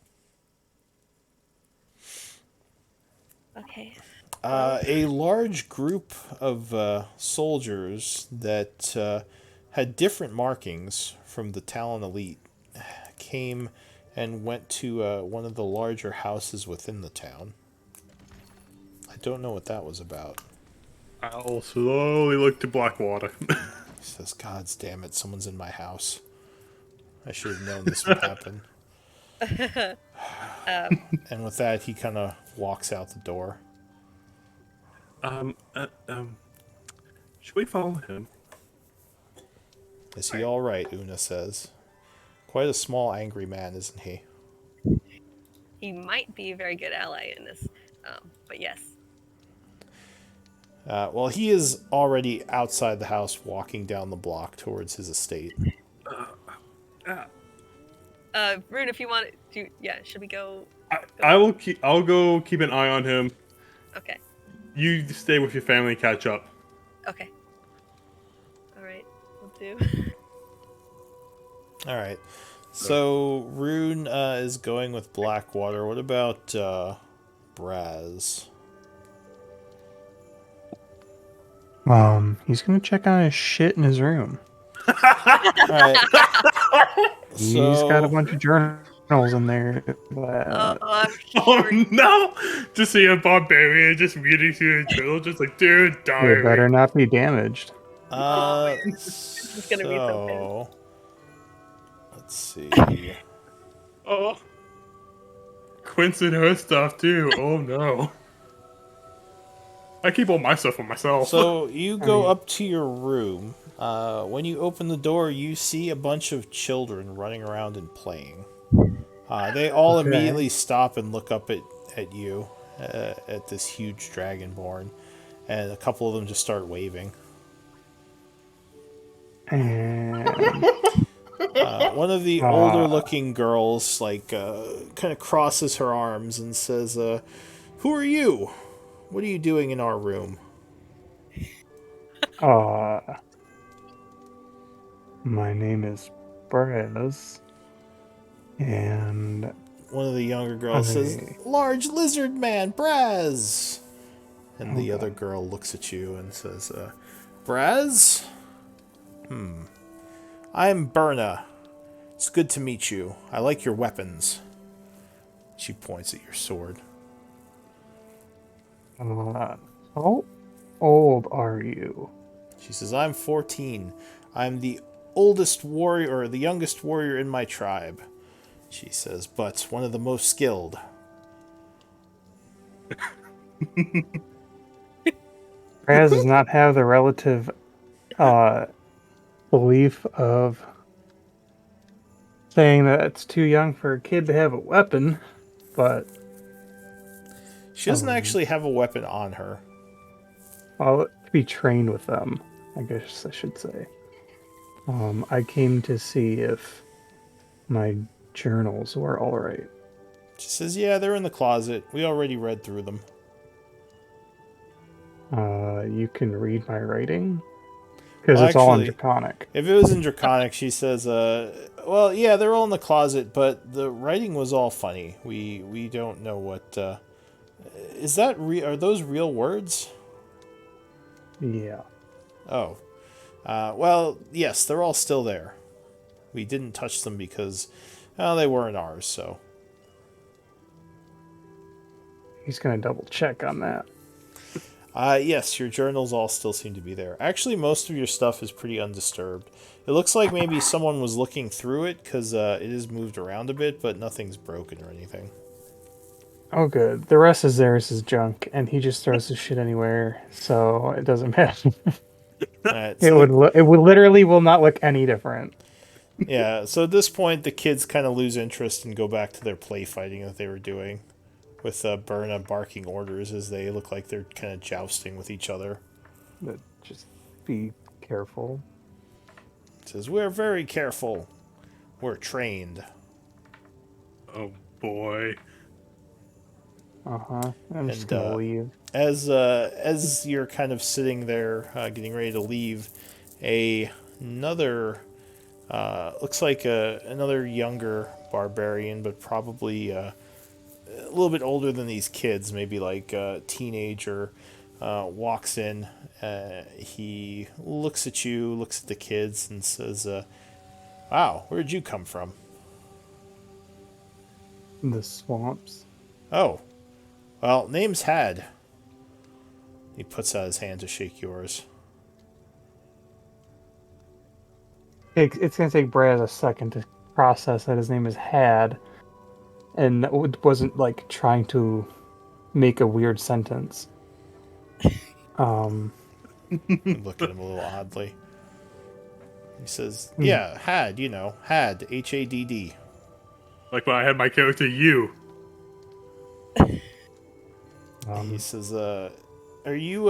Okay. Well, A large group of soldiers that had different markings from the Talon Elite came and went to one of the larger houses within the town. I don't know what that was about. I'll slowly look to Blackwater. He says, "God damn it, someone's in my house. I should have known this would happen." And with that, he kind of walks out the door. um, uh, um, should we follow him? Is he all right? Una says. Quite a small, angry man, isn't he? he might be a very good ally in this, but yes. Well, he is already outside the house, walking down the block towards his estate. Rune, if you want to, yeah, should we go? I will keep. I'll go keep an eye on him. Okay. You stay with your family, catch up. Okay. All right. We'll do. All right. So Rune is going with Blackwater. What about Braz? He's gonna check on his shit in his room. All right. He's got a So bunch of journals in there. I'm Oh sure. no! Just see a barbarian just reading through his journal, just like, dude, It diary. better not be damaged. This is gonna be something. so let's see. Oh. Quince and her stuff too. Oh no. I keep all my stuff for myself. So you go mean- up to your room. When you open the door, you see a bunch of children running around and playing. They all Okay. immediately stop and look up at you, at this huge dragonborn, and a couple of them just start waving. And One of the older-looking girls, kind of crosses her arms and says, "Who are you? What are you doing in our room?" my name is Braz. And One of the younger girls says, Hey. "Large lizard man, Braz." And the Okay. other girl looks at you and says, "Braz? I'm Berna. It's good to meet you. I like your weapons." She points at your sword. how old are you? She says, "I'm 14. I'm the oldest warrior, or the youngest warrior in my tribe." She says, "But one of the most skilled." Braz does not have the relative belief of saying that it's too young for a kid to have a weapon, but She doesn't actually have a weapon on her. well, to be trained with them, I guess I should say. I came to see if my journals were all right. She says, "Yeah, they're in the closet. We already read through them." You can read my writing? Because it's all in Actually, Draconic. If it was in Draconic, she says, "Well, yeah, they're all in the closet, but the writing was all funny. We don't know what, is that are those real words?" Yeah. Oh. Well, yes, they're all still there. We didn't touch them because, well, they weren't ours, so. He's going to double check on that. Yes, your journals all still seem to be there. Actually, most of your stuff is pretty undisturbed. It looks like maybe someone was looking through it, because it is moved around a bit, but nothing's broken or anything. Oh, good. The rest is there is his junk, and he just throws his shit anywhere, so it doesn't matter. Alright, It would literally will not look any different. yeah, so at this point, the kids kind of lose interest and go back to their play fighting that they were doing, with Berna barking orders as they look like they're kind of jousting with each other. But just be careful. It says, "We're very careful. We're trained." Oh boy. I'm just And, gonna leave. as you're kind of sitting there, getting ready to leave, another looks like another younger barbarian, but probably a little bit older than these kids, maybe like a teenager, walks in. He looks at you, looks at the kids, and says, "Wow, where'd you come from?" The swamps. "Oh, well, name's Had." He puts out his hand to shake yours. It's gonna take Brad a second to process that his name is Had, and wasn't like trying to make a weird sentence. You look at him a little oddly. He says, "Yeah, Had, Had, Hadd." Like when I had my character you. He says, are you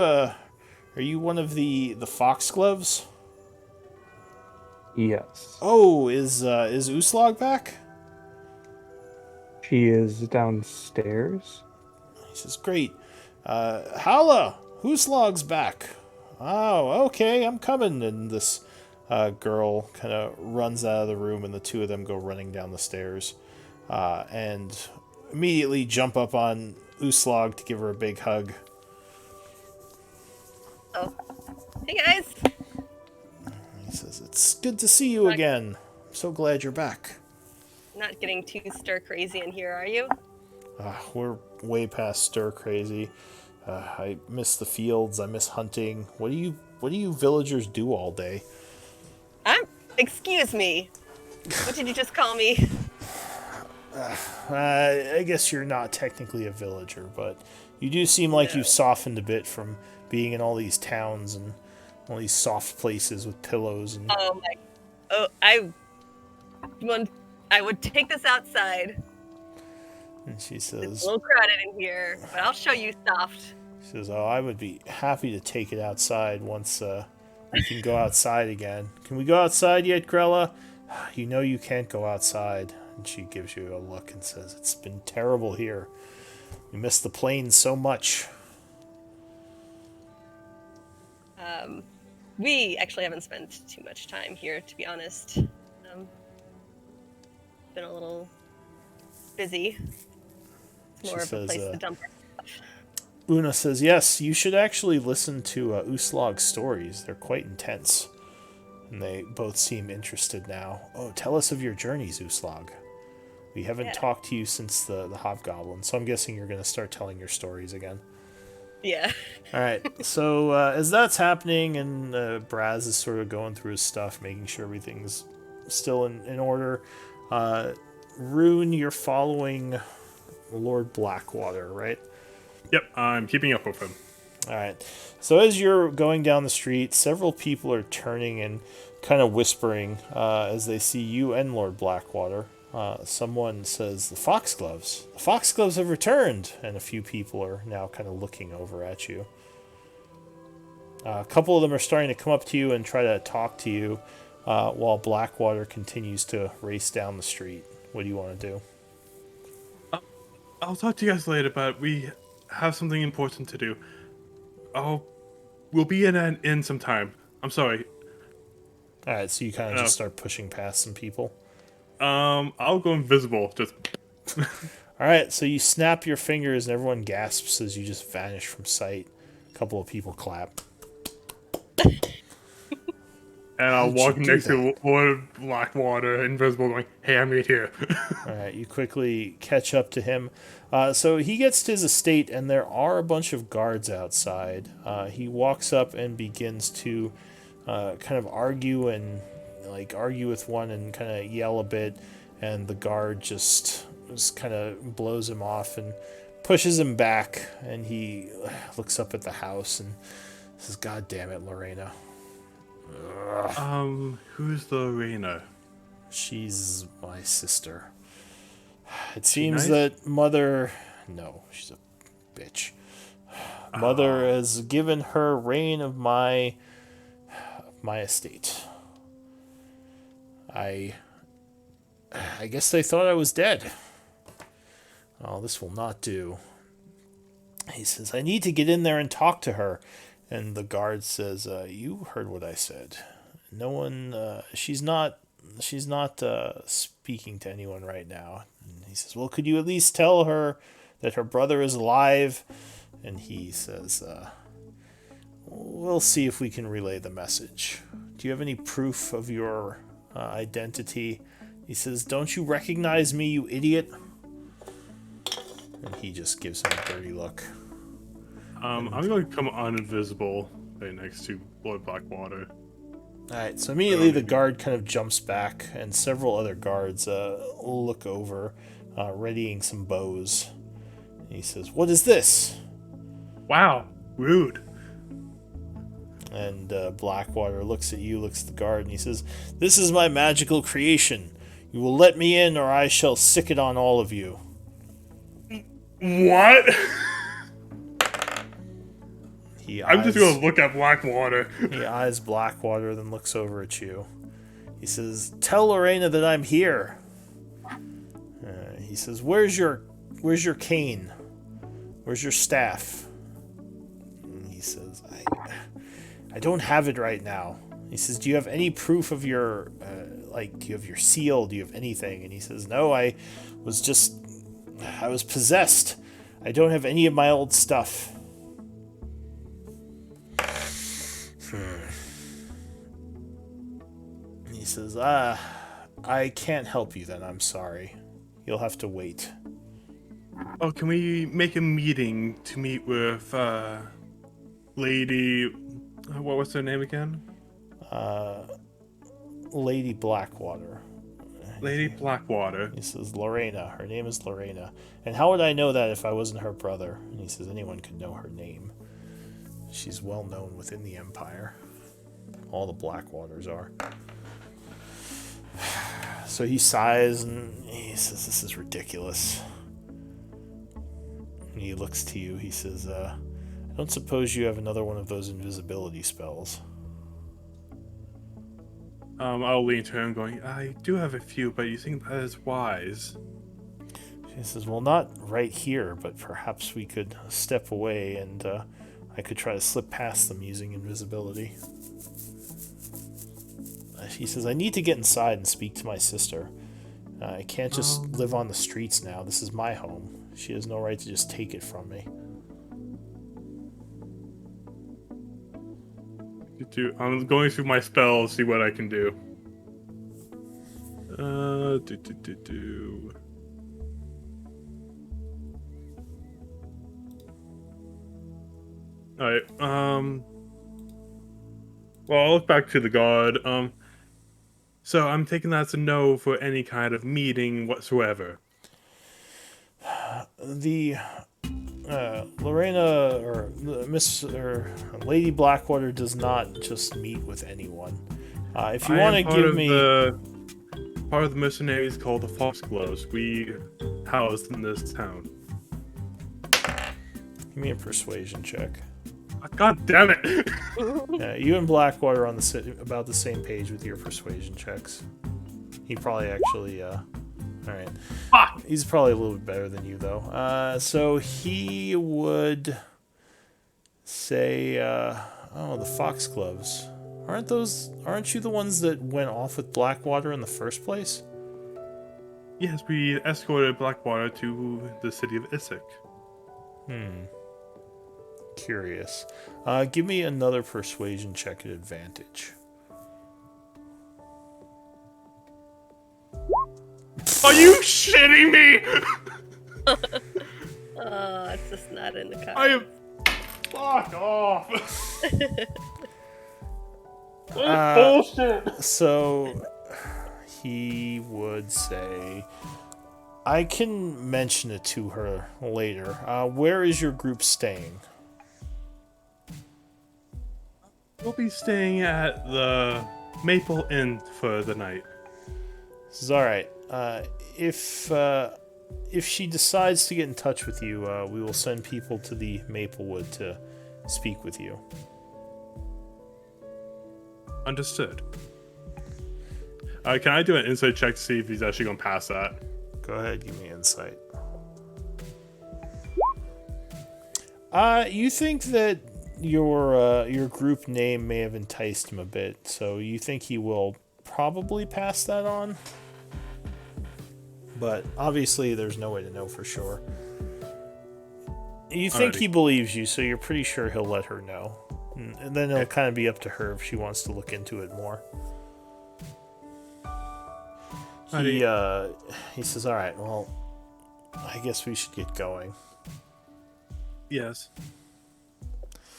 one of the Foxgloves?" Yes, "Oh, is Uslog back?" she is downstairs. He says, "Great. Hala, Uslog's back." "Oh, okay, I'm coming." And this girl kind of runs out of the room, and the two of them go running down the stairs, and immediately jump up on Uslog to give her a big hug. Oh, hey guys. He says, "It's good to see you again. I'm so glad you're back." Not getting too stir crazy in here, are you? We're way past stir crazy. I miss the fields. I miss hunting. What do you villagers do all day? Excuse me. What did you just call me? I guess you're not technically a villager, but you do seem like you've softened a bit from being in all these towns and all these soft places with pillows and. I would take this outside. And she It's says, a little crowded in here, but I'll show you soft. "Oh, I would be happy to take it outside once we can go outside again. Can we go outside yet, Grella?" "You know you can't go outside." And she gives you a look and says, "It's been terrible here. We miss the plains so much." We actually haven't spent too much time here, to be honest. Been a little busy. It's more She of a says, place to dump our stuff. Una says, "Yes, you should actually listen to Uslog's stories. They're quite intense." And they both seem interested now. "Oh, tell us of your journeys, Uslog. We haven't talked to you since the Hobgoblin, so I'm guessing you're going to start telling your stories again." Yeah. All right, so as that's happening and Braz is sort of going through his stuff, making sure everything's still in order, Rune, you're following Lord Blackwater, right? Yep, I'm keeping up with him. All right. So as you're going down the street, several people are turning and kind of whispering as they see you and Lord Blackwater. Someone says, "The Foxgloves. The Foxgloves have returned," and a few people are now kind of looking over at you. A couple of them are starting to come up to you and try to talk to you, while Blackwater continues to race down the street. What do you want to do? I'll talk to you guys later, but we have something important to do. We'll be in an inn sometime. I'm sorry. All right, so you kind of just start pushing past some people. I'll go invisible. Just. All right, so you snap your fingers and everyone gasps as you just vanish from sight. A couple of people clap. And I'll walk next to Lord Blackwater, invisible, going, "Hey, I'm right here." All right, you quickly catch up to him. So he gets to his estate, and there are a bunch of guards outside. He walks up and begins to kind of argue with one and kind of yell a bit, and the guard just kind of blows him off and pushes him back, and he looks up at the house and says, "God damn it, Lorena." Who's Lorena? "She's my sister. It seems nice? that Mother..." "No, she's a bitch. Mother has given her reign of my estate. I guess they thought I was dead. Oh, this will not do. He says, I need to get in there and talk to her. And the guard says, you heard what I said. No one, she's not speaking to anyone right now. And he says, well, could you at least tell her that her brother is alive? And he says, we'll see if we can relay the message. Do you have any proof of your identity? He says, don't you recognize me, you idiot? And he just gives him a dirty look. I'm going to come uninvisible right next to Lord Blackwater. Alright, so immediately the guard kind of jumps back, and several other guards look over, readying some bows. And he says, what is this? Wow, rude. And Blackwater looks at you, looks at the guard, and he says, this is my magical creation. You will let me in, or I shall sick it on all of you. What? I'm just eyes- going to look at Blackwater. He eyes Blackwater, then looks over at you. He says, tell Lorena that I'm here. He says, where's your cane? Where's your staff? And he says, I don't have it right now. He says, do you have any proof of your, do you have your seal? Do you have anything? And he says, no, I was possessed. I don't have any of my old stuff. He says, I can't help you then, I'm sorry. You'll have to wait. Oh, can we make a meeting to meet with, Lady... What was her name again? Lady Blackwater. Lady Blackwater. He says, Lorena. Her name is Lorena. And how would I know that if I wasn't her brother? And he says, anyone could know her name. She's well known within the Empire. All the Blackwaters are. So he sighs and he says, this is ridiculous. And he looks to you. He says, I don't suppose you have another one of those invisibility spells. I'll lean to him going, I do have a few, but you think that is wise? She says, well, not right here, but perhaps we could step away and I could try to slip past them using invisibility. She says, I need to get inside and speak to my sister. I can't just live on the streets now. This is my home. She has no right to just take it from me. I'm going through my spells, see what I can do. Alright, well, I'll look back to the god. So I'm taking that as a no for any kind of meeting whatsoever. The Lorena or Lady Blackwater does not just meet with anyone. If you want to give me part of the mercenaries called the Foxgloves, we housed in this town. Give me a persuasion check. God damn it! Yeah, you and Blackwater are on about the same page with your persuasion checks. He probably actually, alright. He's probably a little bit better than you, though. So he would say, the Foxgloves. Aren't you the ones that went off with Blackwater in the first place? Yes, we escorted Blackwater to the city of Issac. Curious. Give me another persuasion check at advantage. Are you shitting me? It's just not in the cards. I am... Fuck off! Bullshit! So he would say, I can mention it to her later. Where is your group staying? We'll be staying at the Maple Inn for the night. This is alright. If she decides to get in touch with you, we will send people to the Maplewood to speak with you. Understood. Can I do an insight check to see if he's actually going to pass that? Go ahead, give me insight. You think that your group name may have enticed him a bit, so you think he will probably pass that on. But obviously, there's no way to know for sure. You think Alrighty. he believes you, so you're pretty sure he'll let her know. And then it'll kind of be up to her if she wants to look into it more. He says, all right, well, I guess we should get going. Yes.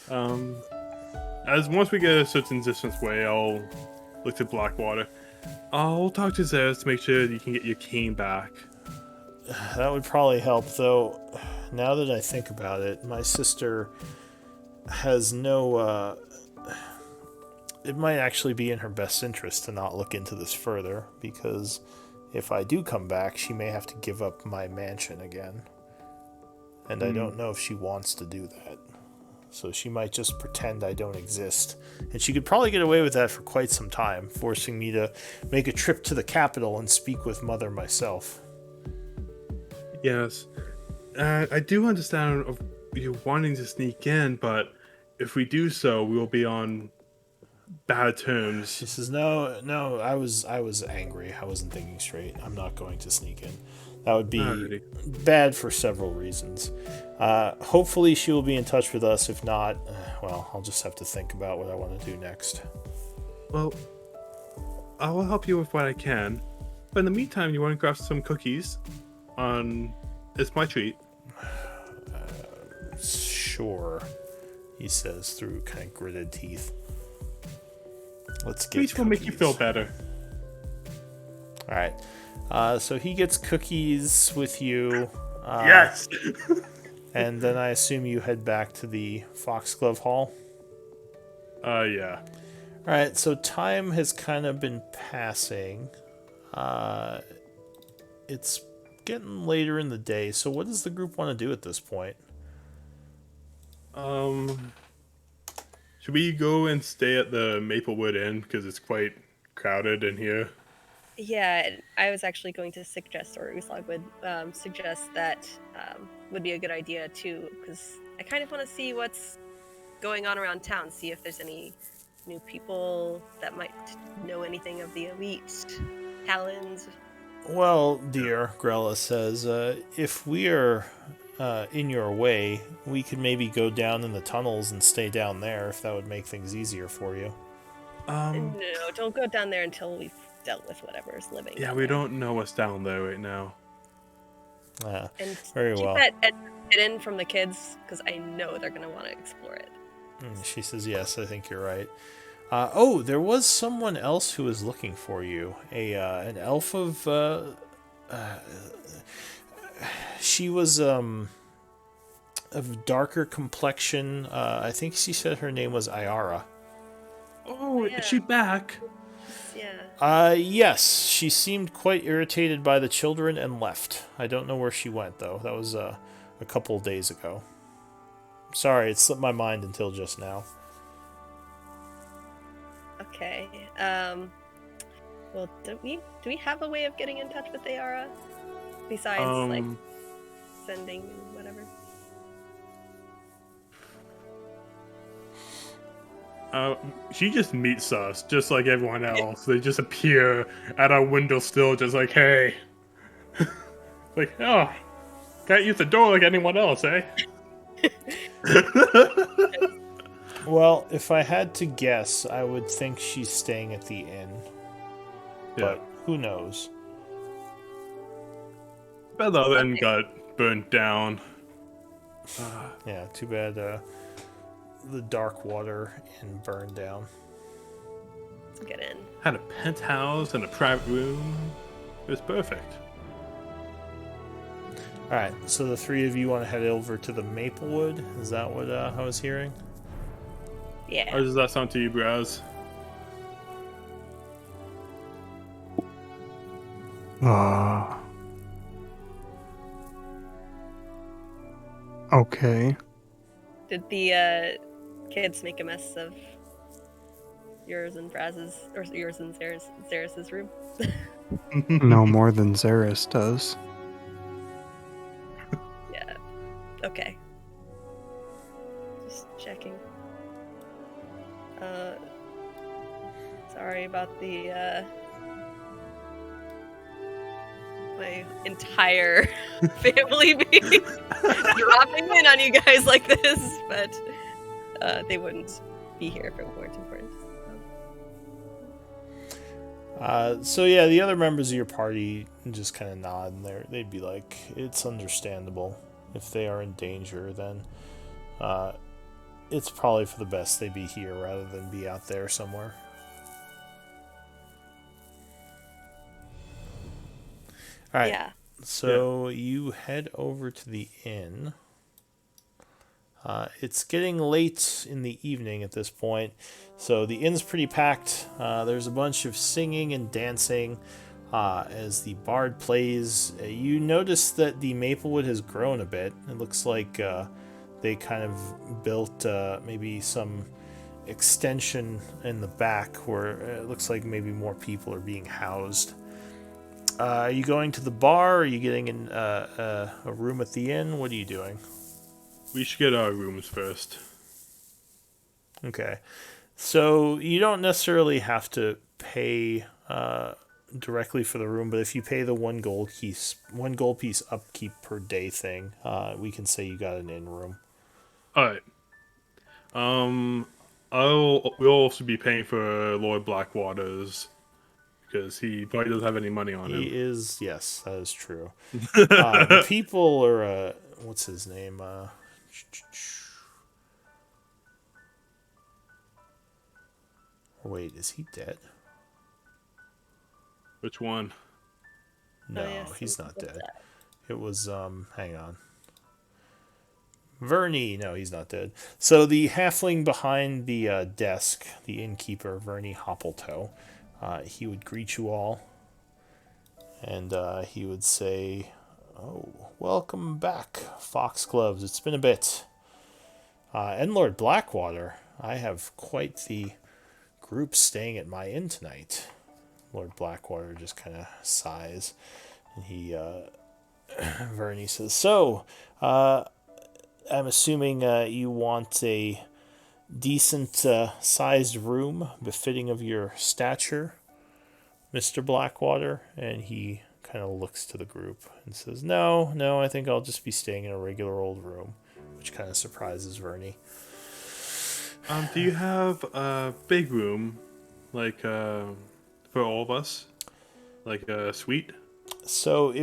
As once we get a certain distance away, I'll look to Blackwater. I'll talk to Zeus to make sure that you can get your cane back. That would probably help, though. Now that I think about it, my sister has no... it might actually be in her best interest to not look into this further, because if I do come back, she may have to give up my mansion again. And I don't know if she wants to do that. So she might just pretend I don't exist. And she could probably get away with that for quite some time, forcing me to make a trip to the capital and speak with Mother myself. Yes. I do understand of you wanting to sneak in, but if we do so, we will be on bad terms. She says, no, I was angry. I wasn't thinking straight. I'm not going to sneak in. That would be Alrighty. bad for several reasons. Hopefully she will be in touch with us. If not, well, I'll just have to think about what I want to do next. Well, I will help you with what I can. But in the meantime, you want to grab some cookies? It's my treat. Sure, he says through kind of gritted teeth. Let's get Treats will make you feel better. All right. So he gets cookies with you. Yes! And then I assume you head back to the Foxglove Hall. Yeah. All right, so time has kind of been passing. It's getting later in the day, so what does the group want to do at this point? Should we go and stay at the Maplewood Inn because it's quite crowded in here? Yeah, I was actually going to suggest, or Uslag would suggest that would be a good idea too, because I kind of want to see what's going on around town, see if there's any new people that might know anything of the elite, Talons. Well, dear, Grella says, if we are in your way, we could maybe go down in the tunnels and stay down there if that would make things easier for you. No, don't go down there until we've dealt with whatever is living. Yeah, down we there. don't know what's down there right now. And Very keep well. that hidden from the kids, because I know they're going to want to explore it. She says, yes, I think you're right. Oh, there was someone else who was looking for you. An elf of... she was of darker complexion. I think she said her name was Ayara. Oh, yeah. is she back? Yeah. Yes, she seemed quite irritated by the children and left. I don't know where she went, though. That was a couple of days ago. Sorry, it slipped my mind until just now. Okay. Well, do we have a way of getting in touch with Ayara? Besides, like, sending whatever? She just meets us, just like everyone else. They just appear at our windowsill, just like, hey. Like, oh, can't use the door like anyone else, eh? Well, if I had to guess, I would think she's staying at the inn. Yeah. But who knows? But the other end got burnt down. Yeah, too bad the dark water inn burned down. Let's get in. Had a penthouse and a private room. It was perfect. Alright, so the three of you want to head over to the Maplewood? Is that what I was hearing? Yeah. How does that sound to you, Braz? Okay. Did the kids make a mess of yours and Braz's, or yours and Zeris's room? No more than Xeris does. Yeah. Okay. Sorry about the my entire family being dropping in on you guys like this, but they wouldn't be here if it weren't important. So yeah, the other members of your party just kind of nod, and they'd be like, "It's understandable. If they are in danger, then it's probably for the best they be here rather than be out there somewhere." All right. Yeah. So you head over to the inn. It's getting late in the evening at this point, so the inn's pretty packed. There's a bunch of singing and dancing as the bard plays. You notice that the Maplewood has grown a bit. It looks like they kind of built maybe some extension in the back where it looks like maybe more people are being housed. Are you going to the bar? Are you getting in a room at the inn? What are you doing? We should get our rooms first. Okay. So you don't necessarily have to pay directly for the room, but if you pay the one gold piece upkeep per day thing, we can say you got an inn room. Alright. We'll also be paying for Lord Blackwater's because he probably doesn't have any money on him. He is, yes, that is true. The people are, what's his name? Wait, is he dead? Which one? No, yes, he's not dead. It was, hang on. Vernie, no, he's not dead. So the halfling behind the desk, the innkeeper, Vernie Hoppletoe, he would greet you all, and he would say, "Oh, welcome back, Foxgloves. It's been a bit. And Lord Blackwater, I have quite the group staying at my inn tonight." Lord Blackwater just kind of sighs, and he, Vernie says, "So, I'm assuming you want a decent sized room befitting of your stature, Mr. Blackwater?" And he kind of looks to the group and says, No, I think I'll just be staying in a regular old room," which kind of surprises Vernie. Do you have a big room, like, for all of us? Like a suite? So do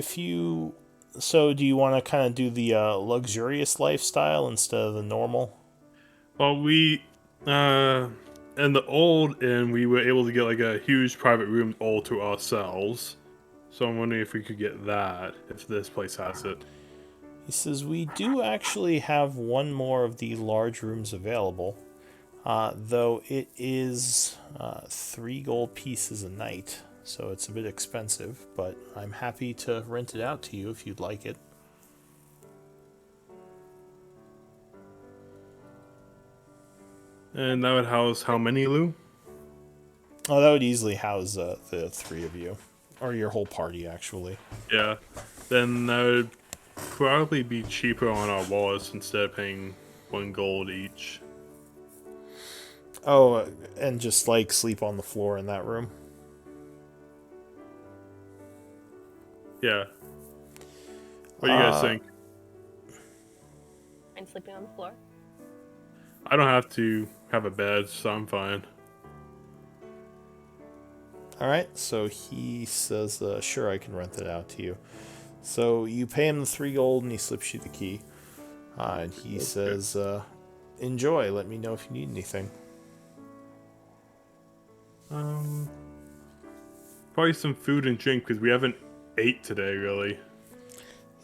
you want to kind of do the luxurious lifestyle instead of the normal? Well, we, in the old inn, we were able to get like a huge private room all to ourselves. So I'm wondering if we could get that, if this place has it. He says, "We do actually have one more of the large rooms available, though it is 3 gold pieces a night, so it's a bit expensive, but I'm happy to rent it out to you if you'd like it." And that would house how many, Lou? Oh, that would easily house the 3 of you, or your whole party, actually. Yeah. Then that would probably be cheaper on our wallets instead of paying 1 gold each. Oh, and just like sleep on the floor in that room. Yeah. What do you guys think? I'm sleeping on the floor. I don't have to have a bed, so I'm fine. All right, so he says, "Sure, I can rent it out to you." So you pay him the 3 gold, and he slips you the key. And he says, "Enjoy. Let me know if you need anything." Probably some food and drink because we haven't ate today, really.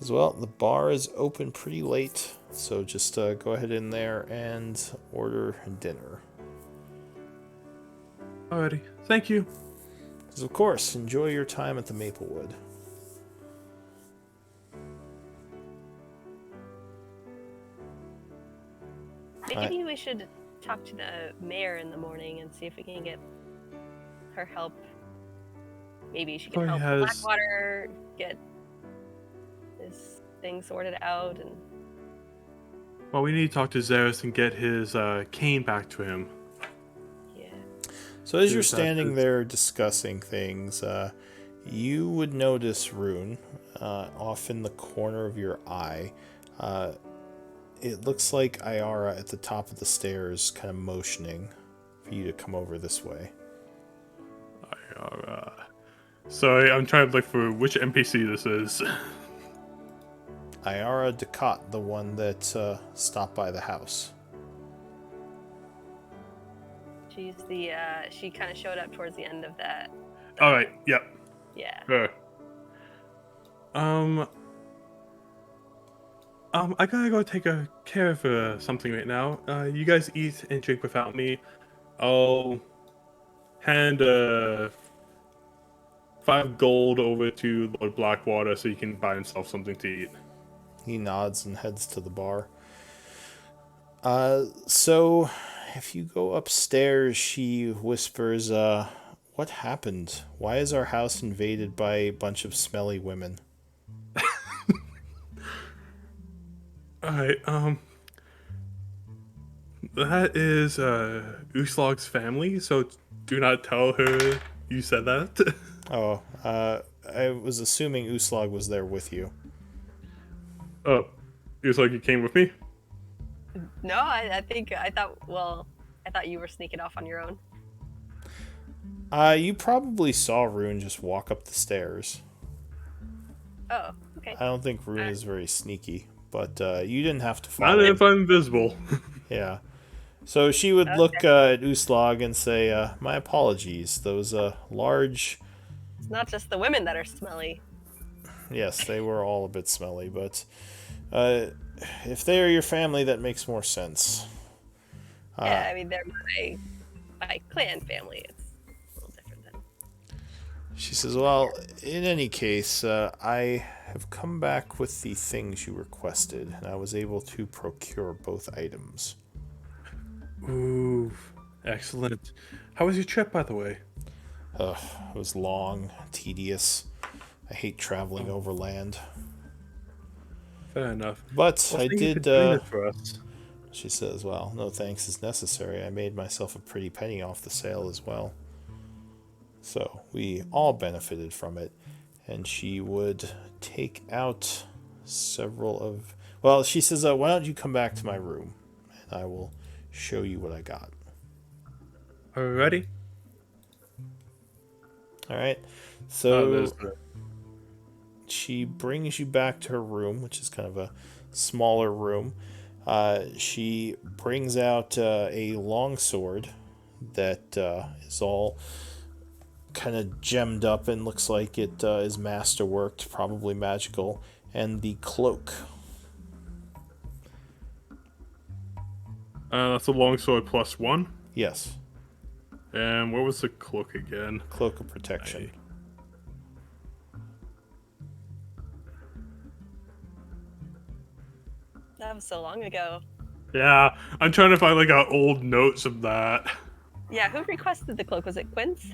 As well, the bar is open pretty late, so just go ahead in there and order dinner. Alrighty, thank you. Because of course, enjoy your time at the Maplewood. Maybe we should talk to the mayor in the morning and see if we can get her help. Maybe she can Probably help has- Blackwater get this thing sorted out. And Well, we need to talk to Zeus and get his cane back to him. So as you're Is that standing his- there discussing things, you would notice Rune off in the corner of your eye. It looks like Ayara at the top of the stairs, kind of motioning for you to come over this way. Sorry, I'm trying to look for which NPC this is. Ayara Ducat, the one that stopped by the house. She's the she kind of showed up towards the end of that. All right. Yep. Yeah. Her. I gotta go take care of something right now. You guys eat and drink without me. I'll hand 5 gold over to Lord Blackwater so he can buy himself something to eat. He nods and heads to the bar. So if you go upstairs, she whispers, what happened? Why is our house invaded by a bunch of smelly women? Alright, that is Uslog's family, so do not tell her you said that. Oh, I was assuming Uslog was there with you. Oh, Uslog, you came with me? No, I thought you were sneaking off on your own. You probably saw Rune just walk up the stairs. Oh, okay. I don't think Rune is very sneaky, but you didn't have to follow. Not if I'm visible. Yeah. So she would look at Uslog and say, my apologies. Those large... It's not just the women that are smelly. Yes, they were all a bit smelly, but if they are your family, that makes more sense. Yeah, I mean they're my clan family. It's a little different then. She says, well, in any case, I have come back with the things you requested, and I was able to procure both items. Ooh, excellent. How was your trip, by the way? It was long, tedious. I hate traveling overland. Fair enough. But Well, I thank you for did, doing it for us. she says, well, no thanks is necessary. I made myself a pretty penny off the sale as well. So we all benefited from it. And she would take out several of... Well, she says, why don't you come back to my room? And I will show you what I got. Are we ready? All right. So there's the- she brings you back to her room, which is kind of a smaller room. She brings out a longsword that is all kind of gemmed up and looks like it is masterworked, probably magical, and the cloak. That's a longsword +1. Yes, And what was the cloak again? cloak of protection. That was so long ago. Yeah, I'm trying to find like old notes of that. Yeah, who requested the cloak? Was it Quince?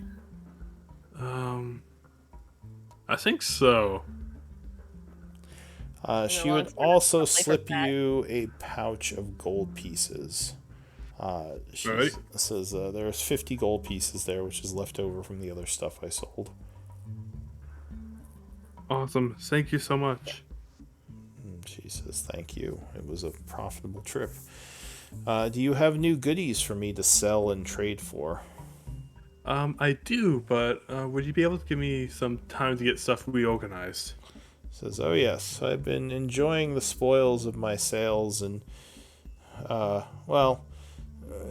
I think so. She would longsword also is probably for slip that. you a pouch of gold pieces. She Alright. says there's 50 gold pieces there, which is left over from the other stuff I sold. Awesome. Thank you so much. And she says thank you. It was a profitable trip. Do you have new goodies for me to sell and trade for? I do, but would you be able to give me some time to get stuff reorganized? Says, oh yes, I've been enjoying the spoils of my sales and, well,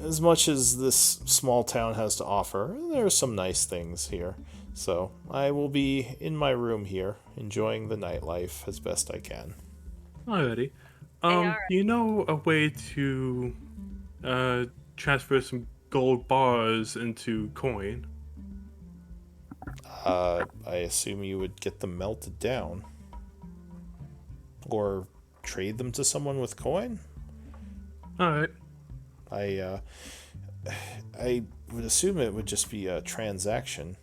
as much as this small town has to offer, there are some nice things here. So I will be in my room here, enjoying the nightlife as best I can. Alrighty. alright. You know a way to transfer some gold bars into coin? I assume you would get them melted down. Or trade them to someone with coin? Alright. I would assume it would just be a transaction,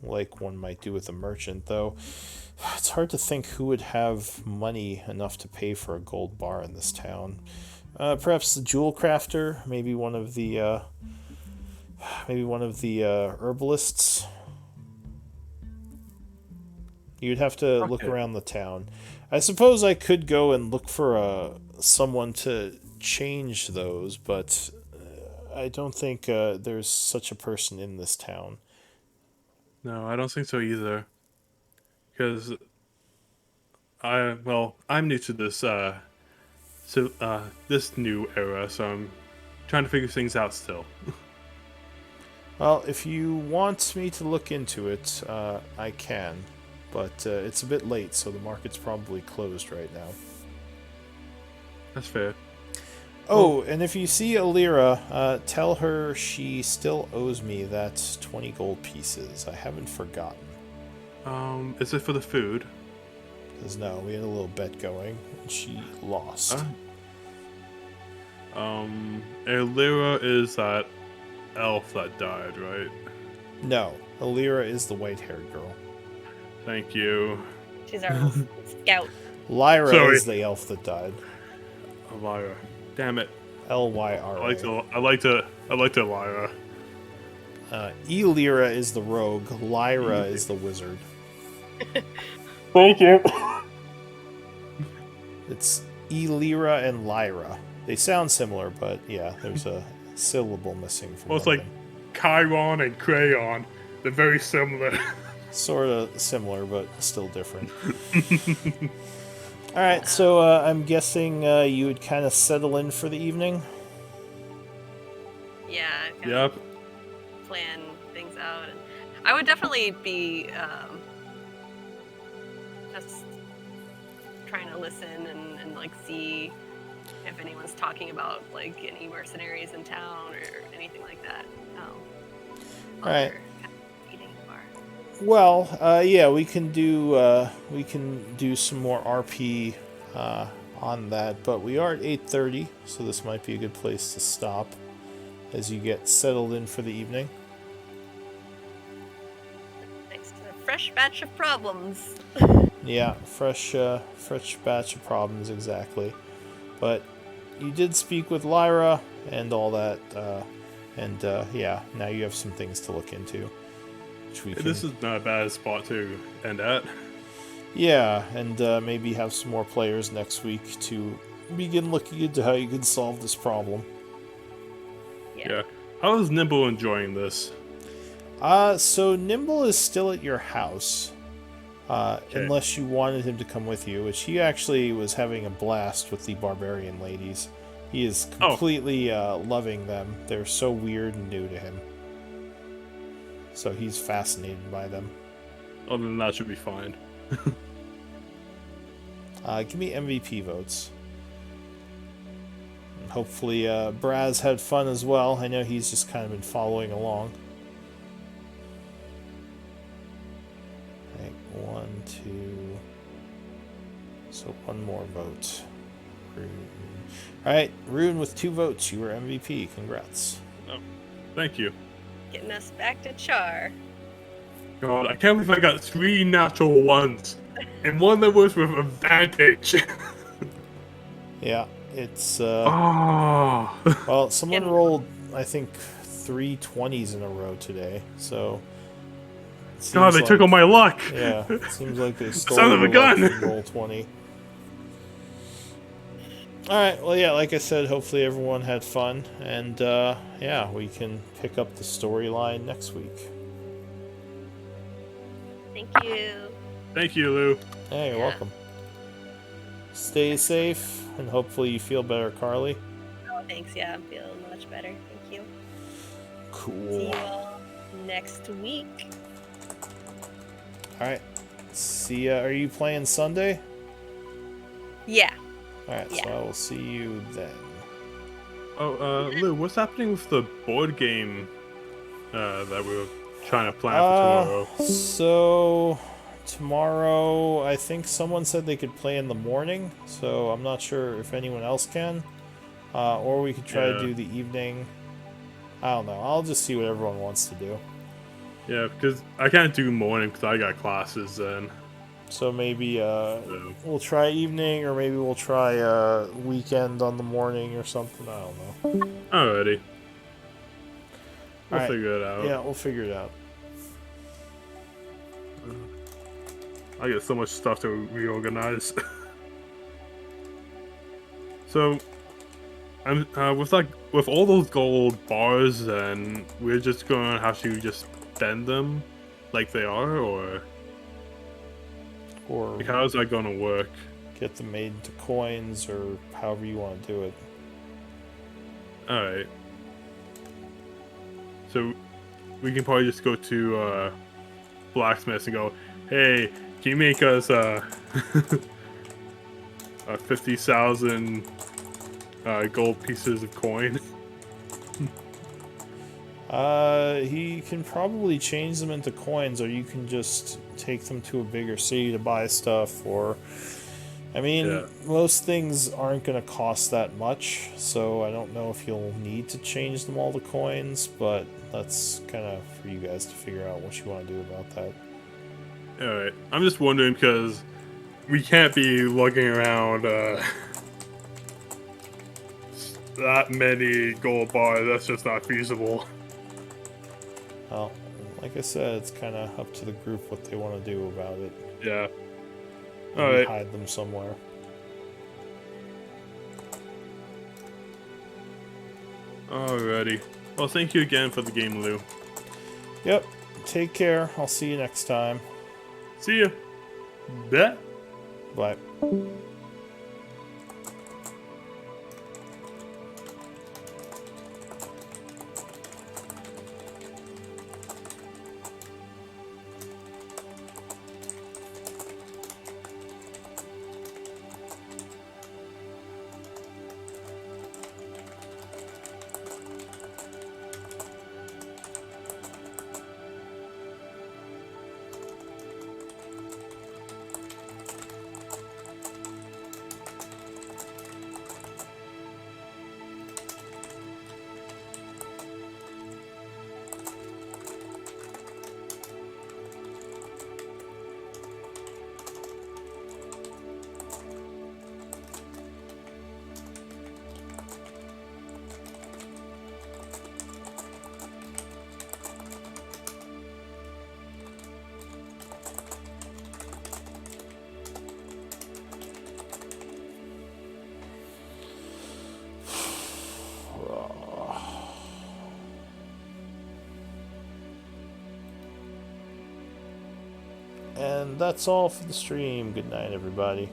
like one might do with a merchant, though it's hard to think who would have money enough to pay for a gold bar in this town. Perhaps the jewel crafter, maybe one of the maybe one of the herbalists. You'd have to look around the town. I suppose I could go and look for someone to change those, but I don't think there's such a person in this town. No, I don't think so either. Because I'm new to this this new era, so I'm trying to figure things out still. Well, if you want me to look into it, I can. But it's a bit late, so the market's probably closed right now. That's fair. Oh, and if you see Alira, tell her she still owes me that 20 gold pieces. I haven't forgotten. Is it for the food? Because no, we had a little bet going, and she lost. Alira is that elf that died, right? No, Alira is the white-haired girl. Thank you. She's our little scout. Lyra Sorry. is the elf that died. Elira. Damn it. Lyra. I like to Elira. Elira is the rogue. Lyra is the wizard. Thank you. It's Elira and Lyra. They sound similar, but yeah, there's a syllable missing from Well, it's one like of them. Chiron and Crayon. They're very similar. Sort of similar, but still different. Alright, so I'm guessing you would kind of settle in for the evening? Yeah. Kind Yep. of plan things out, and I would definitely be just trying to listen and like see if anyone's talking about like any mercenaries in town or anything like that. Alright. Kind of eating bar. Well, yeah, we can do some more RP on that, but we are at 8:30, so this might be a good place to stop as you get settled in for the evening. Thanks to a fresh batch of problems. Yeah, fresh batch of problems, exactly. But you did speak with Lyra and all that, and yeah, now you have some things to look into. Which we can... This is not a bad spot to end at. Yeah, and maybe have some more players next week to begin looking into how you can solve this problem. Yeah. How is Nimble enjoying this? So Nimble is still at your house. Okay. Unless you wanted him to come with you, which he actually was having a blast with the barbarian ladies. He is completely loving them. They're so weird and new to him. So he's fascinated by them. Other than that, should be fine. Give me MVP votes. And hopefully Braz had fun as well. I know he's just kind of been following along. Right, 1, 2... So one more vote. Rune. Alright, Rune with 2 votes. You were MVP. Congrats. Oh, thank you. Getting us back to Char. God, I can't believe I got 3 natural ones. And one that was with advantage. Yeah, it's... Oh. Well, someone rolled, I think, 3 20s in a row today, so... God, they took all my luck. Yeah, it seems like they stole Son of a your luck gun. from roll 20. Alright, well, yeah, like I said, hopefully everyone had fun, and, yeah, we can pick up the storyline next week. Thank you. Thank you, Lou. Hey, you're Yeah. welcome. Stay safe, and hopefully you feel better, Carly. Oh, thanks. Yeah, I'm feeling much better. Thank you. See Cool. you all next week. Alright, see ya. Are you playing Sunday? Yeah. Alright, so Yeah. I will see you then. Oh, Lou, what's happening with the board game that we were trying to plan for tomorrow? So tomorrow, I think someone said they could play in the morning, so I'm not sure if anyone else can. Or we could try to do the evening. I don't know. I'll just see what everyone wants to do. Yeah, because I can't do morning because I got classes then. So maybe So, we'll try evening, or maybe we'll try weekend on the morning or something. I don't know. alrighty. We'll Alright. figure it out. Yeah, we'll figure it out. I get so much stuff to reorganize. So, I'm with all those gold bars, then we're just gonna have to just spend them like they are, or Or like, how is that gonna work? get them made into coins, or however you want to do it. All right. So we can probably just go to blacksmith and go, hey, can you make us 50,000 gold pieces of coin? He can probably change them into coins, or you can just take them to a bigger city to buy stuff, or... I mean, Yeah. most things aren't going to cost that much, so I don't know if you'll need to change them all to coins, but that's kind of for you guys to figure out what you want to do about that. Alright. I'm just wondering because we can't be lugging around that many gold bars. That's just not feasible. Well, like I said, it's kind of up to the group what they want to do about it. Yeah. Maybe Alright. hide them somewhere. Alrighty. Well, thank you again for the game, Lou. Yep. Take care. I'll see you next time. See ya. Bet. Bye. And that's all for the stream. Good night, everybody.